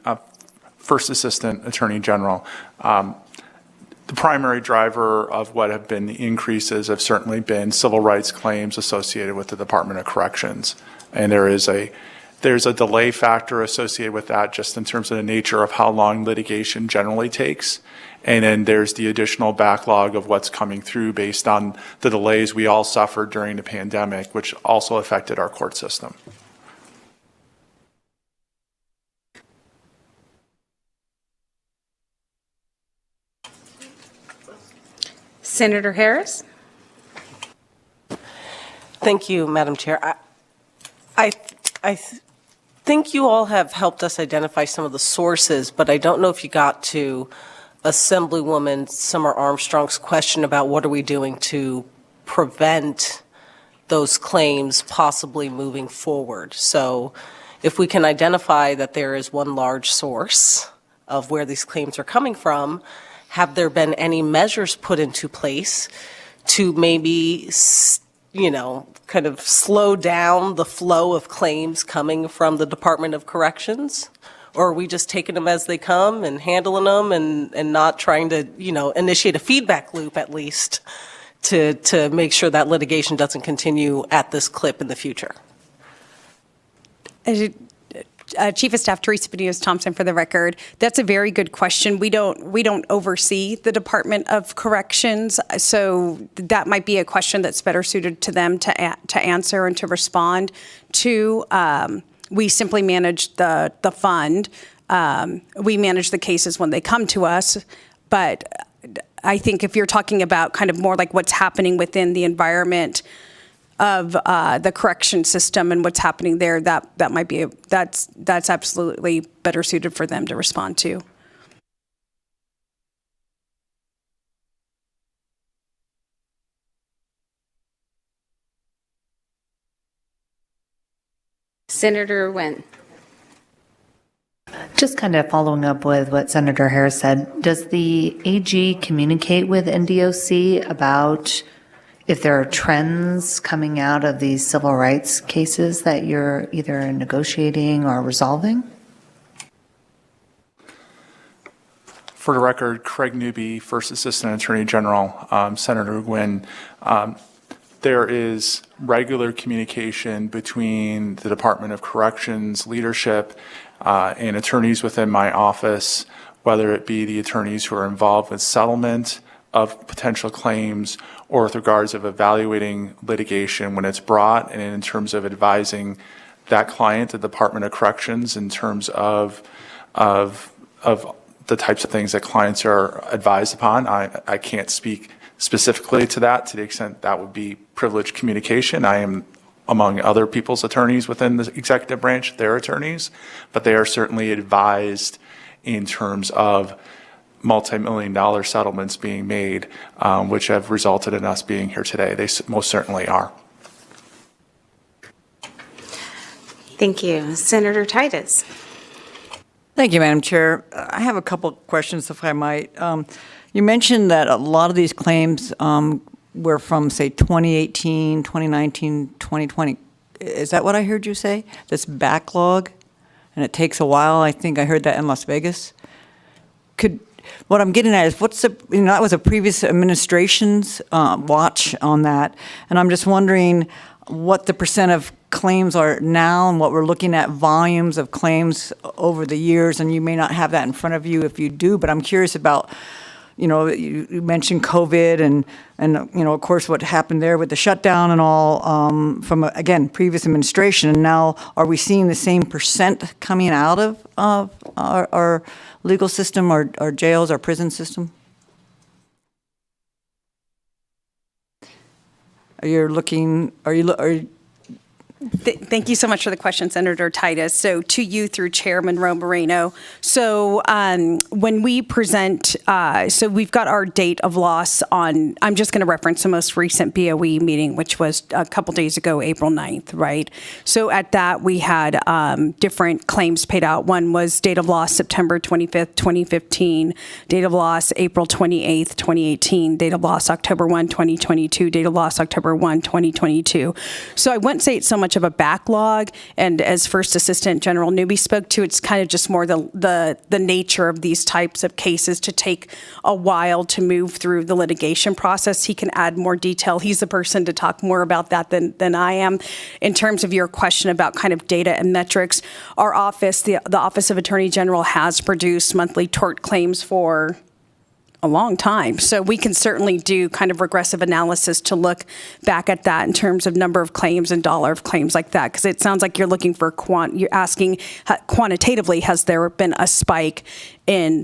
First Assistant Attorney General. The primary driver of what have been the increases have certainly been civil rights claims associated with the Department of Corrections. And there's a delay factor associated with that just in terms of the nature of how long litigation generally takes. And then there's the additional backlog of what's coming through based on the delays we all suffered during the pandemic, which also affected our court system. Senator Harris? Thank you, Madam Chair. I think you all have helped us identify some of the sources, but I don't know if you got to Assemblywoman Summer Armstrong's question about what are we doing to prevent those claims possibly moving forward. So if we can identify that there is one large source of where these claims are coming from, have there been any measures put into place to maybe, kind of slow down the flow of claims coming from the Department of Corrections? Or are we just taking them as they come and handling them and not trying to, initiate a feedback loop at least to make sure that litigation doesn't continue at this clip in the future? Chief of Staff Teresa Benitez-Thompson, for the record. That's a very good question. We don't oversee the Department of Corrections, so that might be a question that's better suited to them to answer and to respond to. We simply manage the fund. We manage the cases when they come to us, but I think if you're talking about kind of more like what's happening within the environment of the correction system and what's happening there, that might be that's absolutely better suited for them to respond to. Senator Nguyen. Just kind of following up with what Senator Harris said, does the AG communicate with NDOC about if there are trends coming out of these civil rights cases that you're either negotiating or resolving? For the record, Craig Newby, First Assistant Attorney General, Senator Nguyen. There is regular communication between the Department of Corrections leadership and attorneys within my office, whether it be the attorneys who are involved with settlement of potential claims or with regards of evaluating litigation when it's brought, and in terms of advising that client, the Department of Corrections, in terms of the types of things that clients are advised upon. I can't speak specifically to that to the extent that would be privileged communication. I am among other people's attorneys within the executive branch, their attorneys, but they are certainly advised in terms of multi-million-dollar settlements being made, which have resulted in us being here today. They most certainly are. Thank you. Senator Titus. Thank you, Madam Chair. I have a couple questions, if I might. You mentioned that a lot of these claims were from, say, 2018, 2019, 2020. Is that what I heard you say? This backlog? And it takes a while. I think I heard that in Las Vegas. What I'm getting at is that was a previous administration's watch on that. And I'm just wondering what the percent of claims are now and what we're looking at volumes of claims over the years. And you may not have that in front of you if you do, but I'm curious about, you mentioned COVID and of course, what happened there with the shutdown and all from, again, previous administration. And now, are we seeing the same percent coming out of our legal system, our jails, our prison system? Thank you so much for the question, Senator Titus. So to you through Chair Monroe Moreno. So when we present, so we've got our date of loss on, I'm just going to reference the most recent BOE meeting, which was a couple days ago, April 9th, right? So at that, we had different claims paid out. One was date of loss September 25th, 2015, date of loss April 28th, 2018, date of loss October 1, 2022, date of loss October 1, 2022. So I wouldn't say it's so much of a backlog, and as First Assistant General Newby spoke to, it's kind of just more the nature of these types of cases to take a while to move through the litigation process. He can add more detail. He's the person to talk more about that than I am. In terms of your question about kind of data and metrics, our office, the Office of Attorney General, has produced monthly tort claims for a long time. So we can certainly do kind of regressive analysis to look back at that in terms of number of claims and dollar of claims like that, because it sounds like you're looking for you're asking quantitatively, has there been a spike in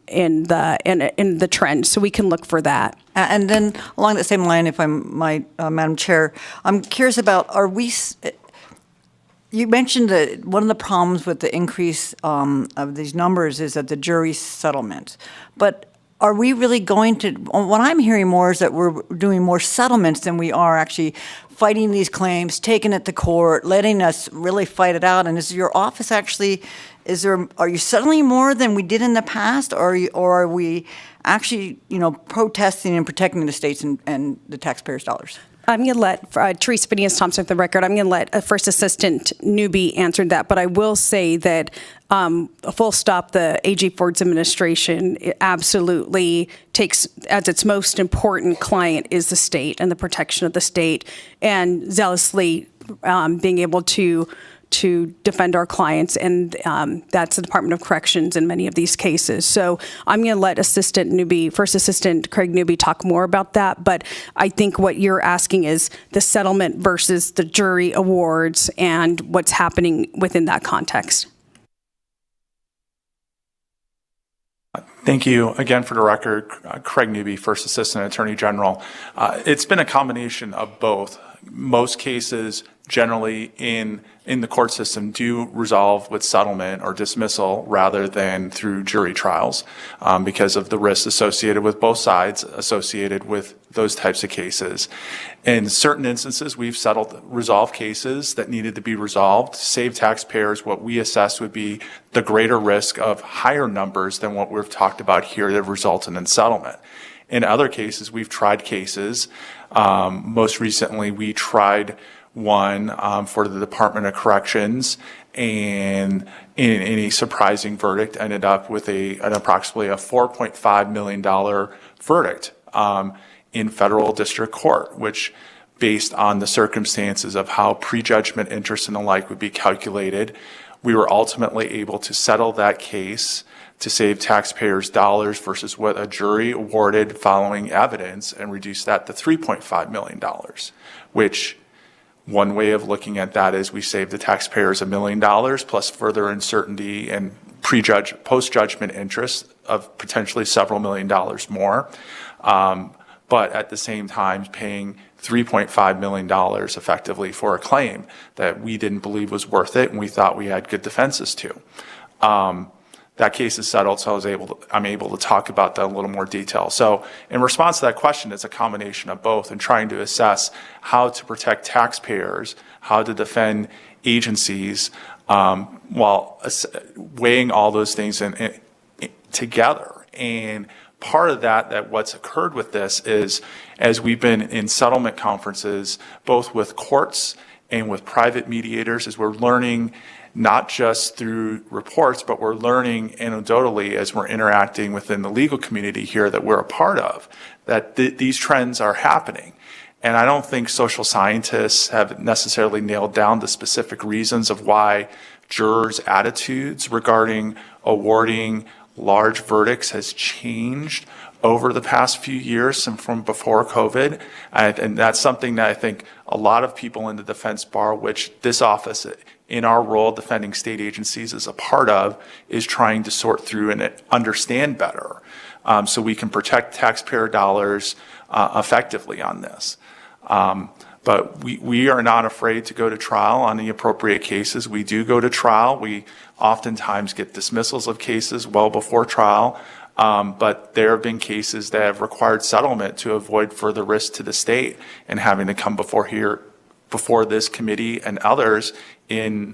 the trend? So we can look for that. And then along that same line, if I might, Madam Chair, I'm curious about, you mentioned that one of the problems with the increase of these numbers is that the jury settlement. But are we really going to, what I'm hearing more is that we're doing more settlements than we are actually fighting these claims, taking it to court, letting us really fight it out. And is your office actually, are you settling more than we did in the past? Or are we actually, protesting and protecting the states and the taxpayers' dollars? I'm going to let Teresa Phineas-Thompson, for the record, I'm going to let First Assistant Newby answer that. But I will say that, full stop, the A.G. Ford's administration absolutely takes as its most important client is the state and the protection of the state, and zealously being able to defend our clients, and that's the Department of Corrections in many of these cases. So I'm going to let First Assistant Craig Newby talk more about that, but I think what you're asking is the settlement versus the jury awards and what's happening within that context. Thank you again. For the record, Craig Newby, First Assistant Attorney General. It's been a combination of both. Most cases generally in the court system do resolve with settlement or dismissal rather than through jury trials because of the risks associated with both sides associated with those types of cases. In certain instances, we've resolved cases that needed to be resolved to save taxpayers what we assessed would be the greater risk of higher numbers than what we've talked about here that resulted in settlement. In other cases, we've tried cases. Most recently, we tried one for the Department of Corrections, and in a surprising verdict, ended up with approximately a $4.5 million verdict in federal district court, which, based on the circumstances of how prejudgment interest and the like would be calculated, we were ultimately able to settle that case to save taxpayers dollars versus what a jury awarded following evidence, and reduce that to $3.5 million, which one way of looking at that is we saved the taxpayers $1 million plus further uncertainty and post-judgment interest of potentially several $1 million more. But at the same time paying $3.5 million effectively for a claim that we didn't believe was worth it and we thought we had good defenses to. That case is settled, so I'm able to talk about that in a little more detail. So in response to that question, it's a combination of both and trying to assess how to protect taxpayers, how to defend agencies, while weighing all those things together. And part of that what's occurred with this is, as we've been in settlement conferences, both with courts and with private mediators, is we're learning not just through reports, but we're learning anecdotally as we're interacting within the legal community here that we're a part of, that these trends are happening. And I don't think social scientists have necessarily nailed down the specific reasons of why jurors' attitudes regarding awarding large verdicts has changed over the past few years and from before COVID. And that's something that I think a lot of people in the defense bar, which this office in our role defending state agencies is a part of, is trying to sort through and understand better so we can protect taxpayer dollars effectively on this. But we are not afraid to go to trial on the appropriate cases. We do go to trial. We oftentimes get dismissals of cases well before trial. But there have been cases that have required settlement to avoid further risk to the state and having to come before this committee and others in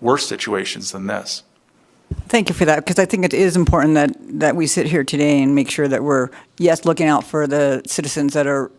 worse situations than this. Thank you for that, because I think it is important that we sit here today and make sure that we're, yes, looking out for the citizens that are,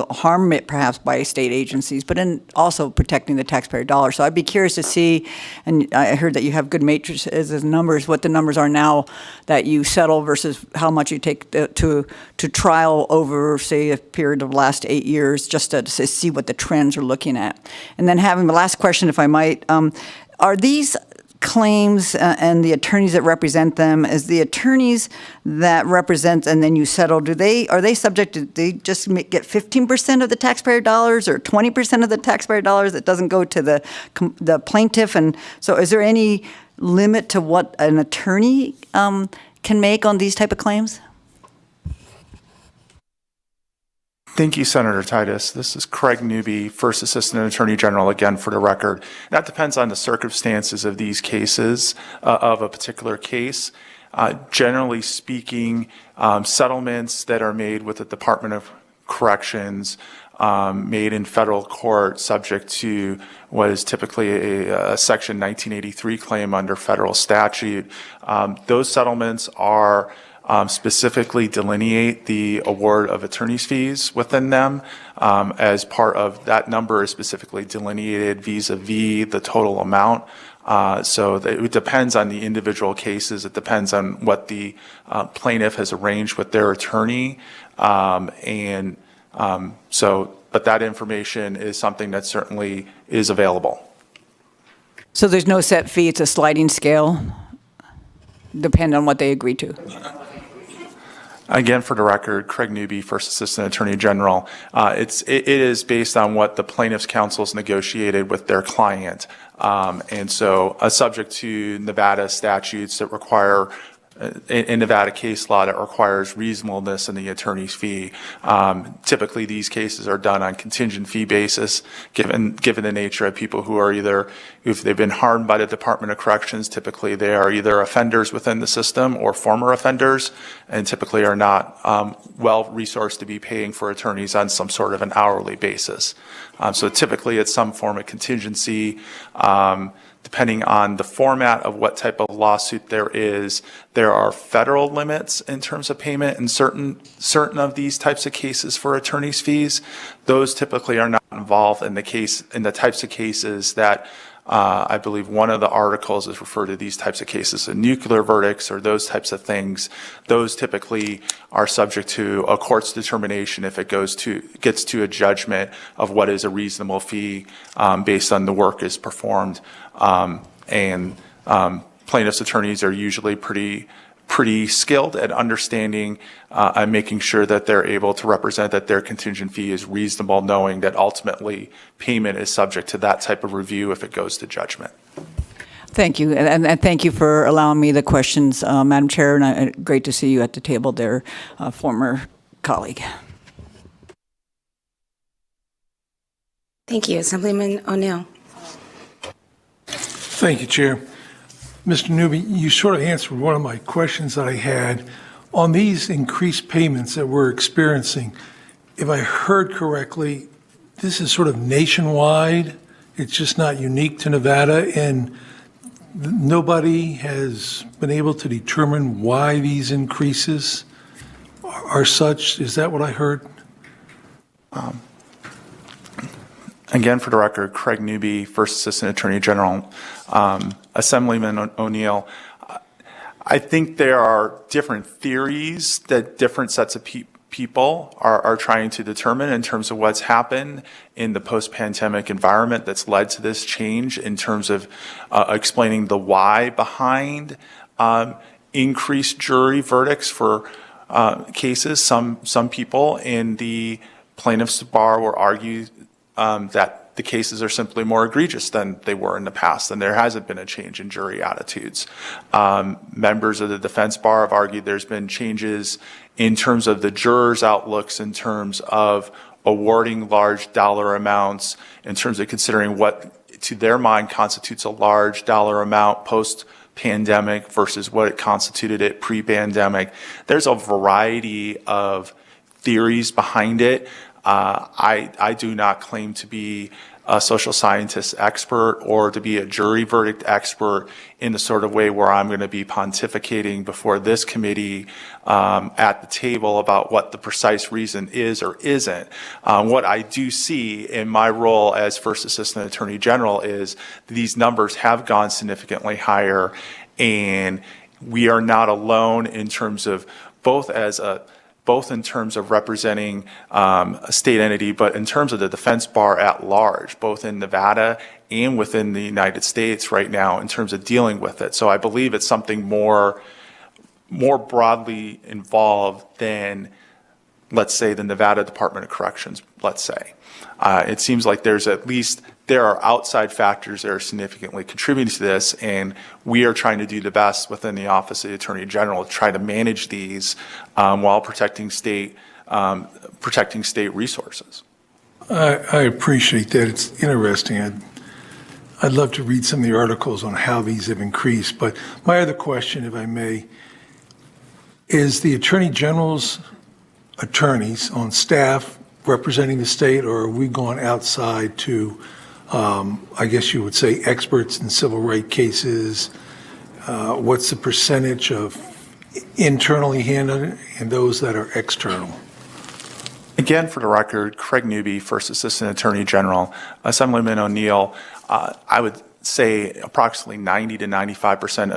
harmed perhaps by state agencies, but in also protecting the taxpayer dollar. So I'd be curious to see, and I heard that you have good matrices as numbers, what the numbers are now that you settle versus how much you take to trial over, say, a period of the last 8 years, just to see what the trends are looking at. And then having the last question, if I might, are these claims and the attorneys that represent them, is the attorneys that represent and then you settle, are they subject to, they just get 15% of the taxpayer dollars or 20% of the taxpayer dollars that doesn't go to the plaintiff? And so is there any limit to what an attorney can make on these type of claims? Thank you, Senator Titus. This is Craig Newby, First Assistant Attorney General, again for the record. That depends on the circumstances of these cases, of a particular case. Generally speaking, settlements that are made with the Department of Corrections, made in federal court subject to what is typically a Section 1983 claim under federal statute, those settlements are specifically delineate the award of attorney's fees within them. As part of that number is specifically delineated vis-a-vis the total amount. So it depends on the individual cases. It depends on what the plaintiff has arranged with their attorney. But that information is something that certainly is available. So there's no set fee, it's a sliding scale, depend on what they agree to? Again, for the record, Craig Newby, First Assistant Attorney General. It is based on what the plaintiff's counsels negotiated with their client. And so subject to Nevada statutes that require, in Nevada case law that requires reasonableness in the attorney's fee. Typically, these cases are done on contingent fee basis, given the nature of people who are either, if they've been harmed by the Department of Corrections, typically they are either offenders within the system or former offenders, and typically are not well-resourced to be paying for attorneys on some sort of an hourly basis. So typically, it's some form of contingency. Depending on the format of what type of lawsuit there is, there are federal limits in terms of payment in certain of these types of cases for attorney's fees. Those typically are not involved in the types of cases that I believe one of the articles is referred to these types of cases, nuclear verdicts or those types of things. Those typically are subject to a court's determination if it gets to a judgment of what is a reasonable fee based on the work is performed. Plaintiff's attorneys are usually pretty skilled at understanding and making sure that they're able to represent that their contingent fee is reasonable, knowing that ultimately payment is subject to that type of review if it goes to judgment. Thank you, and thank you for allowing me the questions, Madam Chair, and great to see you at the table there, former colleague. Thank you. Assemblyman O'Neill. Thank you, Chair. Mr. Newby, you sort of answered one of my questions that I had. On these increased payments that we're experiencing, if I heard correctly, this is sort of nationwide. It's just not unique to Nevada, and nobody has been able to determine why these increases are such. Is that what I heard? Again, for the record, Craig Newby, First Assistant Attorney General. Assemblyman O'Neill, I think there are different theories that different sets of people are trying to determine in terms of what's happened in the post-pandemic environment that's led to this change in terms of explaining the why behind increased jury verdicts for cases. Some people in the plaintiff's bar will argue that the cases are simply more egregious than they were in the past, and there hasn't been a change in jury attitudes. Members of the defense bar have argued there's been changes in terms of the jurors' outlooks, in terms of awarding large dollar amounts, in terms of considering what, to their mind, constitutes a large dollar amount post-pandemic versus what it constituted it pre-pandemic. There's a variety of theories behind it. I do not claim to be a social scientist expert or to be a jury verdict expert in the sort of way where I'm going to be pontificating before this committee at the table about what the precise reason is or isn't. What I do see in my role as First Assistant Attorney General is these numbers have gone significantly higher, and we are not alone in terms of both as a both in terms of representing a state entity, but in terms of the defense bar at large, both in Nevada and within the United States right now in terms of dealing with it. So I believe it's something more broadly involved than, let's say, the Nevada Department of Corrections, let's say. It seems like there are outside factors that are significantly contributing to this, and we are trying to do the best within the Office of the Attorney General to try to manage these while protecting state resources. I appreciate that. It's interesting. I'd love to read some of the articles on how these have increased. But my other question, if I may, is the Attorney General's attorneys on staff representing the state, or are we going outside to, I guess you would say, experts in civil rights cases? What's the percentage of internally handled and those that are external? Again, for the record, Craig Newby, First Assistant Attorney General. Assemblyman O'Neill, I would say approximately 90 to 95%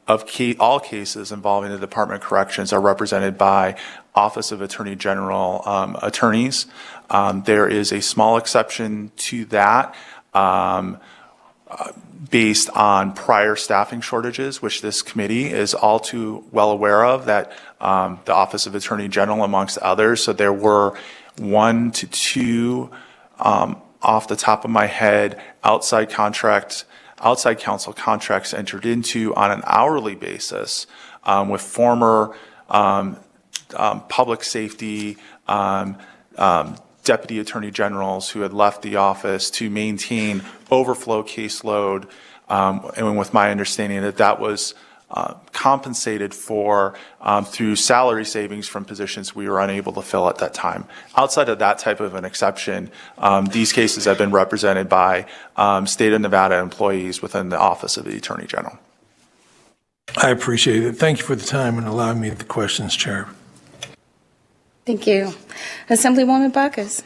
of all cases involving the Department of Corrections are represented by Office of Attorney General attorneys. There is a small exception to that based on prior staffing shortages, which this committee is all too well aware of, that the Office of Attorney General, amongst others. So there were 1 to 2, off the top of my head, outside counsel contracts entered into on an hourly basis with former public safety deputy attorney generals who had left the office to maintain overflow caseload, and with my understanding that was compensated for through salary savings from positions we were unable to fill at that time. Outside of that type of an exception, these cases have been represented by state of Nevada employees within the Office of the Attorney General. I appreciate it. Thank you for the time and allowing me the questions, Chair. Thank you. Assemblywoman Bacchus.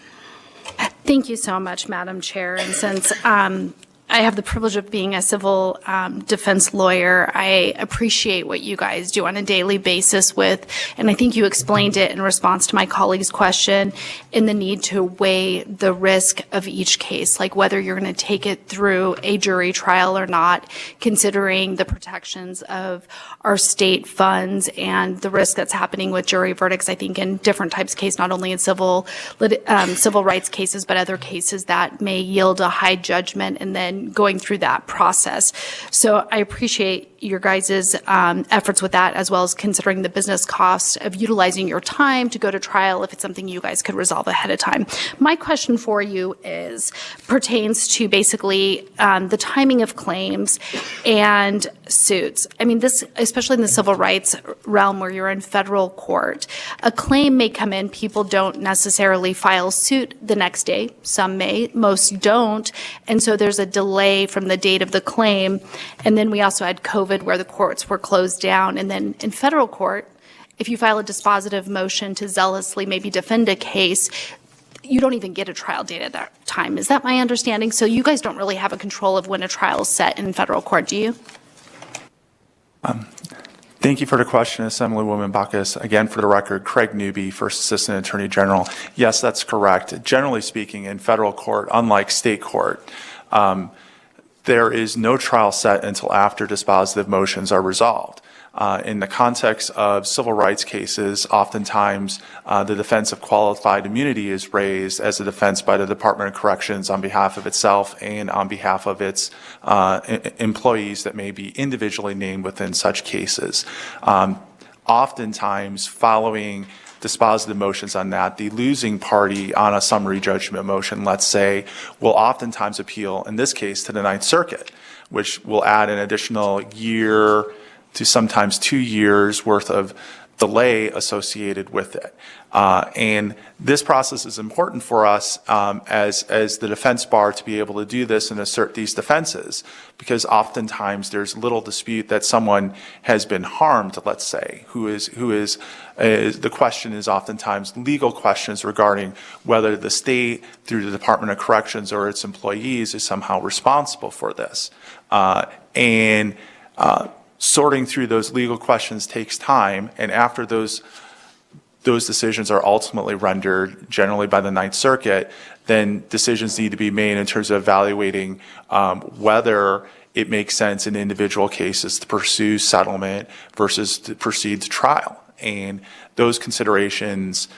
Thank you so much, Madam Chair. And since I have the privilege of being a civil defense lawyer, I appreciate what you guys do on a daily basis with, and I think you explained it in response to my colleague's question, in the need to weigh the risk of each case, like whether you're going to take it through a jury trial or not, considering the protections of our state funds and the risk that's happening with jury verdicts, I think, in different types of cases, not only in civil rights cases, but other cases that may yield a high judgment and then going through that process. So I appreciate your guys' efforts with that, as well as considering the business cost of utilizing your time to go to trial if it's something you guys could resolve ahead of time. My question for you pertains to basically the timing of claims and suits. I mean, this, especially in the civil rights realm where you're in federal court, a claim may come in, people don't necessarily file suit the next day. Some may, most don't. And so there's a delay from the date of the claim. And then we also had COVID where the courts were closed down. And then in federal court, if you file a dispositive motion to zealously maybe defend a case, you don't even get a trial date at that time. Is that my understanding? So you guys don't really have a control of when a trial is set in federal court, do you? Thank you for the question, Assemblywoman Bacchus. Again, for the record, Craig Newby, First Assistant Attorney General. Yes, that's correct. Generally speaking, in federal court, unlike state court, there is no trial set until after dispositive motions are resolved. In the context of civil rights cases, oftentimes the defense of qualified immunity is raised as a defense by the Department of Corrections on behalf of itself and on behalf of its employees that may be individually named within such cases. Oftentimes, following dispositive motions on that, the losing party on a summary judgment motion, let's say, will oftentimes appeal, in this case, to the Ninth Circuit, which will add an additional year to sometimes 2 years worth of delay associated with it. And this process is important for us as the defense bar to be able to do this and assert these defenses, because oftentimes there's little dispute that someone has been harmed, let's say, the question is oftentimes legal questions regarding whether the state, through the Department of Corrections or its employees, is somehow responsible for this. Sorting through those legal questions takes time, and after those those decisions are ultimately rendered generally by the Ninth Circuit, then decisions need to be made in terms of evaluating whether it makes sense in individual cases to pursue settlement versus to proceed to trial. And those considerations,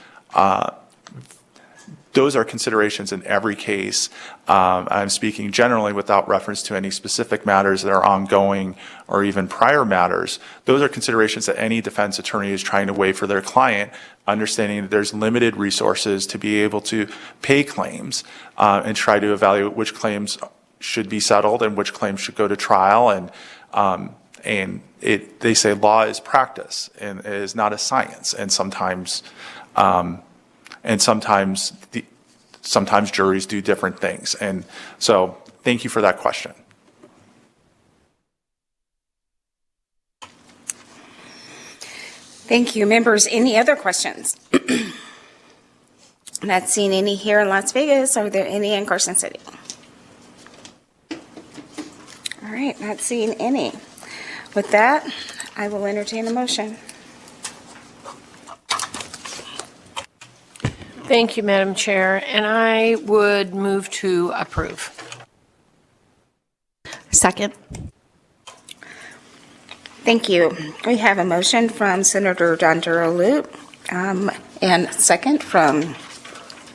those are considerations in every case. I'm speaking generally without reference to any specific matters that are ongoing or even prior matters. Those are considerations that any defense attorney is trying to weigh for their client, understanding that there's limited resources to be able to pay claims and try to evaluate which claims should be settled and which claims should go to trial. And they say law is practice and it is not a science. And sometimes sometimes juries do different things. And so thank you for that question. Thank you. Members, any other questions? Not seeing any here in Las Vegas. Are there any in Carson City? All right, not seeing any. With that, I will entertain a motion. Thank you, Madam Chair, and I would move to approve. Second. Thank you. We have a motion from Senator Dondurulou and second from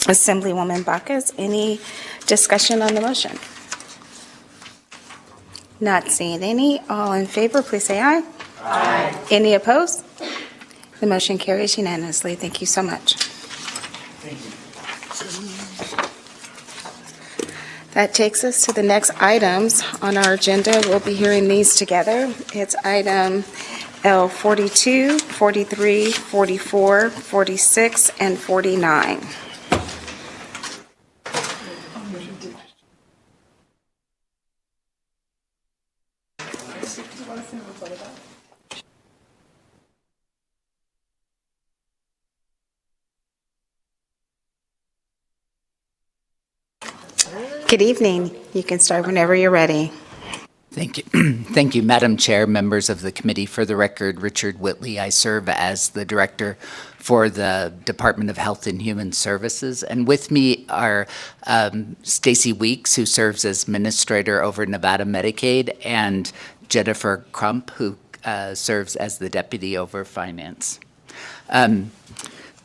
Assemblywoman Bacchus. Any discussion on the motion? Not seeing any. All in favor, please say aye. Aye. Any opposed? The motion carries unanimously. Thank you so much. That takes us to the next items on our agenda. We'll be hearing these together. It's item L42, 43, 44, 46, and 49. Good evening. You can start whenever you're ready. Thank you. Thank you, Madam Chair, members of the committee. For the record, Richard Whitley. I serve as the director for the Department of Health and Human Services. And with me are Stacy Weeks, who serves as administrator over Nevada Medicaid, and Jennifer Crump, who serves as the deputy over finance.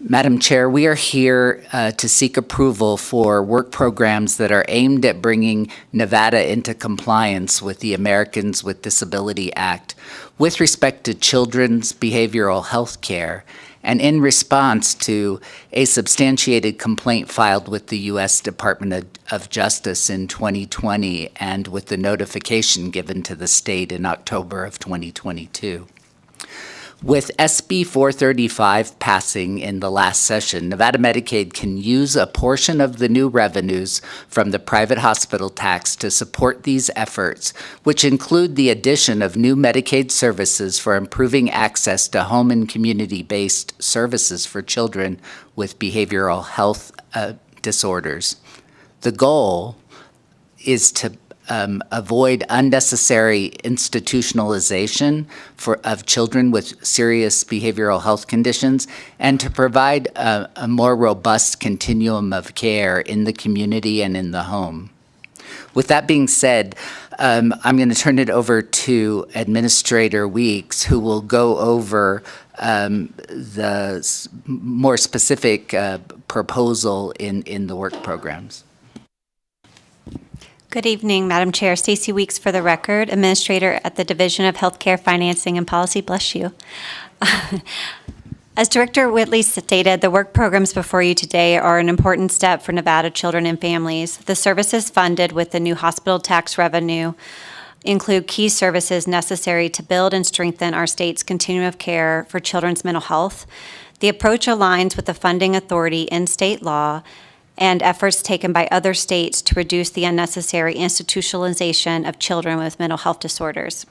Madam Chair, we are here to seek approval for work programs that are aimed at bringing Nevada into compliance with the Americans with Disability Act with respect to children's behavioral health care, and in response to a substantiated complaint filed with the U.S. Department of Justice in 2020 and with the notification given to the state in October of 2022. With SB 435 passing in the last session, Nevada Medicaid can use a portion of the new revenues from the private hospital tax to support these efforts, which include the addition of new Medicaid services for improving access to home and community-based services for children with behavioral health disorders. The goal is to avoid unnecessary institutionalization of children with serious behavioral health conditions, and to provide a more robust continuum of care in the community and in the home. With that being said, I'm going to turn it over to Administrator Weeks, who will go over the more specific proposal in the work programs. Good evening, Madam Chair. Stacy Weeks for the record, Administrator at the Division of Healthcare Financing and Policy. Bless you. As Director Whitley stated, the work programs before you today are an important step for Nevada children and families. The services funded with the new hospital tax revenue include key services necessary to build and strengthen our state's continuum of care for children's mental health. The approach aligns with the funding authority in state law and efforts taken by other states to reduce the unnecessary institutionalization of children with mental health disorders,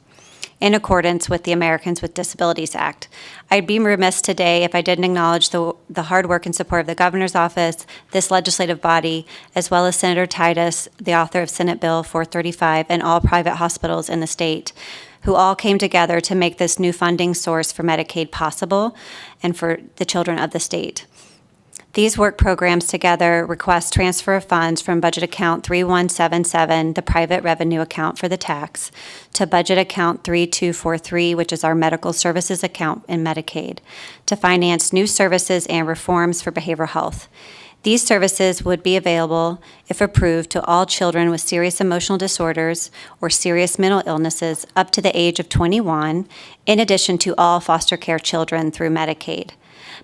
in accordance with the Americans with Disabilities Act. I'd be remiss today if I didn't acknowledge the hard work and support of the Governor's Office, this legislative body, as well as Senator Titus, the author of Senate Bill 435, and all private hospitals in the state who all came together to make this new funding source for Medicaid possible and for the children of the state. These work programs together request transfer of funds from budget account 3177, the private revenue account for the tax, to budget account 3243, which is our medical services account in Medicaid, to finance new services and reforms for behavioral health. These services would be available, if approved, to all children with serious emotional disorders or serious mental illnesses up to the age of 21, in addition to all foster care children through Medicaid.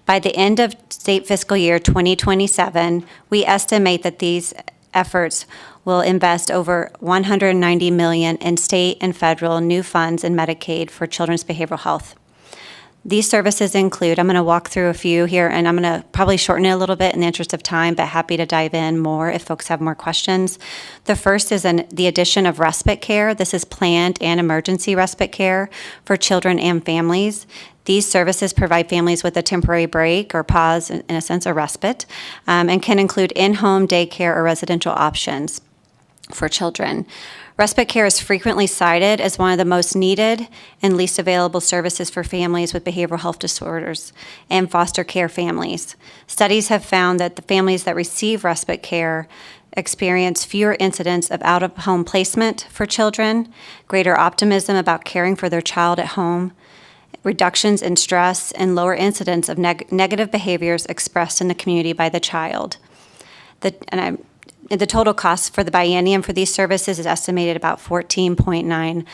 By the end of state fiscal year 2027, we estimate that these efforts will invest over $190 million in state and federal new funds in Medicaid for children's behavioral health. These services include, I'm going to walk through a few here, and I'm going to probably shorten it a little bit in the interest of time, but happy to dive in more if folks have more questions. The first is the addition of respite care. This is planned and emergency respite care for children and families. These services provide families with a temporary break or pause, in a sense, a respite, and can include in-home daycare or residential options for children. Respite care is frequently cited as one of the most needed and least available services for families with behavioral health disorders and foster care families. Studies have found that the families that receive respite care experience fewer incidents of out-of-home placement for children, greater optimism about caring for their child at home, reductions in stress, and lower incidence of negative behaviors expressed in the community by the child. The total cost for the biennium for these services is estimated about $14.9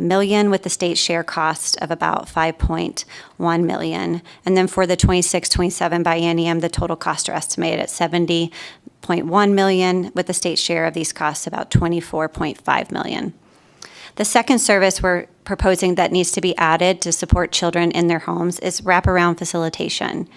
million, with the state share cost of about $5.1 million. And then for the 26-27 biennium, the total costs are estimated at $70.1 million, with the state share of these costs about $24.5 million. The second service we're proposing that needs to be added to support children in their homes is wraparound facilitation.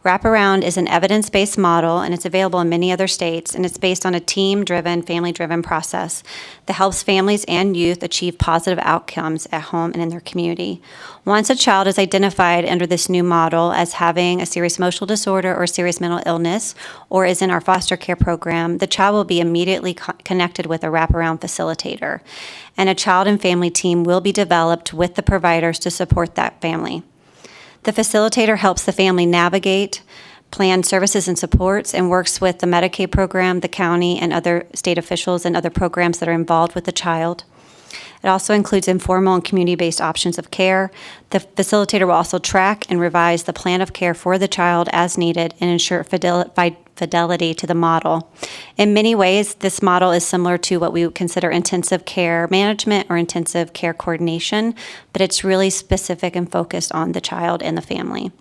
Wraparound is an evidence-based model, and it's available in many other states, and it's based on a team-driven, family-driven process that helps families and youth achieve positive outcomes at home and in their community. Once a child is identified under this new model as having a serious emotional disorder or serious mental illness, or is in our foster care program, the child will be immediately connected with a wraparound facilitator, and a child and family team will be developed with the providers to support that family. The facilitator helps the family navigate, plan services and supports, and works with the Medicaid program, the county, and other state officials and other programs that are involved with the child. It also includes informal and community-based options of care. The facilitator will also track and revise the plan of care for the child as needed and ensure fidelity to the model. In many ways, this model is similar to what we would consider intensive care management or intensive care coordination, but it's really specific and focused on the child and the family.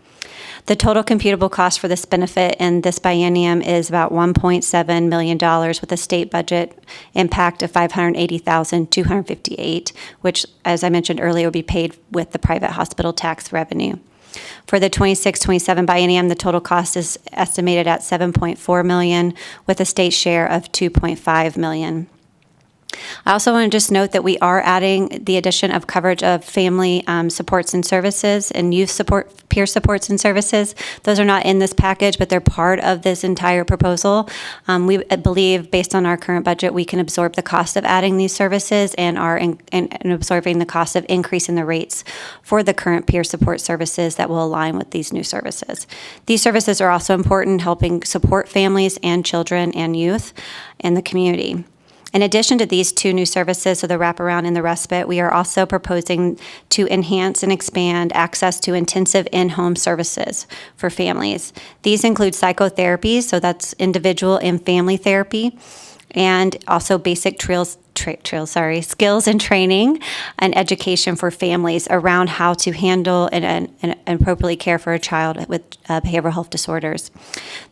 The total computable cost for this benefit in this biennium is about $1.7 million, with a state budget impact of $580,258, which, as I mentioned earlier, will be paid with the private hospital tax revenue. For the 26-27 biennium, the total cost is estimated at $7.4 million, with a state share of $2.5 million. I also want to just note that we are adding the addition of coverage of family supports and services and youth support, peer supports and services. Those are not in this package, but they're part of this entire proposal. We believe, based on our current budget, we can absorb the cost of adding these services and are absorbing the cost of increasing the rates for the current peer support services that will align with these new services. These services are also important, helping support families and children and youth in the community. In addition to these two new services, so the wraparound and the respite, we are also proposing to enhance and expand access to intensive in-home services for families. These include psychotherapy, so that's individual and family therapy, and also basic skills and training and education for families around how to handle and appropriately care for a child with behavioral health disorders.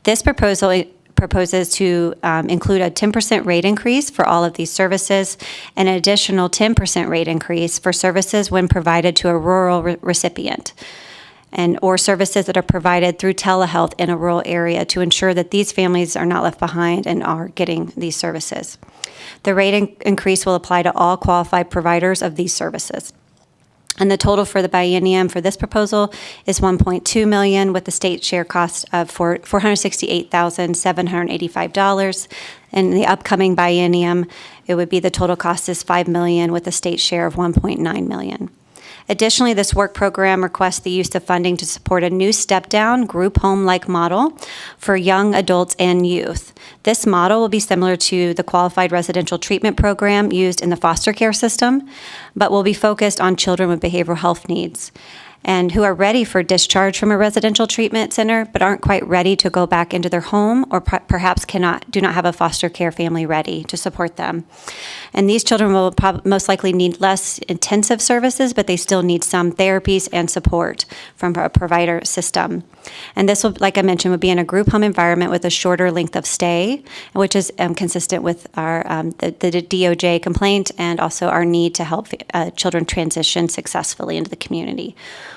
This proposal proposes to include a 10% rate increase for all of these services, and an additional 10% rate increase for services when provided to a rural recipient, or services that are provided through telehealth in a rural area, to ensure that these families are not left behind and are getting these services. The rate increase will apply to all qualified providers of these services. And the total for the biennium for this proposal is $1.2 million, with the state share cost of $468,785. In the upcoming biennium, it would be the total cost is $5 million, with a state share of $1.9 million. Additionally, this work program requests the use of funding to support a new step-down group home-like model for young adults and youth. This model will be similar to the qualified residential treatment program used in the foster care system, but will be focused on children with behavioral health needs and who are ready for discharge from a residential treatment center but aren't quite ready to go back into their home, or perhaps do not have a foster care family ready to support them. And these children will most likely need less intensive services, but they still need some therapies and support from a provider system. And this will, like I mentioned, would be in a group home environment with a shorter length of stay, which is consistent with our the DOJ complaint and also our need to help children transition successfully into the community.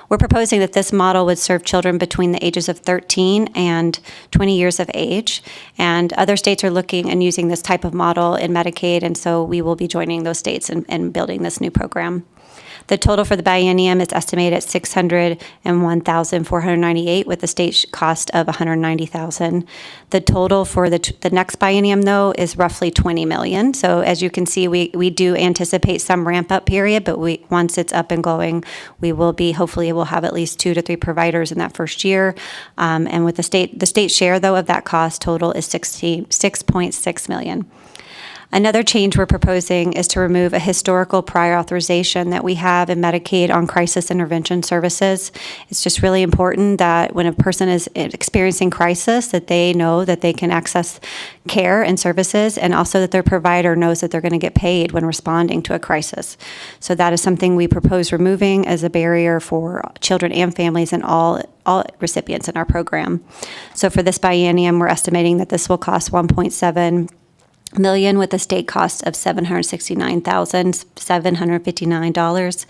We're proposing that this model would serve children between the ages of 13 and 20 years of age, and other states are looking and using this type of model in Medicaid, and so we will be joining those states and building this new program. The total for the biennium is estimated at $601,498, with the state cost of $190,000. The total for the next biennium, though, is roughly $20 million. So as you can see, we do anticipate some ramp-up period, but once it's up and going, hopefully we'll have at least 2 to 3 providers in that first year. And with the state share, though, of that cost total is $6.6 million. Another change we're proposing is to remove a historical prior authorization that we have in Medicaid on crisis intervention services. It's just really important that when a person is experiencing crisis, that they know that they can access care and services, and also that their provider knows that they're going to get paid when responding to a crisis. So that is something we propose removing as a barrier for children and families and all recipients in our program. So for this biennium, we're estimating that this will cost $1.7 million, with a state cost of $769,759.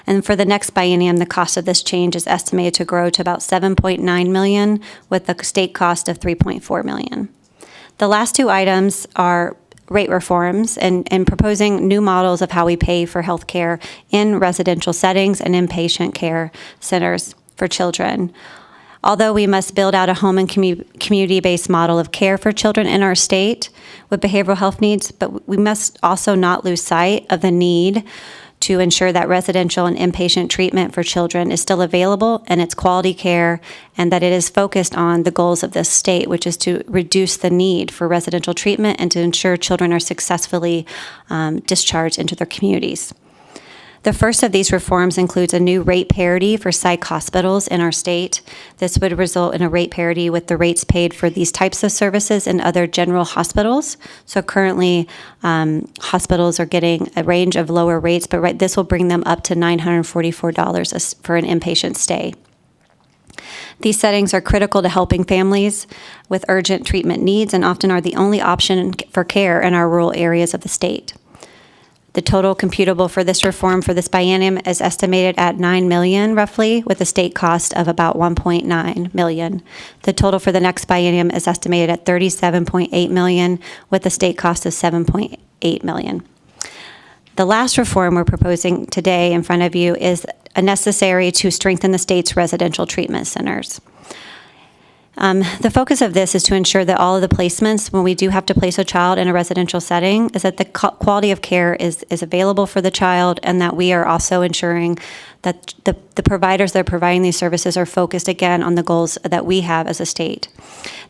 And for the next biennium, the cost of this change is estimated to grow to about $7.9 million, with a state cost of $3.4 million. The last 2 items are rate reforms and proposing new models of how we pay for health care in residential settings and inpatient care centers for children. Although we must build out a home and community-based model of care for children in our state with behavioral health needs, but we must also not lose sight of the need to ensure that residential and inpatient treatment for children is still available and it's quality care, and that it is focused on the goals of this state, which is to reduce the need for residential treatment and to ensure children are successfully discharged into their communities. The first of these reforms includes a new rate parity for psych hospitals in our state. This would result in a rate parity with the rates paid for these types of services in other general hospitals. So currently, hospitals are getting a range of lower rates, but this will bring them up to $944 for an inpatient stay. These settings are critical to helping families with urgent treatment needs and often are the only option for care in our rural areas of the state. The total computable for this reform for this biennium is estimated at $9 million, roughly, with a state cost of about $1.9 million. The total for the next biennium is estimated at $37.8 million, with a state cost of $7.8 million. The last reform we're proposing today in front of you is necessary to strengthen the state's residential treatment centers. The focus of this is to ensure that all of the placements, when we do have to place a child in a residential setting, is that the quality of care is available for the child, and that we are also ensuring that the providers that are providing these services are focused, again, on the goals that we have as a state.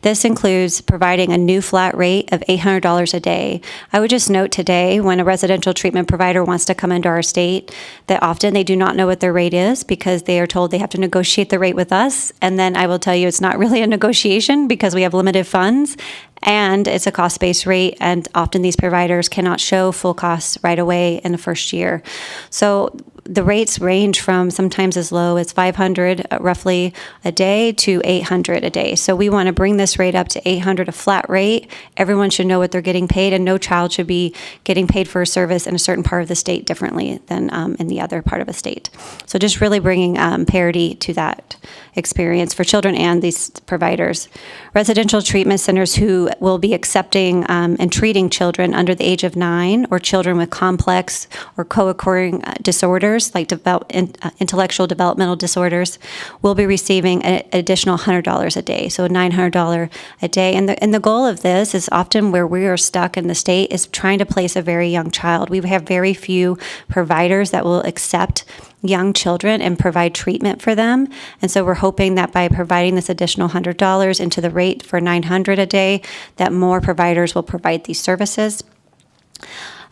This includes providing a new flat rate of $800 a day. I would just note today, when a residential treatment provider wants to come into our state, that often they do not know what their rate is because they are told they have to negotiate the rate with us. And then I will tell you it's not really a negotiation because we have limited funds. And it's a cost-based rate, and often these providers cannot show full costs right away in the first year. So the rates range from sometimes as low as $500 roughly a day to $800 a day. So we want to bring this rate up to $800, a flat rate. Everyone should know what they're getting paid, and no child should be getting paid for a service in a certain part of the state differently than in the other part of a state. So just really bringing parity to that experience for children and these providers. Residential treatment centers who will be accepting and treating children under the age of 9 or children with complex or co-occurring disorders disorders, like intellectual developmental disorders, will be receiving an additional $100 a day, so $900 a day. And the goal of this is often where we are stuck in the state is trying to place a very young child. We have very few providers that will accept young children and provide treatment for them. And so we're hoping that by providing this additional $100 into the rate for $900 a day, that more providers will provide these services.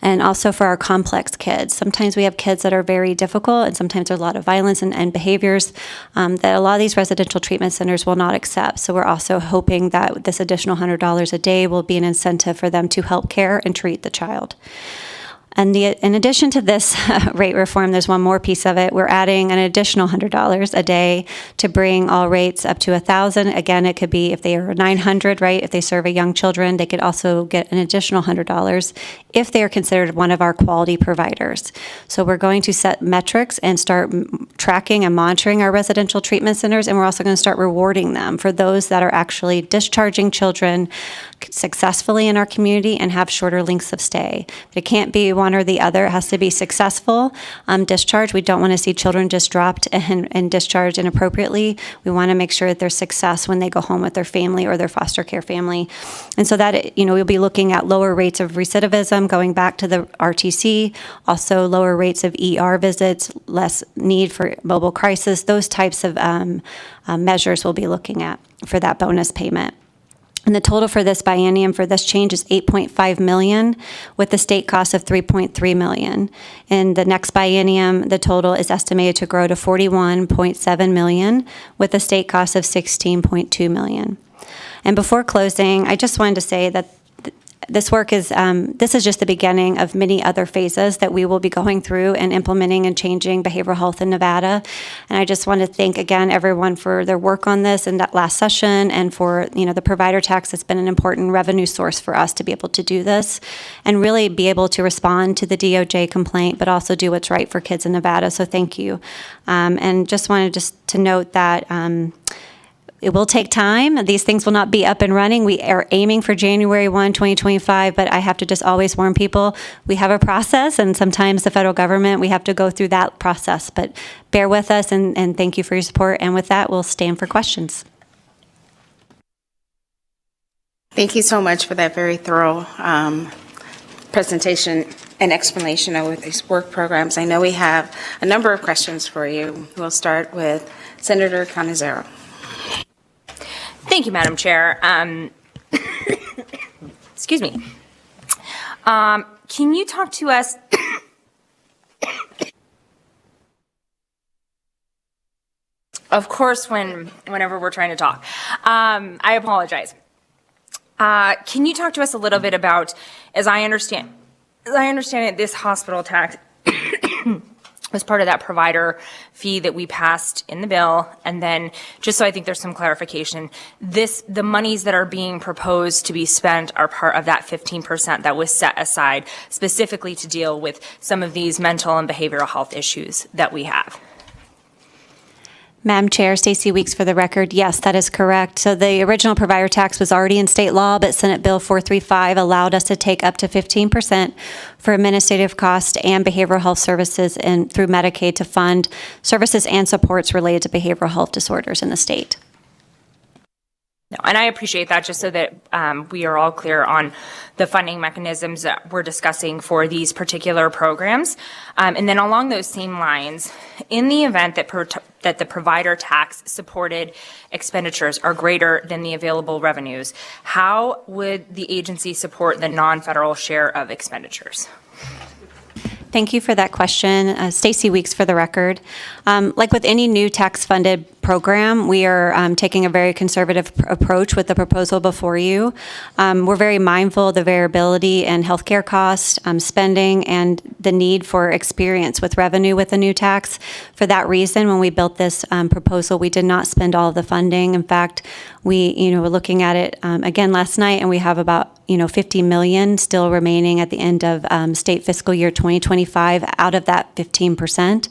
And also for our complex kids. Sometimes we have kids that are very difficult, and sometimes there's a lot of violence and behaviors that a lot of these residential treatment centers will not accept. So we're also hoping that this additional $100 a day will be an incentive for them to help care and treat the child. And in addition to this rate reform, there's one more piece of it. We're adding an additional $100 a day to bring all rates up to $1,000. Again, it could be if they are $900, right? If they serve a young children, they could also get an additional $100 if they are considered one of our quality providers. So we're going to set metrics and start tracking and monitoring our residential treatment centers, and we're also going to start rewarding them for those that are actually discharging children successfully in our community and have shorter lengths of stay. But it can't be one or the other. It has to be successful discharge. We don't want to see children just dropped and discharged inappropriately. We want to make sure that there's success when they go home with their family or their foster care family. And so that, we'll be looking at lower rates of recidivism, going back to the RTC, also lower rates of ER visits, less need for mobile crisis. Those types of measures we'll be looking at for that bonus payment. And the total for this biennium for this change is $8.5 million, with the state cost of $3.3 million. In the next biennium, the total is estimated to grow to $41.7 million, with the state cost of $16.2 million. And before closing, I just wanted to say that this work is, this is just the beginning of many other phases that we will be going through and implementing and changing behavioral health in Nevada. And I just want to thank again everyone for their work on this in that last session, and for the provider tax. It's been an important revenue source for us to be able to do this and really be able to respond to the DOJ complaint, but also do what's right for kids in Nevada. So thank you. And just wanted to note that it will take time. These things will not be up and running. We are aiming for January 1, 2025, but I have to just always warn people, we have a process, and sometimes the federal government, we have to go through that process. But bear with us, and thank you for your support. And with that, we'll stand for questions. Thank you so much for that very thorough presentation and explanation of these work programs. I know we have a number of questions for you. We'll start with Senator Canizero. Thank you, Madam Chair. Excuse me. Can you talk to us? Of course, whenever we're trying to talk. I apologize. Can you talk to us a little bit about, as I understand it, this hospital tax was part of that provider fee that we passed in the bill. And then, just so I think there's some clarification, the monies that are being proposed to be spent are part of that 15% that was set aside specifically to deal with some of these mental and behavioral health issues that we have. Madam Chair, Stacey Weeks for the record. Yes, that is correct. So the original provider tax was already in state law, but Senate Bill 435 allowed us to take up to 15% for administrative costs and behavioral health services and through Medicaid to fund services and supports related to behavioral health disorders in the state. No, and I appreciate that, just so that we are all clear on the funding mechanisms that we're discussing for these particular programs. And then along those same lines, in the event that the provider tax supported expenditures are greater than the available revenues, how would the agency support the non-federal share of expenditures? Thank you for that question. Stacey Weeks for the record. Like with any new tax-funded program, we are taking a very conservative approach with the proposal before you. We're very mindful of the variability in healthcare costs, spending, and the need for experience with revenue with the new tax. For that reason, when we built this proposal, we did not spend all of the funding. In fact, we were looking at it again last night, and we have about $50 million still remaining at the end of state fiscal year 2025 out of that 15%.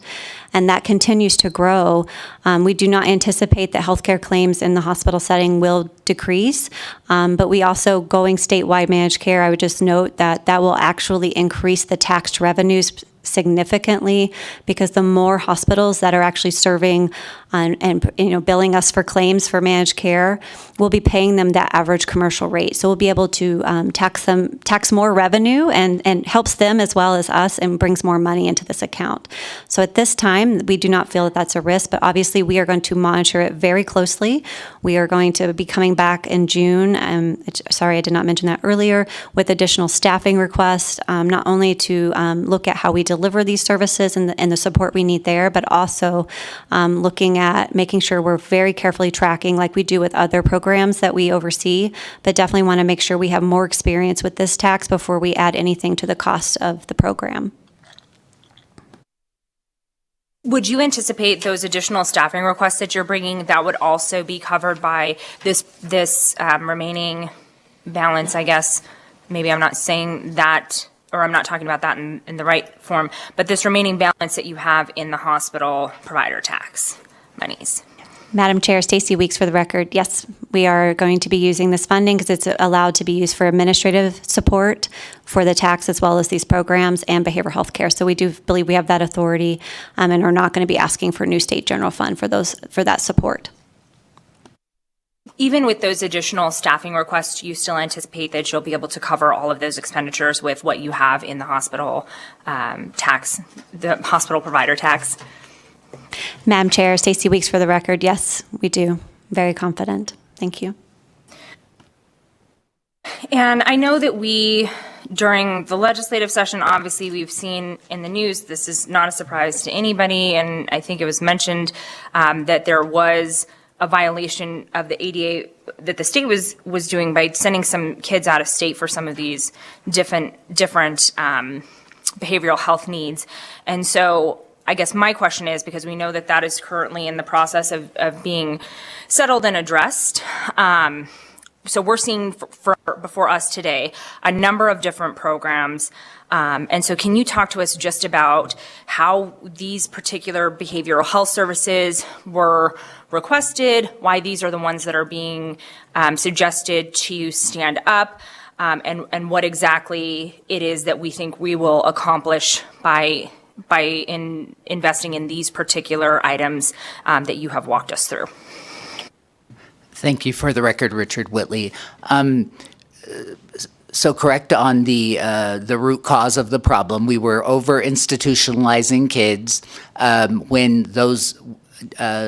And that continues to grow. We do not anticipate that healthcare claims in the hospital setting will decrease, but we also, going statewide managed care, I would just note that that will actually increase the tax revenues significantly, because the more hospitals that are actually serving and billing us for claims for managed care, we'll be paying them that average commercial rate. So we'll be able to tax more revenue, and helps them as well as us, and brings more money into this account. So at this time, we do not feel that that's a risk, but obviously we are going to monitor it very closely. We are going to be coming back in June, sorry I did not mention that earlier, with additional staffing requests, not only to look at how we deliver these services and the support we need there, but also looking at making sure we're very carefully tracking, like we do with other programs that we oversee, but definitely want to make sure we have more experience with this tax before we add anything to the cost of the program. Would you anticipate those additional staffing requests that you're bringing, that would also be covered by this remaining balance, I guess? Maybe I'm not saying that, or I'm not talking about that in the right form, but this remaining balance that you have in the hospital provider tax monies. Madam Chair, Stacy Weeks for the record. Yes, we are going to be using this funding because it's allowed to be used for administrative support for the tax, as well as these programs and behavioral health care. So we do believe we have that authority, and are not going to be asking for new state general fund for that support. Even with those additional staffing requests, you still anticipate that you'll be able to cover all of those expenditures with what you have in the hospital tax, the hospital provider tax? Madam Chair, Stacy Weeks for the record. Yes, we do. Very confident. Thank you. And I know that during the legislative session, obviously we've seen in the news, this is not a surprise to anybody, and I think it was mentioned that there was a violation of the ADA that the state was doing by sending some kids out of state for some of these different behavioral health needs. And so I guess my question is, because we know that that is currently in the process of being settled and addressed, so we're seeing before us today a number of different programs. And so can you talk to us just about how these particular behavioral health services were requested, why these are the ones that are being suggested to stand up, and what exactly it is that we think we will accomplish by investing in these particular items that you have walked us through? Thank you. For the record, Richard Whitley. So correct on the root cause of the problem. We were over institutionalizing kids when those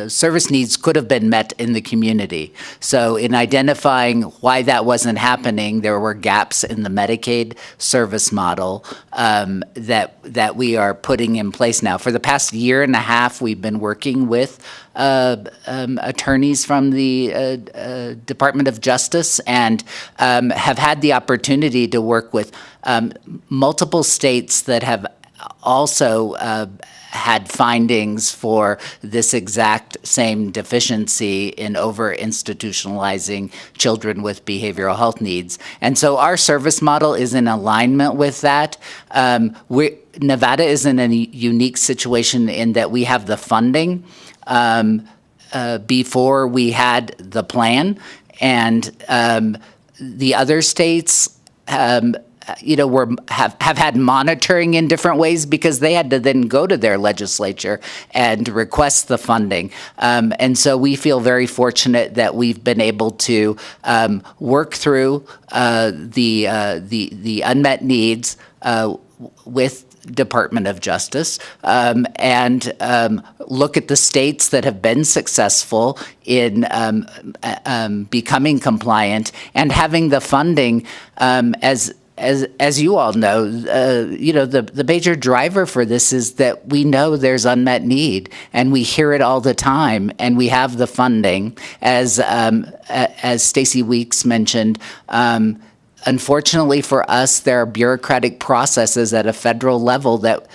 service needs could have been met in the community. So in identifying why that wasn't happening, there were gaps in the Medicaid service model that we are putting in place now. For the past year and a half, we've been working with attorneys from the Department of Justice, and have had the opportunity to work with multiple states that have also had findings for this exact same deficiency in over-institutionalizing children with behavioral health needs. And so our service model is in alignment with that. Nevada is in a unique situation in that we have the funding before we had the plan, and the other states have had monitoring in different ways because they had to then go to their legislature and request the funding. And so we feel very fortunate that we've been able to work through the unmet needs with Department of Justice, and look at the states that have been successful in becoming compliant and having the funding. As you all know, the major driver for this is that we know there's unmet need, and we hear it all the time, and we have the funding. As Stacy Weeks mentioned, unfortunately for us, there are bureaucratic processes at a federal level that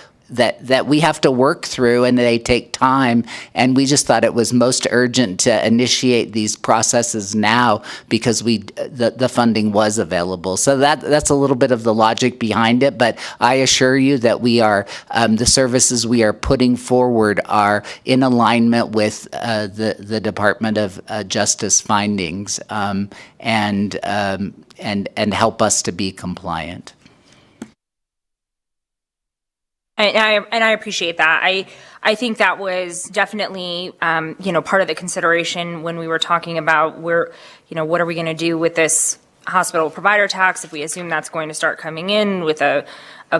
we have to work through, and they take time. And we just thought it was most urgent to initiate these processes now because the funding was available. So that's a little bit of the logic behind it. But I assure you that we are the services we are putting forward are in alignment with the Department of Justice findings, and help us to be compliant. And I appreciate that. I think that was definitely, part of the consideration when we were talking about what are we going to do with this hospital provider tax if we assume that's going to start coming in with a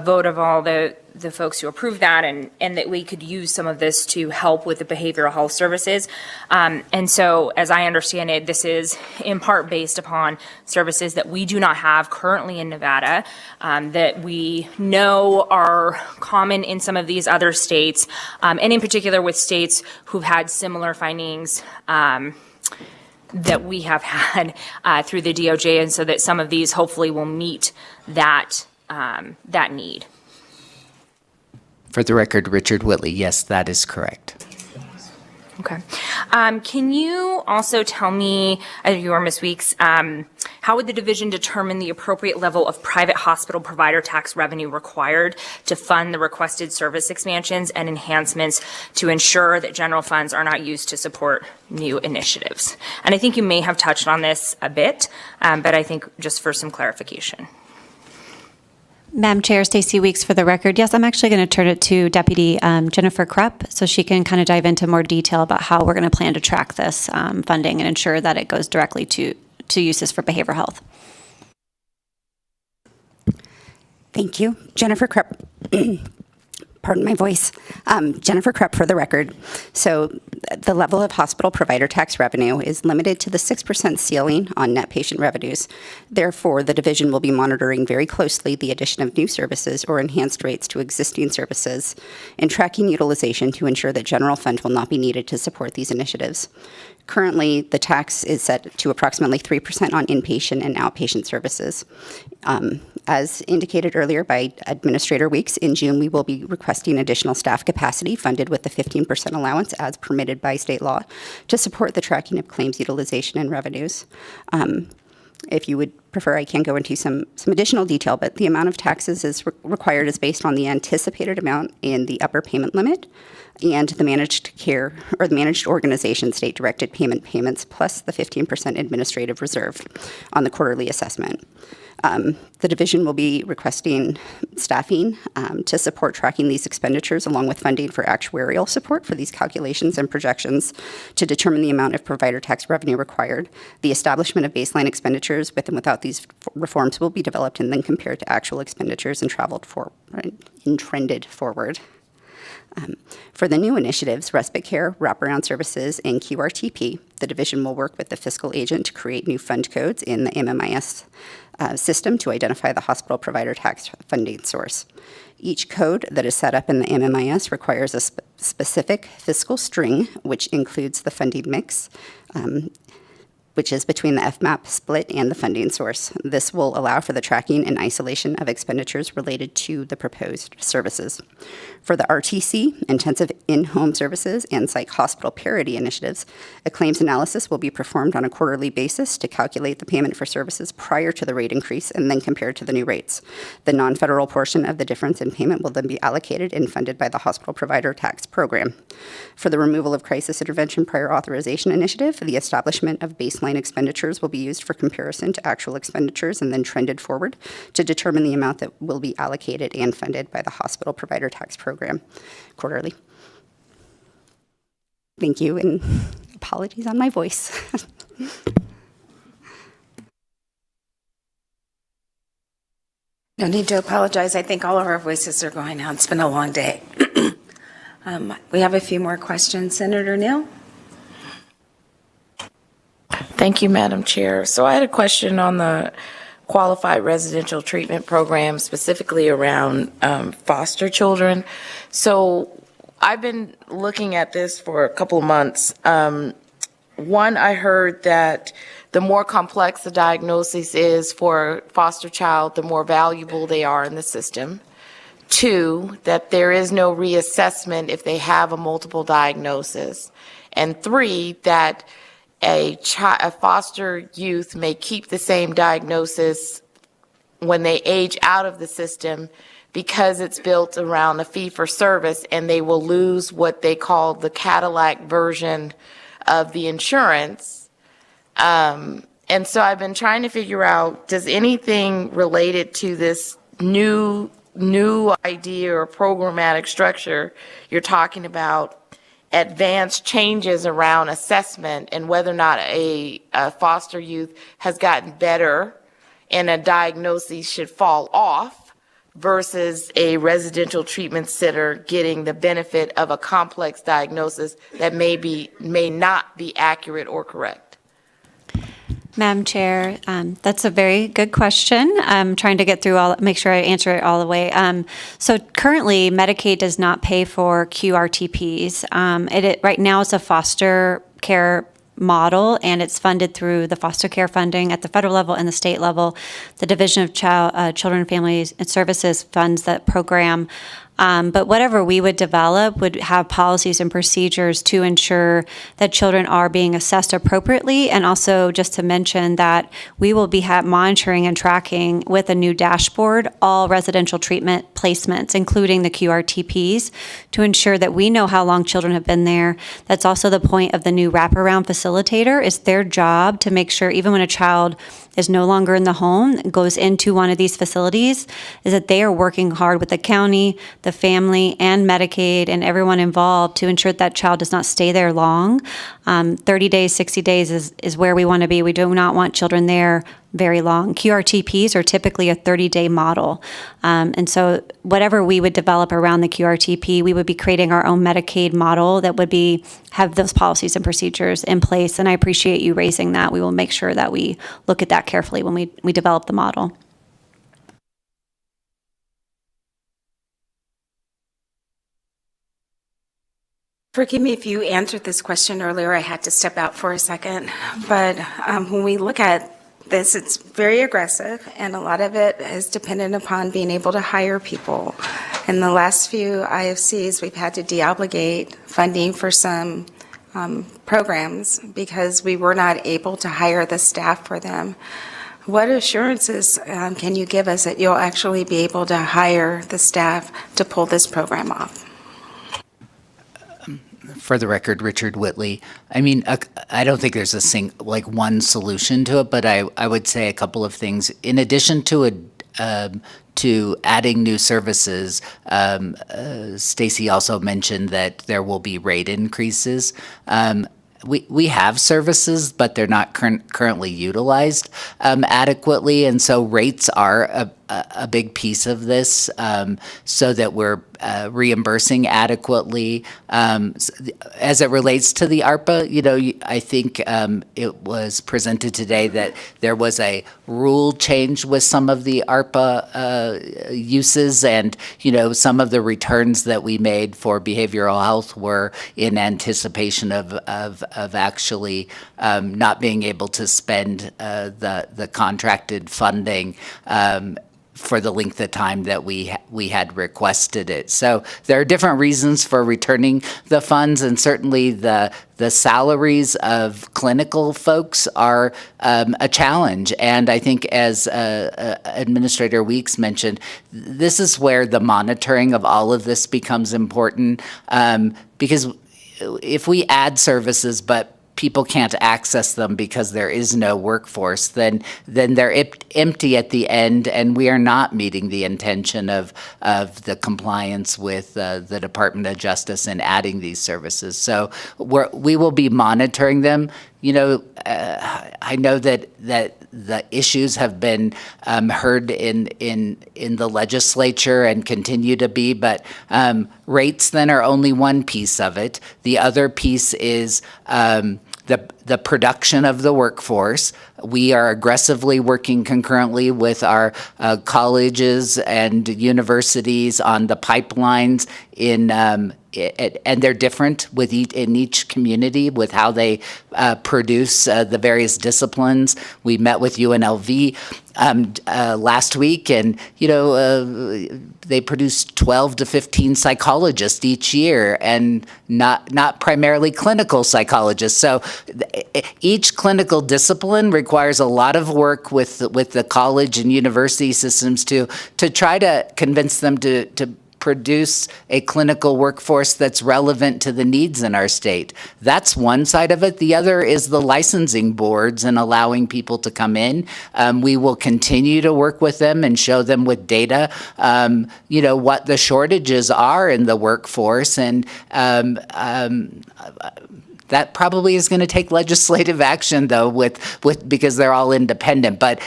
vote of all the folks who approve that, and that we could use some of this to help with the behavioral health services. And so, as I understand it, this is in part based upon services that we do not have currently in Nevada, that we know are common in some of these other states, and in particular with states who've had similar findings that we have had through the DOJ, and so that some of these hopefully will meet that need. For the record, Richard Whitley, yes, that is correct. Okay. Can you also tell me, you or Ms. Weeks, how would the division determine the appropriate level of private hospital provider tax revenue required to fund the requested service expansions and enhancements to ensure that general funds are not used to support new initiatives? And I think you may have touched on this a bit, but I think just for some clarification. Madam Chair, Stacey Weeks for the record. Yes, I'm actually going to turn it to Deputy Jennifer Krupp so she can kind of dive into more detail about how we're going to plan to track this funding and ensure that it goes directly to uses for behavioral health. Thank you. Jennifer Krupp. Pardon my voice. Jennifer Krupp for the record. So the level of hospital provider tax revenue is limited to the 6% ceiling on net patient revenues. Therefore, the division will be monitoring very closely the addition of new services or enhanced rates to existing services and tracking utilization to ensure that general fund will not be needed to support these initiatives. Currently, the tax is set to approximately 3% on inpatient and outpatient services. As indicated earlier by Administrator Weeks, in June we will be requesting additional staff capacity funded with the 15% allowance as permitted by state law to support the tracking of claims utilization and revenues. If you would prefer, I can go into some additional detail, but the amount of taxes is required is based on the anticipated amount in the upper payment limit and the managed care or the managed organization state directed payments plus the 15% administrative reserve on the quarterly assessment. The division will be requesting staffing to support tracking these expenditures along with funding for actuarial support for these calculations and projections to determine the amount of provider tax revenue required. The establishment of baseline expenditures with and without these reforms will be developed and then compared to actual expenditures and trended forward. For the new initiatives, respite care, wraparound services, and QRTP, the division will work with the fiscal agent to create new fund codes in the MMIS system to identify the hospital provider tax funding source. Each code that is set up in the MMIS requires a specific fiscal string, which includes the funding mix, which is between the FMAP split and the funding source. This will allow for the tracking and isolation of expenditures related to the proposed services. For the RTC, intensive in-home services, and psych hospital parity initiatives, a claims analysis will be performed on a quarterly basis to calculate the payment for services prior to the rate increase and then compared to the new rates. The non-federal portion of the difference in payment will then be allocated and funded by the hospital provider tax program. For the removal of crisis intervention prior authorization initiative, the establishment of baseline expenditures will be used for comparison to actual expenditures and then trended forward to determine the amount that will be allocated and funded by the hospital provider tax program quarterly. Thank you, and apologies on my voice. No need to apologize. I think all of our voices are going out. It's been a long day. We have a few more questions. Senator Neal? Thank you, Madam Chair. So I had a question on the qualified residential treatment program, specifically around foster children. So I've been looking at this for a couple of months. One, I heard that the more complex the diagnosis is for a foster child, the more valuable they are in the system. Two, that there is no reassessment if they have a multiple diagnosis. And three, that a foster youth may keep the same diagnosis when they age out of the system because it's built around a fee-for-service, and they will lose what they call the Cadillac version of the insurance. And so I've been trying to figure out, does anything related to this new new idea or programmatic structure, you're talking about advanced changes around assessment and whether or not a foster youth has gotten better and a diagnosis should fall off versus a residential treatment center getting the benefit of a complex diagnosis that may not be accurate or correct. Madam Chair, that's a very good question. I'm trying to get through make sure I answer it all the way. So currently, Medicaid does not pay for QRTPs. Right now, it's a foster care model, and it's funded through the foster care funding at the federal level and the state level. The Division of Children and Families and Services funds that program. But whatever we would develop would have policies and procedures to ensure that children are being assessed appropriately. And also just to mention that we will be monitoring and tracking with a new dashboard all residential treatment placements, including the QRTPs, to ensure that we know how long children have been there. That's also the point of the new wraparound facilitator. It's their job to make sure even when a child is no longer in the home, goes into one of these facilities, is that they are working hard with the county, the family, and Medicaid, and everyone involved to ensure that child does not stay there long. 30 days, 60 days is where we want to be. We do not want children there very long. QRTPs are typically a 30-day model. And so whatever we would develop around the QRTP, we would be creating our own Medicaid model that would have those policies and procedures in place. And I appreciate you raising that. We will make sure that we look at that carefully when we develop the model. Forgive me if you answered this question earlier. I had to step out for a second. But when we look at this, it's very aggressive, and a lot of it is dependent upon being able to hire people. In the last few IFCs, we've had to deobligate funding for some programs because we were not able to hire the staff for them. What assurances can you give us that you'll actually be able to hire the staff to pull this program off? For the record, Richard Whitley. I mean, I don't think there's one solution to it, but I would say a couple of things. In addition to adding new services, Stacy also mentioned that there will be rate increases. We have services, but they're not currently utilized adequately, and so rates are a big piece of this, so that we're reimbursing adequately. As it relates to the ARPA, I think it was presented today that there was a rule change with some of the ARPA uses, and some of the returns that we made for behavioral health were in anticipation of actually not being able to spend the contracted funding for the length of time that we had requested it. So there are different reasons for returning the funds, and certainly the salaries of clinical folks are a challenge. And I think, as Administrator Weeks mentioned, this is where the monitoring of all of this becomes important, because if we add services but people can't access them because there is no workforce, then they're empty at the end, and we are not meeting the intention of the compliance with the Department of Justice in adding these services. So we will be monitoring them. I know that the issues have been heard in the legislature and continue to be, but rates then are only one piece of it. The other piece is the production of the workforce. We are aggressively working concurrently with our colleges and universities on the pipelines and they're different in each community with how they produce the various disciplines. We met with UNLV last week, and they produce 12 to 15 psychologists each year, and not primarily clinical psychologists. So each clinical discipline requires a lot of work with the college and university systems to try to convince them to produce a clinical workforce that's relevant to the needs in our state. That's one side of it. The other is the licensing boards and allowing people to come in. We will continue to work with them and show them with data, what the shortages are in the workforce. And that probably is going to take legislative action, though, because they're all independent. But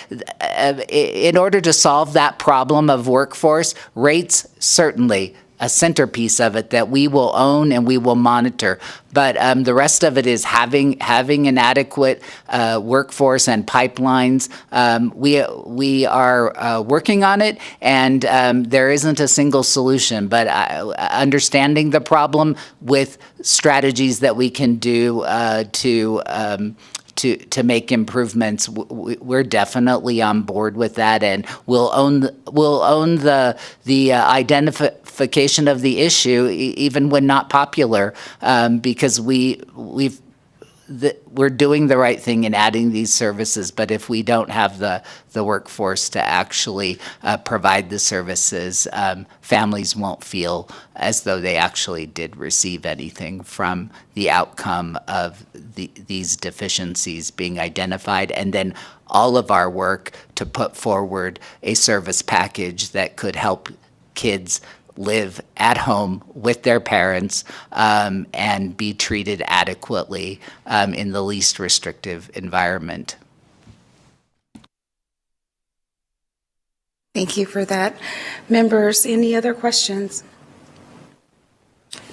in order to solve that problem of workforce, rates certainly a centerpiece of it that we will own and we will monitor. But the rest of it is having an adequate workforce and pipelines. We are working on it, and there isn't a single solution. But understanding the problem with strategies that we can do to make improvements, we're definitely on board with that, and we'll own the identification of the issue even when not popular, because we're doing the right thing in adding these services. But if we don't have the workforce to actually provide the services, families won't feel as though they actually did receive anything from the outcome of these deficiencies being identified, and then all of our work to put forward a service package that could help kids live at home with their parents and be treated adequately in the least restrictive environment. Thank you for that. Members, any other questions?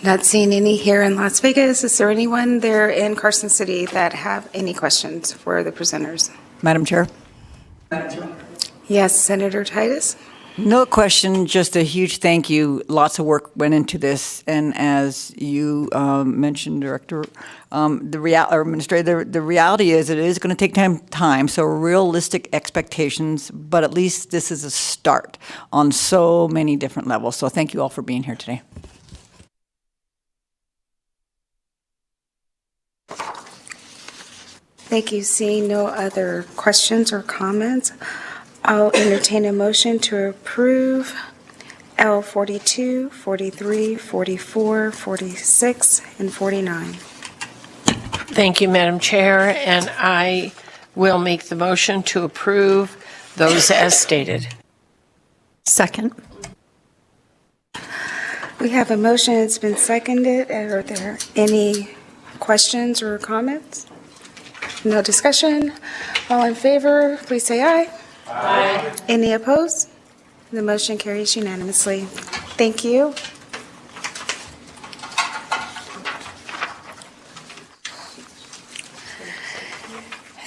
Not seeing any here in Las Vegas. Is there anyone there in Carson City that have any questions for the presenters? Madam Chair? Yes, Senator Titus? No question, just a huge thank you. Lots of work went into this, and as you mentioned, Director, Administrator, the reality is it is going to take time, so realistic expectations, but at least this is a start on so many different levels. So thank you all for being here today. Thank you. Seeing no other questions or comments, I'll entertain a motion to approve L 42, 43, 44, 46, and 49. Thank you, Madam Chair, and I will make the motion to approve those as stated. Second. We have a motion. It's been seconded. Are there any questions or comments? No discussion. All in favor, please say aye. Aye. Any opposed? The motion carries unanimously. Thank you.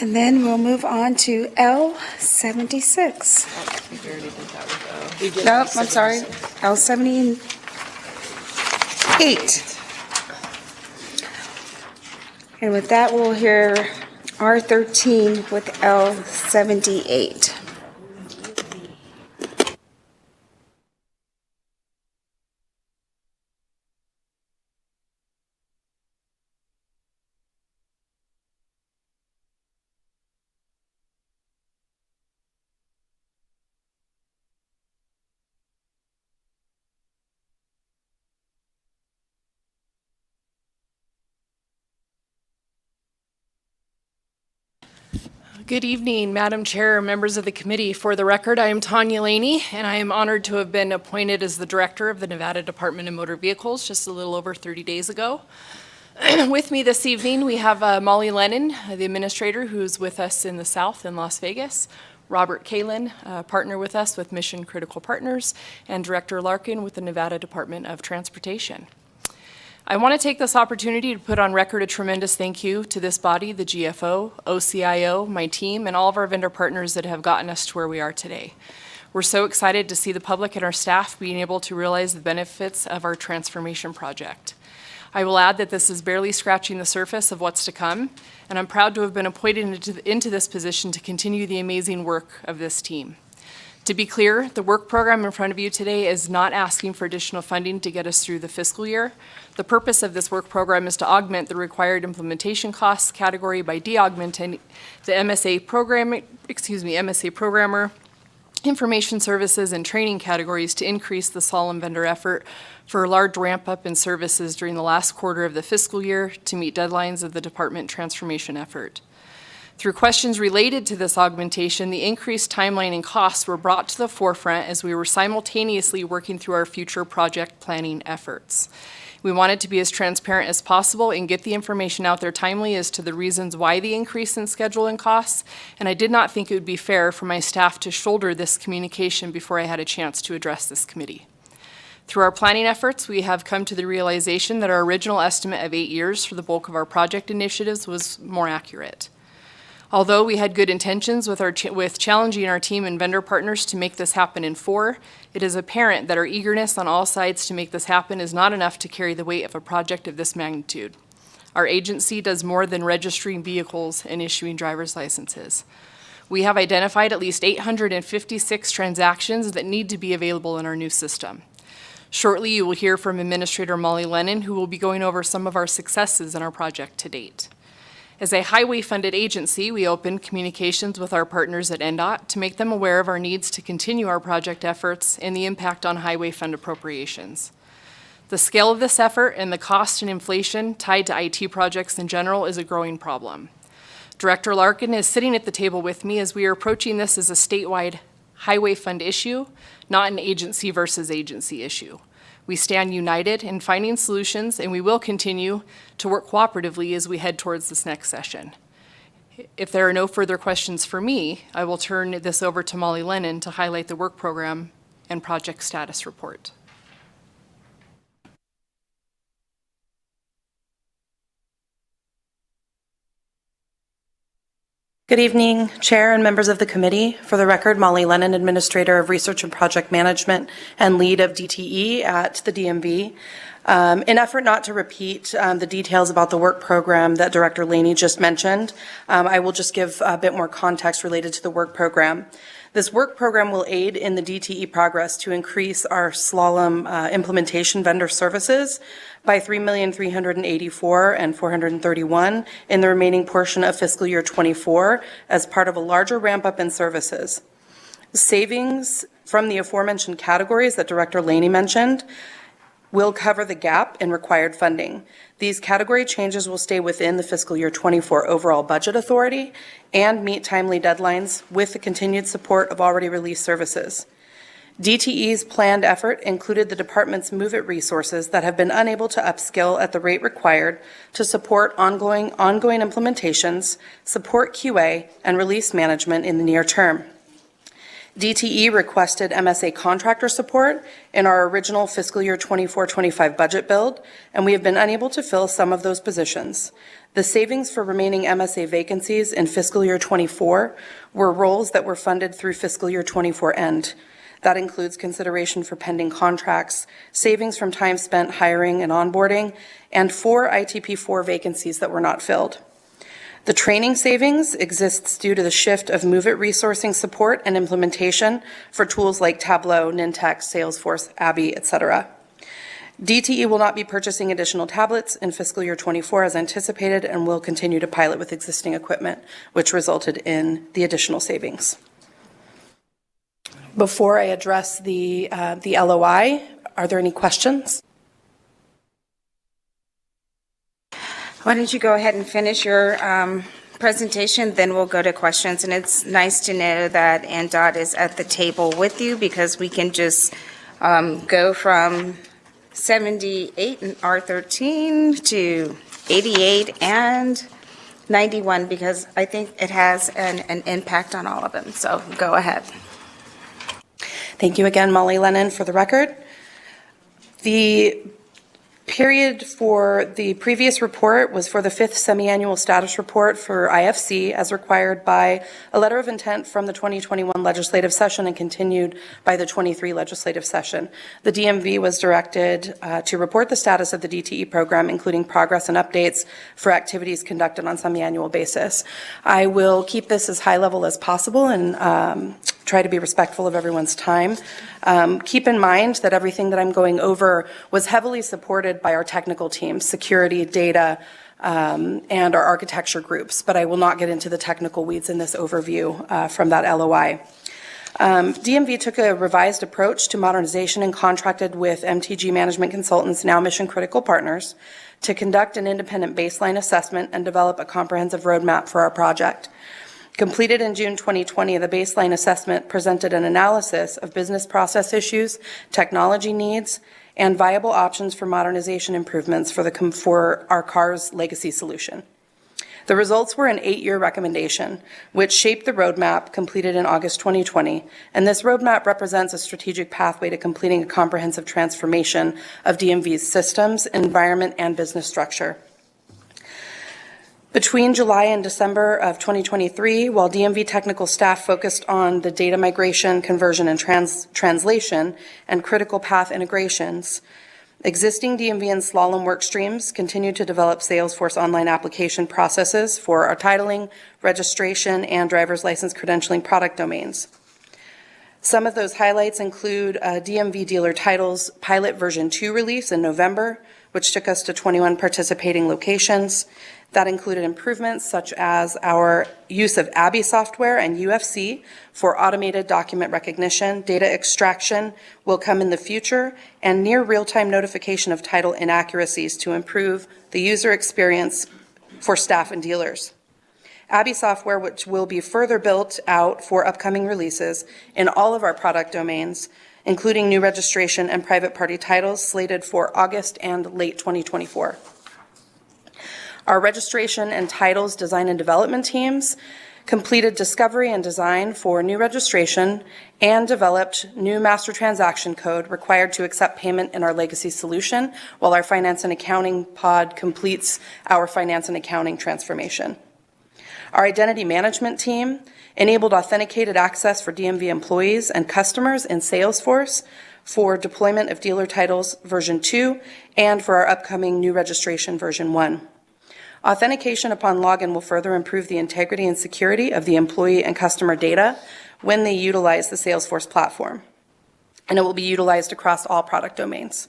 And then we'll move on to L 76. We already did that with O. Nope, I'm sorry. L 78. And with that, we'll hear R 13 with L 78. Good evening, Madam Chair, members of the committee. For the record, I am Tanya Laney, and I am honored to have been appointed as the director of the Nevada Department of Motor Vehicles just a little over 30 days ago. With me this evening, we have Molly Lennon, the administrator, who's with us in the South in Las Vegas, Robert Kalin, partner with us with Mission Critical Partners, and Director Larkin with the Nevada Department of Transportation. I want to take this opportunity to put on record a tremendous thank you to this body, the GFO, OCIO, my team, and all of our vendor partners that have gotten us to where we are today. We're so excited to see the public and our staff being able to realize the benefits of our transformation project. I will add that this is barely scratching the surface of what's to come, and I'm proud to have been appointed into this position to continue the amazing work of this team. To be clear, the work program in front of you today is not asking for additional funding to get us through the fiscal year. The purpose of this work program is to augment the required implementation costs category by de-augmenting the MSA programmer information services and training categories to increase the solemn vendor effort for a large ramp-up in services during the last quarter of the fiscal year to meet deadlines of the department transformation effort. Through questions related to this augmentation, the increased timeline and costs were brought to the forefront as we were simultaneously working through our future project planning efforts. We wanted to be as transparent as possible and get the information out there timely as to the reasons why the increase in schedule and costs, and I did not think it would be fair for my staff to shoulder this communication before I had a chance to address this committee. Through our planning efforts, we have come to the realization that our original estimate of 8 years for the bulk of our project initiatives was more accurate. Although we had good intentions with challenging our team and vendor partners to make this happen in 4, it is apparent that our eagerness on all sides to make this happen is not enough to carry the weight of a project of this magnitude. Our agency does more than registering vehicles and issuing driver's licenses. We have identified at least 856 transactions that need to be available in our new system. Shortly, you will hear from Administrator Molly Lennon, who will be going over some of our successes in our project to date. As a highway-funded agency, we opened communications with our partners at NDOT to make them aware of our needs to continue our project efforts and the impact on highway fund appropriations. The scale of this effort and the cost and inflation tied to IT projects in general is a growing problem. Director Larkin is sitting at the table with me as we are approaching this as a statewide highway fund issue, not an agency versus agency issue. We stand united in finding solutions, and we will continue to work cooperatively as we head towards this next session. If there are no further questions for me, I will turn this over to Molly Lennon to highlight the work program and project status report. Good evening, Chair and members of the committee. For the record, Molly Lennon, Administrator of Research and Project Management and Lead of DTE at the DMV. In effort not to repeat the details about the work program that Director Laney just mentioned, I will just give a bit more context related to the work program. This work program will aid in the DTE progress to increase our slalom implementation vendor services by $3,384,000 and $431 in the remaining portion of fiscal year 24 as part of a larger ramp-up in services. Savings from the aforementioned categories that Director Laney mentioned will cover the gap in required funding. These category changes will stay within the fiscal year 24 overall budget authority and meet timely deadlines with the continued support of already released services. DTE's planned effort included the department's Move It resources that have been unable to upskill at the rate required to support ongoing implementations, support QA, and release management in the near term. DTE requested MSA contractor support in our original fiscal year 24-25 budget build, and we have been unable to fill some of those positions. The savings for remaining MSA vacancies in fiscal year 24 were roles that were funded through fiscal year 24 end. That includes consideration for pending contracts, savings from time spent hiring and onboarding, and 4 ITP4 vacancies that were not filled. The training savings exists due to the shift of Move It resourcing support and implementation for tools like Tableau, Nintex, Salesforce, Abby, etc. DTE will not be purchasing additional tablets in fiscal year 24 as anticipated and will continue to pilot with existing equipment, which resulted in the additional savings. Before I address the LOI, are there any questions? Why don't you go ahead and finish your presentation, then we'll go to questions. And it's nice to know that NDOT is at the table with you because we can just go from 78 in R13 to 88 and 91 because I think it has an impact on all of them. So go ahead. Thank you again, Molly Lennon, for the record. The period for the previous report was for the 5th semi-annual status report for IFC as required by a letter of intent from the 2021 legislative session and continued by the 23 legislative session. The DMV was directed to report the status of the DTE program, including progress and updates for activities conducted on semi-annual basis. I will keep this as high level as possible and try to be respectful of everyone's time. Keep in mind that everything that I'm going over was heavily supported by our technical teams, security, data, and our architecture groups, but I will not get into the technical weeds in this overview from that LOI. DMV took a revised approach to modernization and contracted with MTG Management Consultants, now Mission Critical Partners, to conduct an independent baseline assessment and develop a comprehensive roadmap for our project. Completed in June 2020, the baseline assessment presented an analysis of business process issues, technology needs, and viable options for modernization improvements for our CARS legacy solution. The results were an 8-year recommendation, which shaped the roadmap completed in August 2020, and this roadmap represents a strategic pathway to completing a comprehensive transformation of DMV's systems, environment, and business structure. Between July and December of 2023, while DMV technical staff focused on the data migration, conversion, and translation, and critical path integrations, existing DMV and Slalom work streams continue to develop Salesforce online application processes for our titling, registration, and driver's license credentialing product domains. Some of those highlights include DMV dealer titles pilot version 2 release in November, which took us to 21 participating locations. That included improvements such as our use of ABBY software and UFC for automated document recognition. Data extraction will come in the future, and near real-time notification of title inaccuracies to improve the user experience for staff and dealers. ABBY software, which will be further built out for upcoming releases in all of our product domains, including new registration and private party titles slated for August and late 2024. Our registration and titles design and development teams completed discovery and design for new registration and developed new master transaction code required to accept payment in our legacy solution, while our finance and accounting pod completes our finance and accounting transformation. Our identity management team enabled authenticated access for DMV employees and customers in Salesforce for deployment of dealer titles version 2 and for our upcoming new registration version 1. Authentication upon login will further improve the integrity and security of the employee and customer data when they utilize the Salesforce platform, and it will be utilized across all product domains.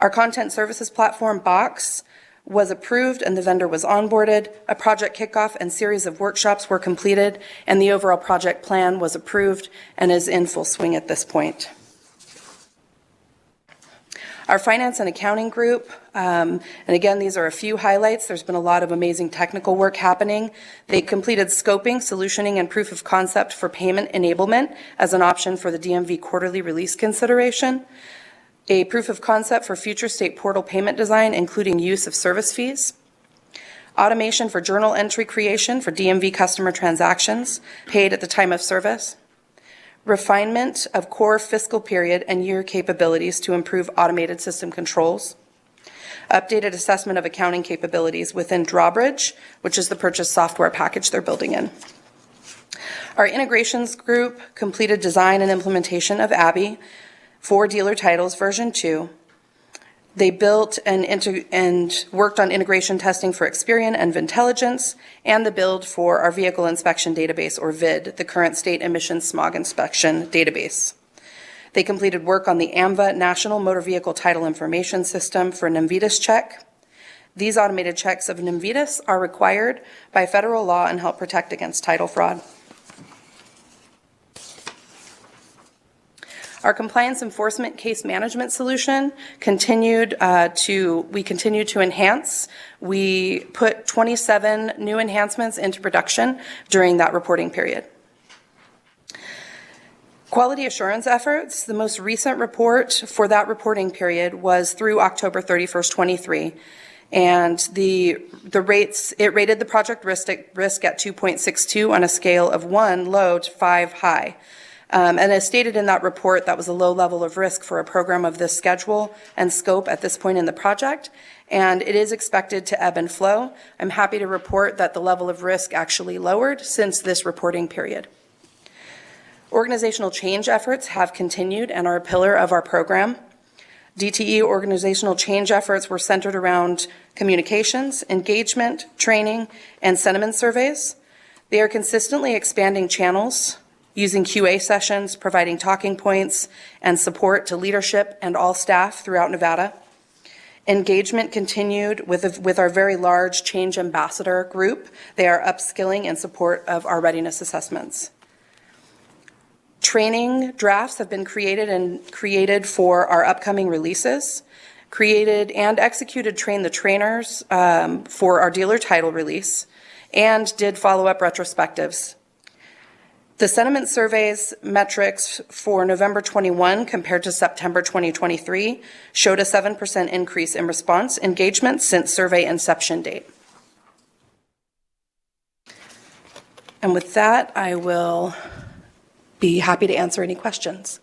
Our content services platform, Box, was approved and the vendor was onboarded. A project kickoff and series of workshops were completed, and the overall project plan was approved and is in full swing at this point. Our finance and accounting group, and again, these are a few highlights. There's been a lot of amazing technical work happening. They completed scoping, solutioning, and proof of concept for payment enablement as an option for the DMV quarterly release consideration. A proof of concept for future state portal payment design, including use of service fees. Automation for journal entry creation for DMV customer transactions paid at the time of service. Refinement of core fiscal period and year capabilities to improve automated system controls. Updated assessment of accounting capabilities within Drawbridge, which is the purchase software package they're building in. Our integrations group completed design and implementation of ABBY for dealer titles version 2. They built and worked on integration testing for Experian and Vintelligence, and the build for our vehicle inspection database, or VID, the current state emissions smog inspection database. They completed work on the AMVA National Motor Vehicle Title Information System for NMVIDIS check. These automated checks of NMVIDIS are required by federal law and help protect against title fraud. Our compliance enforcement case management solution continued to enhance. We put 27 new enhancements into production during that reporting period. Quality assurance efforts, the most recent report for that reporting period was through October 31st, 23. And it rated the project risk at 2.62 on a scale of 1 low to 5 high. And as stated in that report, that was a low level of risk for a program of this schedule and scope at this point in the project, and it is expected to ebb and flow. I'm happy to report that the level of risk actually lowered since this reporting period. Organizational change efforts have continued and are a pillar of our program. DTE organizational change efforts were centered around communications, engagement, training, and sentiment surveys. They are consistently expanding channels, using QA sessions, providing talking points and support to leadership and all staff throughout Nevada. Engagement continued with our very large change ambassador group. They are upskilling in support of our readiness assessments. Training drafts have been created for our upcoming releases. Created and executed Train the Trainers for our dealer title release, and did follow-up retrospectives. The sentiment surveys metrics for November 21 compared to September 2023 showed a 7% increase in response engagement since survey inception date. And with that, I will be happy to answer any questions.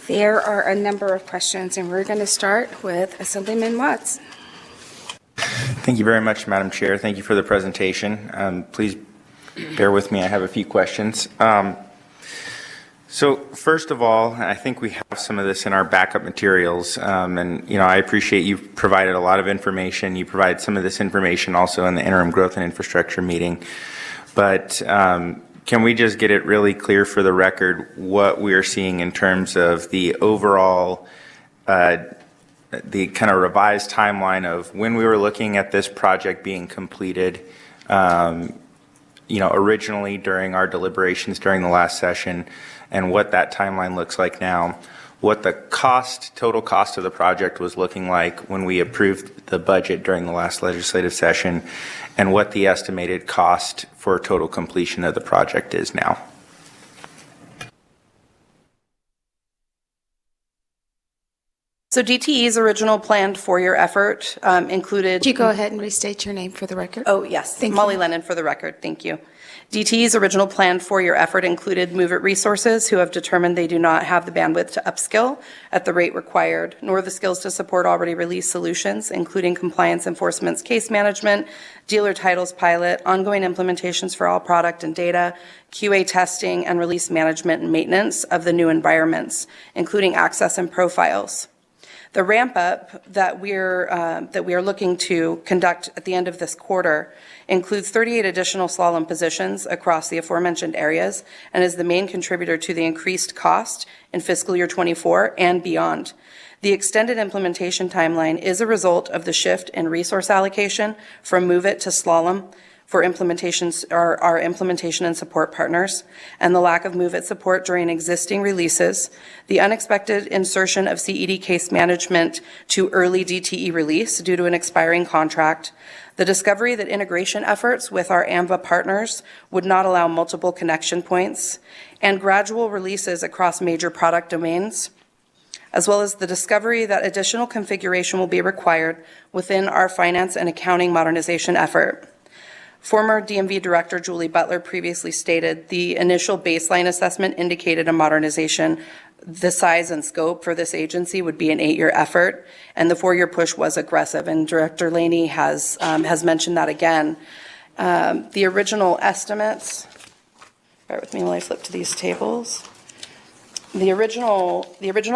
There are a number of questions, and we're going to start with Assemblyman Watts. Thank you very much, Madam Chair. Thank you for the presentation. Please bear with me. I have a few questions. So first of all, I think we have some of this in our backup materials, and I appreciate you've provided a lot of information. You provided some of this information also in the interim growth and infrastructure meeting, but can we just get it really clear for the record what we're seeing in terms of the overall, the kind of revised timeline of when we were looking at this project being completed, originally during our deliberations during the last session, and what that timeline looks like now, what the total cost of the project was looking like when we approved the budget during the last legislative session, and what the estimated cost for total completion of the project is now. So DTE's original planned 4-year effort included... Could you go ahead and restate your name for the record? Oh, yes. Thank Molly you. Lennon for the record. Thank you. DTE's original planned 4-year effort included Move It resources who have determined they do not have the bandwidth to upskill at the rate required, nor the skills to support already released solutions, including compliance enforcement's case management, dealer titles pilot, ongoing implementations for all product and data, QA testing, and release management and maintenance of the new environments, including access and profiles. The ramp up that we are looking to conduct at the end of this quarter includes 38 additional slalom positions across the aforementioned areas and is the main contributor to the increased cost in fiscal year 24 and beyond. The extended implementation timeline is a result of the shift in resource allocation from Move It to slalom for our implementation and support partners, and the lack of Move It support during existing releases, the unexpected insertion of CED case management to early DTE release due to an expiring contract, the discovery that integration efforts with our AMVA partners would not allow multiple connection points, and gradual releases across major product domains, as well as the discovery that additional configuration will be required within our finance and accounting modernization effort. Former DMV Director Julie Butler previously stated the initial baseline assessment indicated a modernization. The size and scope for this agency would be an 8-year effort, and the 4-year push was aggressive, and Director Laney has mentioned that again. The original estimates, bear with me while I flip to these tables. The original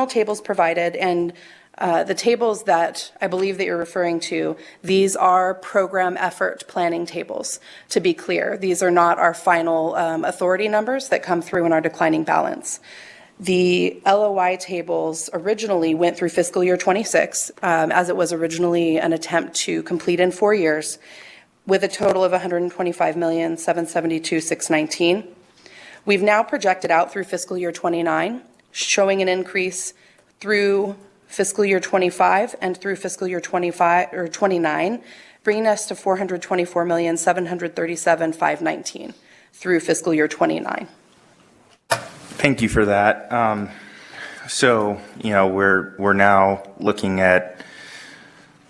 tables provided, and the tables that I believe that you're referring to, these are program effort planning tables. To be clear, these are not our final authority numbers that come through in our declining balance. The LOI tables originally went through fiscal year 26, as it was originally an attempt to complete in 4 years, with a total of $125,772,619. We've now projected out through fiscal year 29, showing an increase through fiscal year 25 and through fiscal year 25 or 29, bringing us to $424,737,519 through fiscal year 29. Thank you for that. So, we're now looking at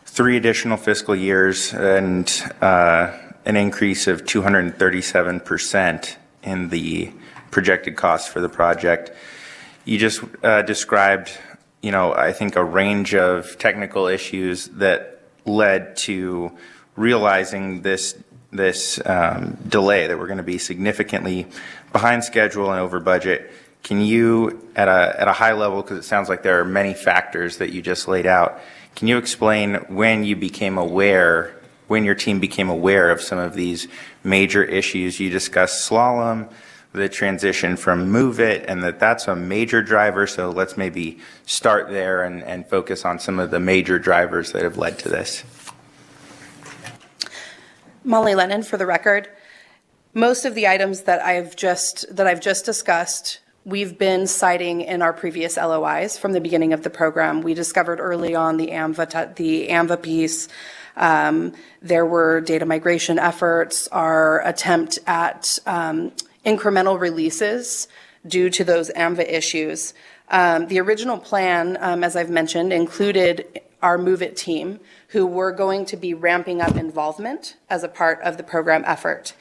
3 additional fiscal years and an increase of 237% in the projected cost for the project. You just described, I think a range of technical issues that led to realizing this delay, that we're going to be significantly behind schedule and over budget. Can you, at a high level, because it sounds like there are many factors that you just laid out, can you explain when your team became aware of some of these major issues? You discussed slalom, the transition from Move It, and that's a major driver, so let's maybe start there and focus on some of the major drivers that have led to this. Molly Lennon for the record. Most of the items that I've just discussed, we've been citing in our previous LOIs from the beginning of the program. We discovered early on the AMVA piece. There were data migration efforts, our attempt at incremental releases due to those AMVA issues. The original plan, as I've mentioned, included our Move It team, who were going to be ramping up involvement as a part of the program effort.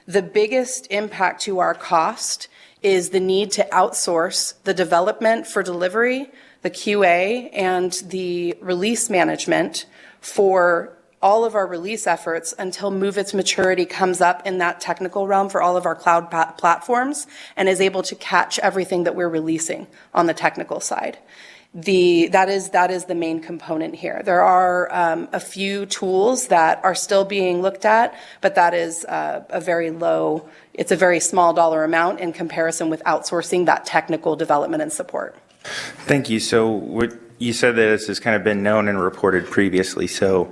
The biggest impact to our cost is the need to outsource the development for delivery, the QA, and the release management for all of our release efforts until Move It's maturity comes up in that technical realm for all of our cloud platforms and is able to catch everything that we're releasing on the technical side. That is the main component here. There are a few tools that are still being looked at, but that is it's a very small dollar amount in comparison with outsourcing that technical development and support. Thank you. So what you said that this has kind of been known and reported previously. So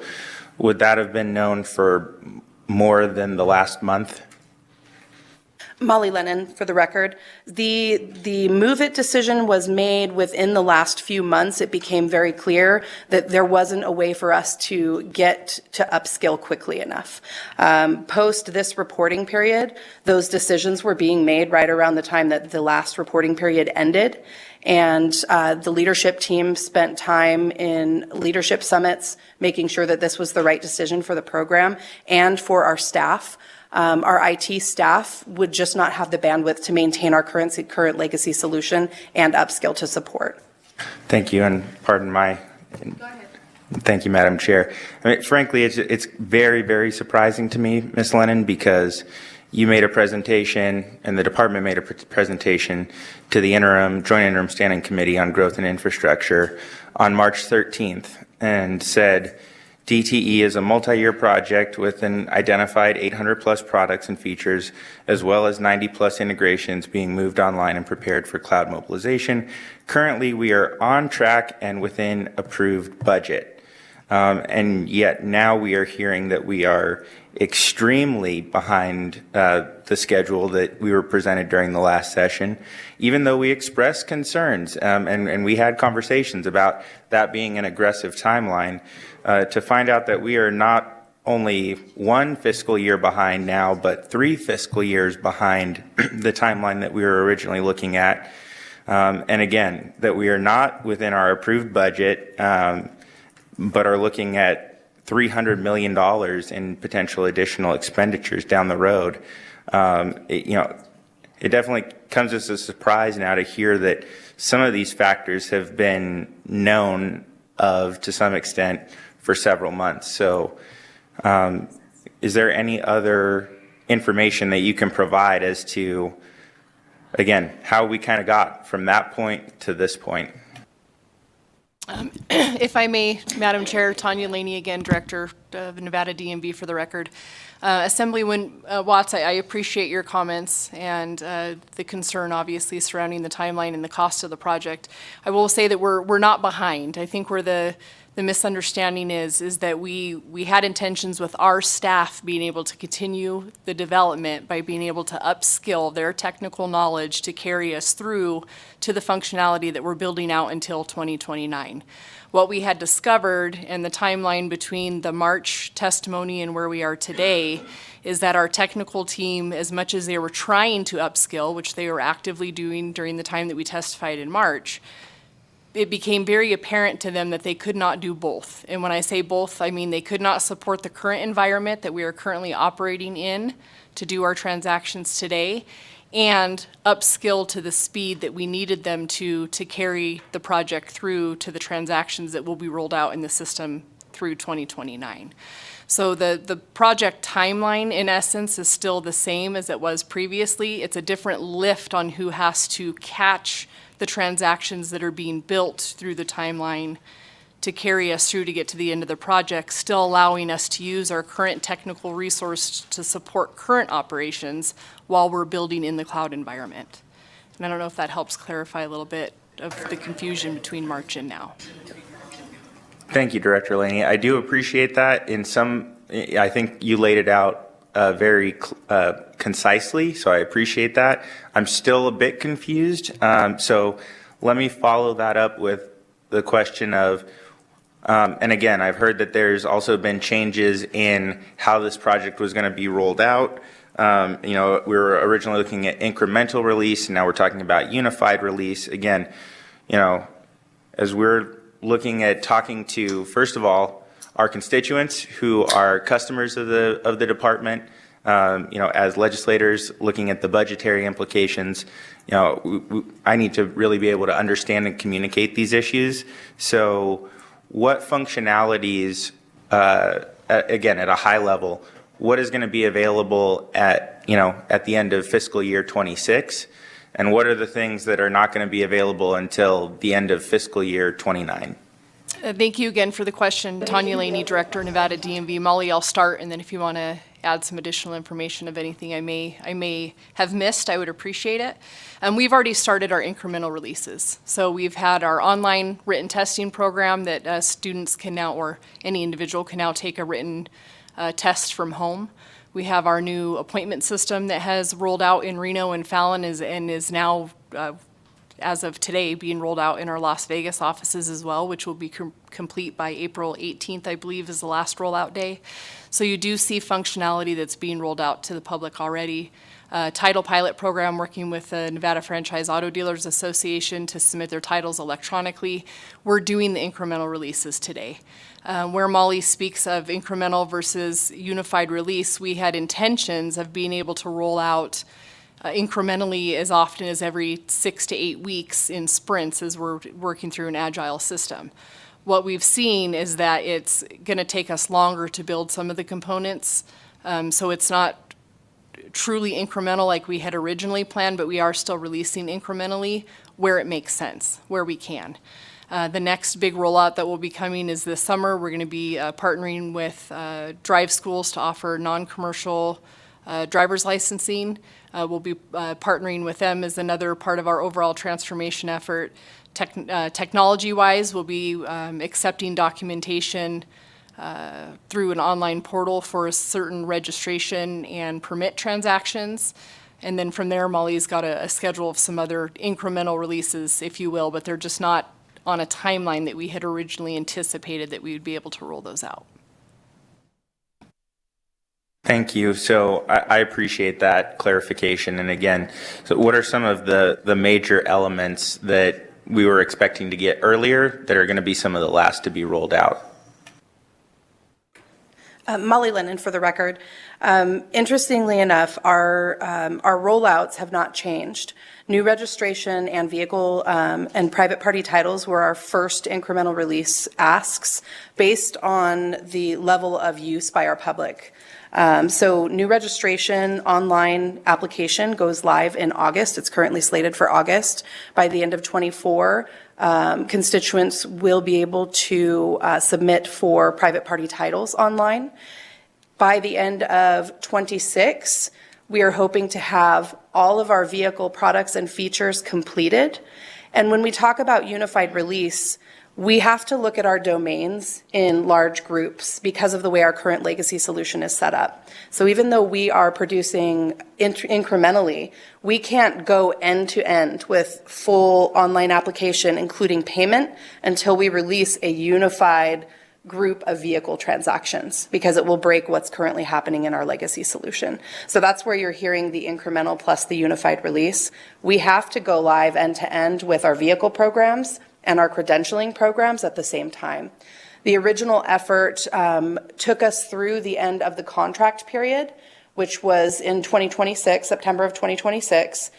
would that have been known for more than the last month? Molly Lennon, for the record. The Move It decision was made within the last few months. It became very clear that there wasn't a way for us to get to upskill quickly enough. Post this reporting period, those decisions were being made right around the time that the last reporting period ended. And the leadership team spent time in leadership summits, making sure that this was the right decision for the program and for our staff. Our IT staff would just not have the bandwidth to maintain our current legacy solution and upskill to support. Thank you, and pardon my... Go ahead. Thank you, Madam Chair. I mean, frankly, it's very, very surprising to me, Ms. Lennon, because you made a presentation and the department made a presentation to the Joint Interim Standing Committee on Growth and Infrastructure on March 13th and said, DTE is a multi-year project with an identified 800 plus products and features, as well as 90 plus integrations being moved online and prepared for cloud mobilization. Currently, we are on track and within approved budget. And yet now we are hearing that we are extremely behind the schedule that we were presented during the last session, even though we expressed concerns and we had conversations about that being an aggressive timeline. To find out that we are not only one fiscal year behind now, but 3 fiscal years behind the timeline that we were originally looking at. And again, that we are not within our approved budget, but are looking at $300 million in potential additional expenditures down the road. It definitely comes as a surprise now to hear that some of these factors have been known of to some extent for several months. So is there any other information that you can provide as to, again, how we kind of got from that point to this point? If I may, Madam Chair, Tanya Laney again, Director of Nevada DMV for the record. Assemblyman Watts, I appreciate your comments and the concern obviously surrounding the timeline and the cost of the project. I will say that we're not behind. I think where the misunderstanding is that we had intentions with our staff being able to continue the development by being able to upskill their technical knowledge to carry us through to the functionality that we're building out until 2029. What we had discovered and the timeline between the March testimony and where we are today is that our technical team, as much as they were trying to upskill, which they were actively doing during the time that we testified in March, it became very apparent to them that they could not do both. And when I say both, I mean they could not support the current environment that we are currently operating in to do our transactions today and upskill to the speed that we needed them to carry the project through to the transactions that will be rolled out in the system through 2029. So the project timeline, in essence, is still the same as it was previously. It's a different lift on who has to catch the transactions that are being built through the timeline to carry us through to get to the end of the project, still allowing us to use our current technical resource to support current operations while we're building in the cloud environment. And I don't know if that helps clarify a little bit of the confusion between March and now. Thank you, Director Laney. I do appreciate that. I think you laid it out very concisely, so I appreciate that. I'm still a bit confused, so let me follow that up with the question of, and again, I've heard that there's also been changes in how this project was going to be rolled out. We were originally looking at incremental release, and now we're talking about unified release. Again, as we're looking at talking to, first of all, our constituents who are customers of the department, as legislators looking at the budgetary implications, I need to really be able to understand and communicate these issues. So what functionalities, again, at a high level, what is going to be available at the end of fiscal year 26? And what are the things that are not going to be available until the end of fiscal year 29? Thank you again for the question. Tanya Laney, Director, Nevada DMV. Molly, I'll start, and then if you want to add some additional information of anything I may have missed, I would appreciate it. We've already started our incremental releases. So we've had our online written testing program that students can now, or any individual can now take a written test from home. We have our new appointment system that has rolled out in Reno and Fallon and is now as of today, being rolled out in our Las Vegas offices as well, which will be complete by April 18th, I believe, is the last rollout day. So you do see functionality that's being rolled out to the public already. Title pilot program working with the Nevada Franchise Auto Dealers Association to submit their titles electronically. We're doing the incremental releases today. Where Molly speaks of incremental versus unified release, we had intentions of being able to roll out incrementally as often as every 6 to 8 weeks in sprints as we're working through an agile system. What we've seen is that it's going to take us longer to build some of the components, so it's not truly incremental like we had originally planned, but we are still releasing incrementally where it makes sense, where we can. The next big rollout that will be coming is this summer. We're going to be partnering with drive schools to offer non-commercial driver's licensing. We'll be partnering with them as another part of our overall transformation effort. Technology-wise, we'll be accepting documentation through an online portal for certain registration and permit transactions. And then from there, Molly's got a schedule of some other incremental releases, if you will, but they're just not on a timeline that we had originally anticipated that we would be able to roll those out. Thank you. So I appreciate that clarification. And again, so what are some of the major elements that we were expecting to get earlier that are going to be some of the last to be rolled out? Molly Lennon, for the record. Interestingly enough, our rollouts have not changed. New registration and vehicle and private party titles were our first incremental release asks based on the level of use by our public. So new registration online application goes live in August. It's currently slated for August. By the end of 24, constituents will be able to submit for private party titles online. By the end of 26, we are hoping to have all of our vehicle products and features completed. And when we talk about unified release, we have to look at our domains in large groups because of the way our current legacy solution is set up. So even though we are producing incrementally, we can't go end to end with full online application, including payment, until we release a unified group of vehicle transactions, because it will break what's currently happening in our legacy solution. So that's where you're hearing the incremental plus the unified release. We have to go live end to end with our vehicle programs and our credentialing programs at the same time. The original effort took us through the end of the contract period, which was in 2026, September of 2026,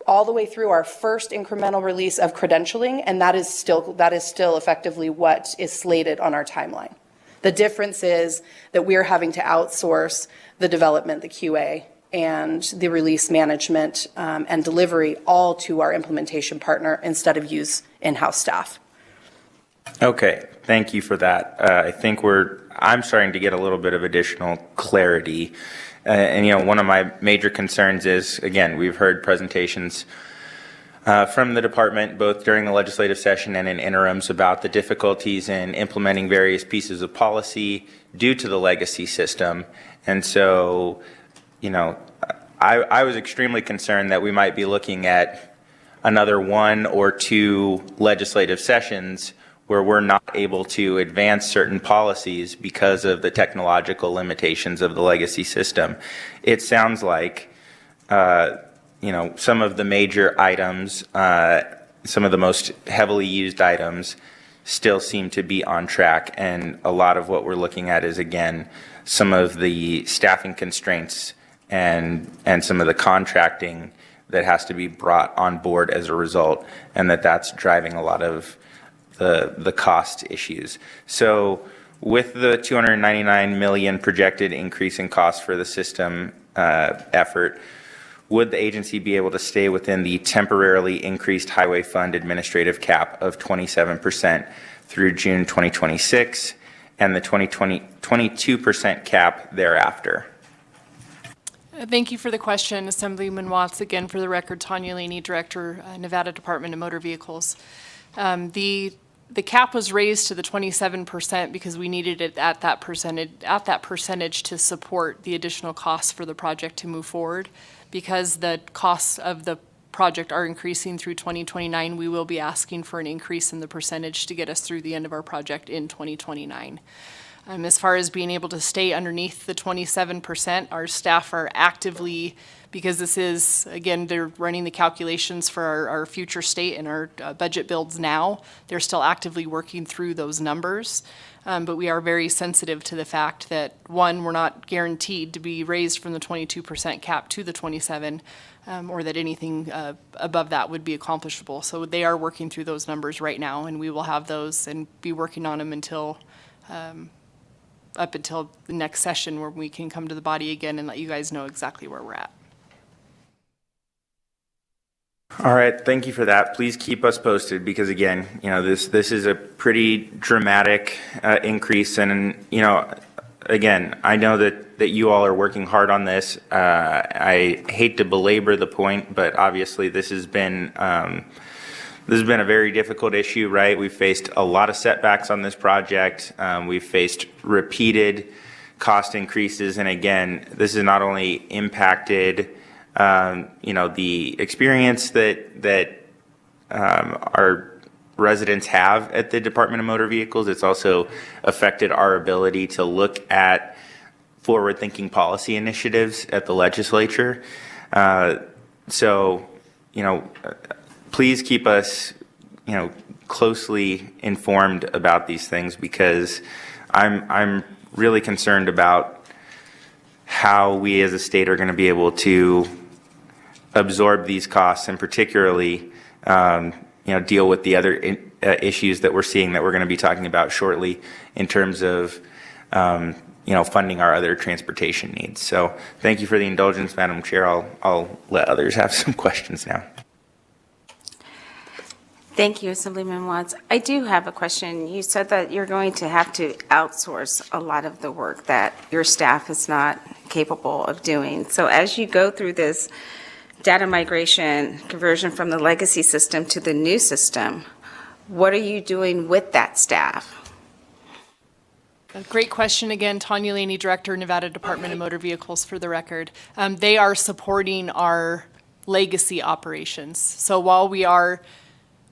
all the way through our first incremental release of credentialing, and that is still effectively what is slated on our timeline. The difference is that we're having to outsource the development, the QA, and the release management and delivery all to our implementation partner instead of use in-house staff. Okay, thank you for that. I think I'm starting to get a little bit of additional clarity. And one of my major concerns is, again, we've heard presentations from the department, both during the legislative session and in interims, about the difficulties in implementing various pieces of policy due to the legacy system. And so, I was extremely concerned that we might be looking at another 1 or 2 legislative sessions where we're not able to advance certain policies because of the technological limitations of the legacy system. It sounds like, some of the major items, some of the most heavily used items still seem to be on track. And a lot of what we're looking at is, again, some of the staffing constraints and some of the contracting that has to be brought on board as a result, and that's driving a lot of the cost issues. So with the $299 million projected increase in cost for the system effort, would the agency be able to stay within the temporarily increased highway fund administrative cap of 27% through June 2026 and the 22% cap thereafter? Thank you for the question, Assemblyman Watts. Again, for the record, Tanya Laney, Director, Nevada Department of Motor Vehicles. The cap was raised to the 27% because we needed it at that percentage to support the additional costs for the project to move forward. Because the costs of the project are increasing through 2029, we will be asking for an increase in the percentage to get us through the end of our project in 2029. As far as being able to stay underneath the 27%, our staff are actively, because this is, again, they're running the calculations for our future state and our budget builds now. They're still actively working through those numbers. But we are very sensitive to the fact that, one, we're not guaranteed to be raised from the 22% cap to the 27, or that anything above that would be accomplishable. So they are working through those numbers right now, and we will have those and be working on them up until the next session where we can come to the body again and let you guys know exactly where we're at. All right, thank you for that. Please keep us posted because, again, this is a pretty dramatic increase, and again, I know that you all are working hard on this. I hate to belabor the point, but obviously this has been a very difficult issue, right? We've faced a lot of setbacks on this project. We've faced repeated cost increases, and again, this has not only impacted the experience that our residents have at the Department of Motor Vehicles. It's also affected our ability to look at forward-thinking policy initiatives at the legislature. Please keep us, closely informed about these things because I'm really concerned about how we as a state are going to be able to absorb these costs and particularly deal with the other issues that we're seeing that we're going to be talking about shortly in terms of funding our other transportation needs. So thank you for the indulgence, Madam Chair. I'll let others have some questions now. Thank you, Assemblyman Watts. I do have a question. You said that you're going to have to outsource a lot of the work that your staff is not capable of doing. So as you go through this data migration conversion from the legacy system to the new system, what are you doing with that staff? A great question again. Tanya Laney, Director, Nevada Department of Motor Vehicles, for the record. They are supporting our legacy operations. So while we are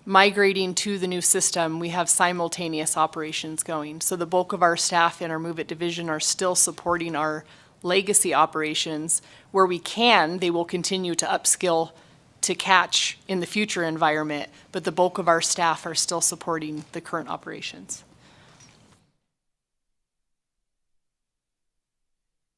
migrating to the new system, we have simultaneous operations going. So the bulk of our staff in our Move It division are still supporting our legacy operations. Where we can, they will continue to upskill to catch in the future environment, but the bulk of our staff are still supporting the current operations.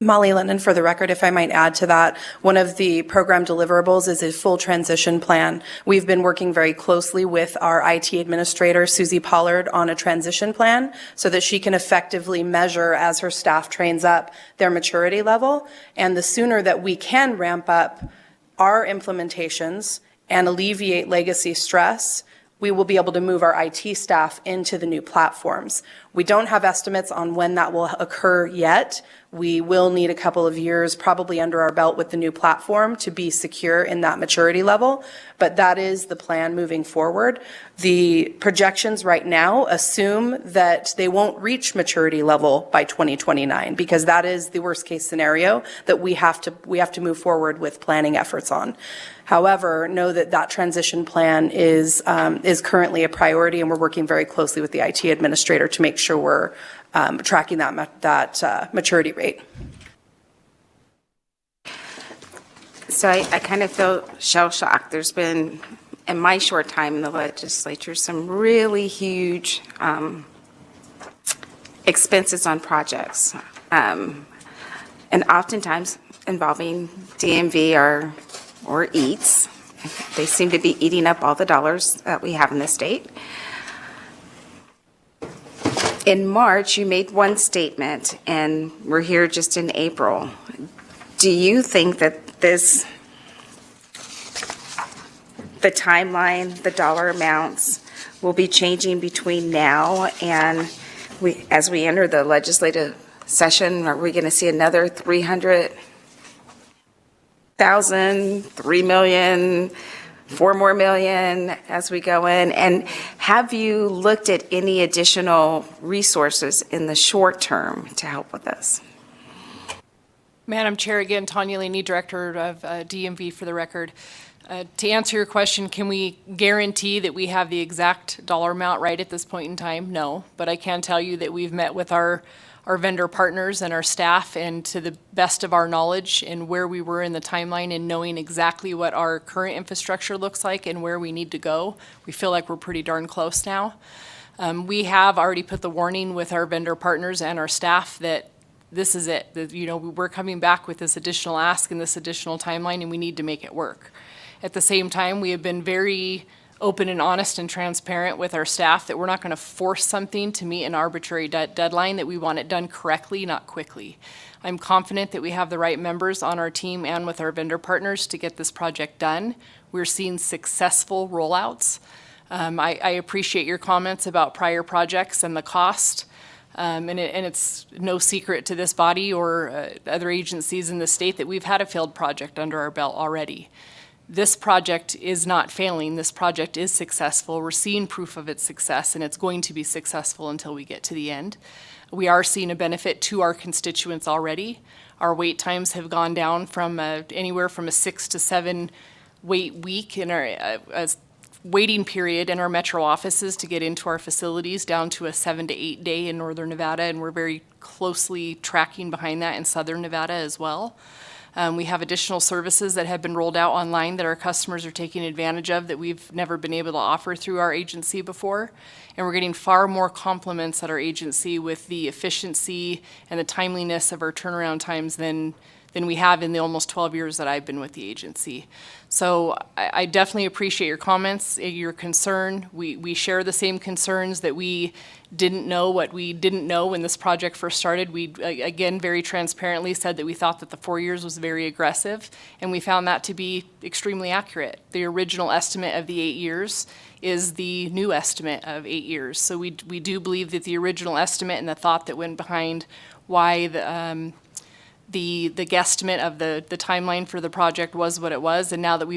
Molly Lennon, for the record, if I might add to that, one of the program deliverables is a full transition plan. We've been working very closely with our IT administrator, Susie Pollard, on a transition plan so that she can effectively measure as her staff trains up their maturity level. And the sooner that we can ramp up our implementations and alleviate legacy stress, we will be able to move our IT staff into the new platforms. We don't have estimates on when that will occur yet. We will need a couple of years probably under our belt with the new platform to be secure in that maturity level, but that is the plan moving forward. The projections right now assume that they won't reach maturity level by 2029 because that is the worst case scenario that we have to move forward with planning efforts on. However, know that that transition plan is currently a priority, and we're working very closely with the IT administrator to make sure we're tracking that maturity rate. So I kind of feel shell-shocked. There's been, in my short time in the legislature, some really huge expenses on projects, and oftentimes involving DMV or EATS. They seem to be eating up all the dollars that we have in the state. In March, you made one statement, and we're here just in April. Do you think that the timeline, the dollar amounts will be changing between now and as we enter the legislative session? Are we going to see another 300,000, 3 million, 4 more million as we go in? And have you looked at any additional resources in the short term to help with this? Madam Chair, again, Tanya Laney, Director of DMV for the record. To answer your question, can we guarantee that we have the exact dollar amount right at this point in time? No, but I can tell you that we've met with our vendor partners and our staff, and to the best of our knowledge and where we were in the timeline and knowing exactly what our current infrastructure looks like and where we need to go, we feel like we're pretty darn close now. We have already put the warning with our vendor partners and our staff that this is it. That, we're coming back with this additional ask and this additional timeline, and we need to make it work. At the same time, we have been very open and honest and transparent with our staff that we're not going to force something to meet an arbitrary deadline, that we want it done correctly, not quickly. I'm confident that we have the right members on our team and with our vendor partners to get this project done. We're seeing successful rollouts. I appreciate your comments about prior projects and the cost. And it's no secret to this body or other agencies in the state that we've had a failed project under our belt already. This project is not failing. This project is successful. We're seeing proof of its success, and it's going to be successful until we get to the end. We are seeing a benefit to our constituents already. Our wait times have gone down from anywhere from a 6 to 7 wait week in our waiting period in our metro offices to get into our facilities, down to a 7 to 8 day in northern Nevada, and we're very closely tracking behind that in southern Nevada as well. We have additional services that have been rolled out online that our customers are taking advantage of that we've never been able to offer through our agency before. And we're getting far more compliments at our agency with the efficiency and the timeliness of our turnaround times than we have in the almost 12 years that I've been with the agency. So I definitely appreciate your comments, your concern. We share the same concerns that we didn't know what we didn't know when this project first started. We, again, very transparently said that we thought that the 4 years was very aggressive, and we found that to be extremely accurate. The original estimate of the 8 years is the new estimate of 8 years. So we do believe that the original estimate and the thought that went behind why the guesstimate of the timeline for the project was what it was, and now that we've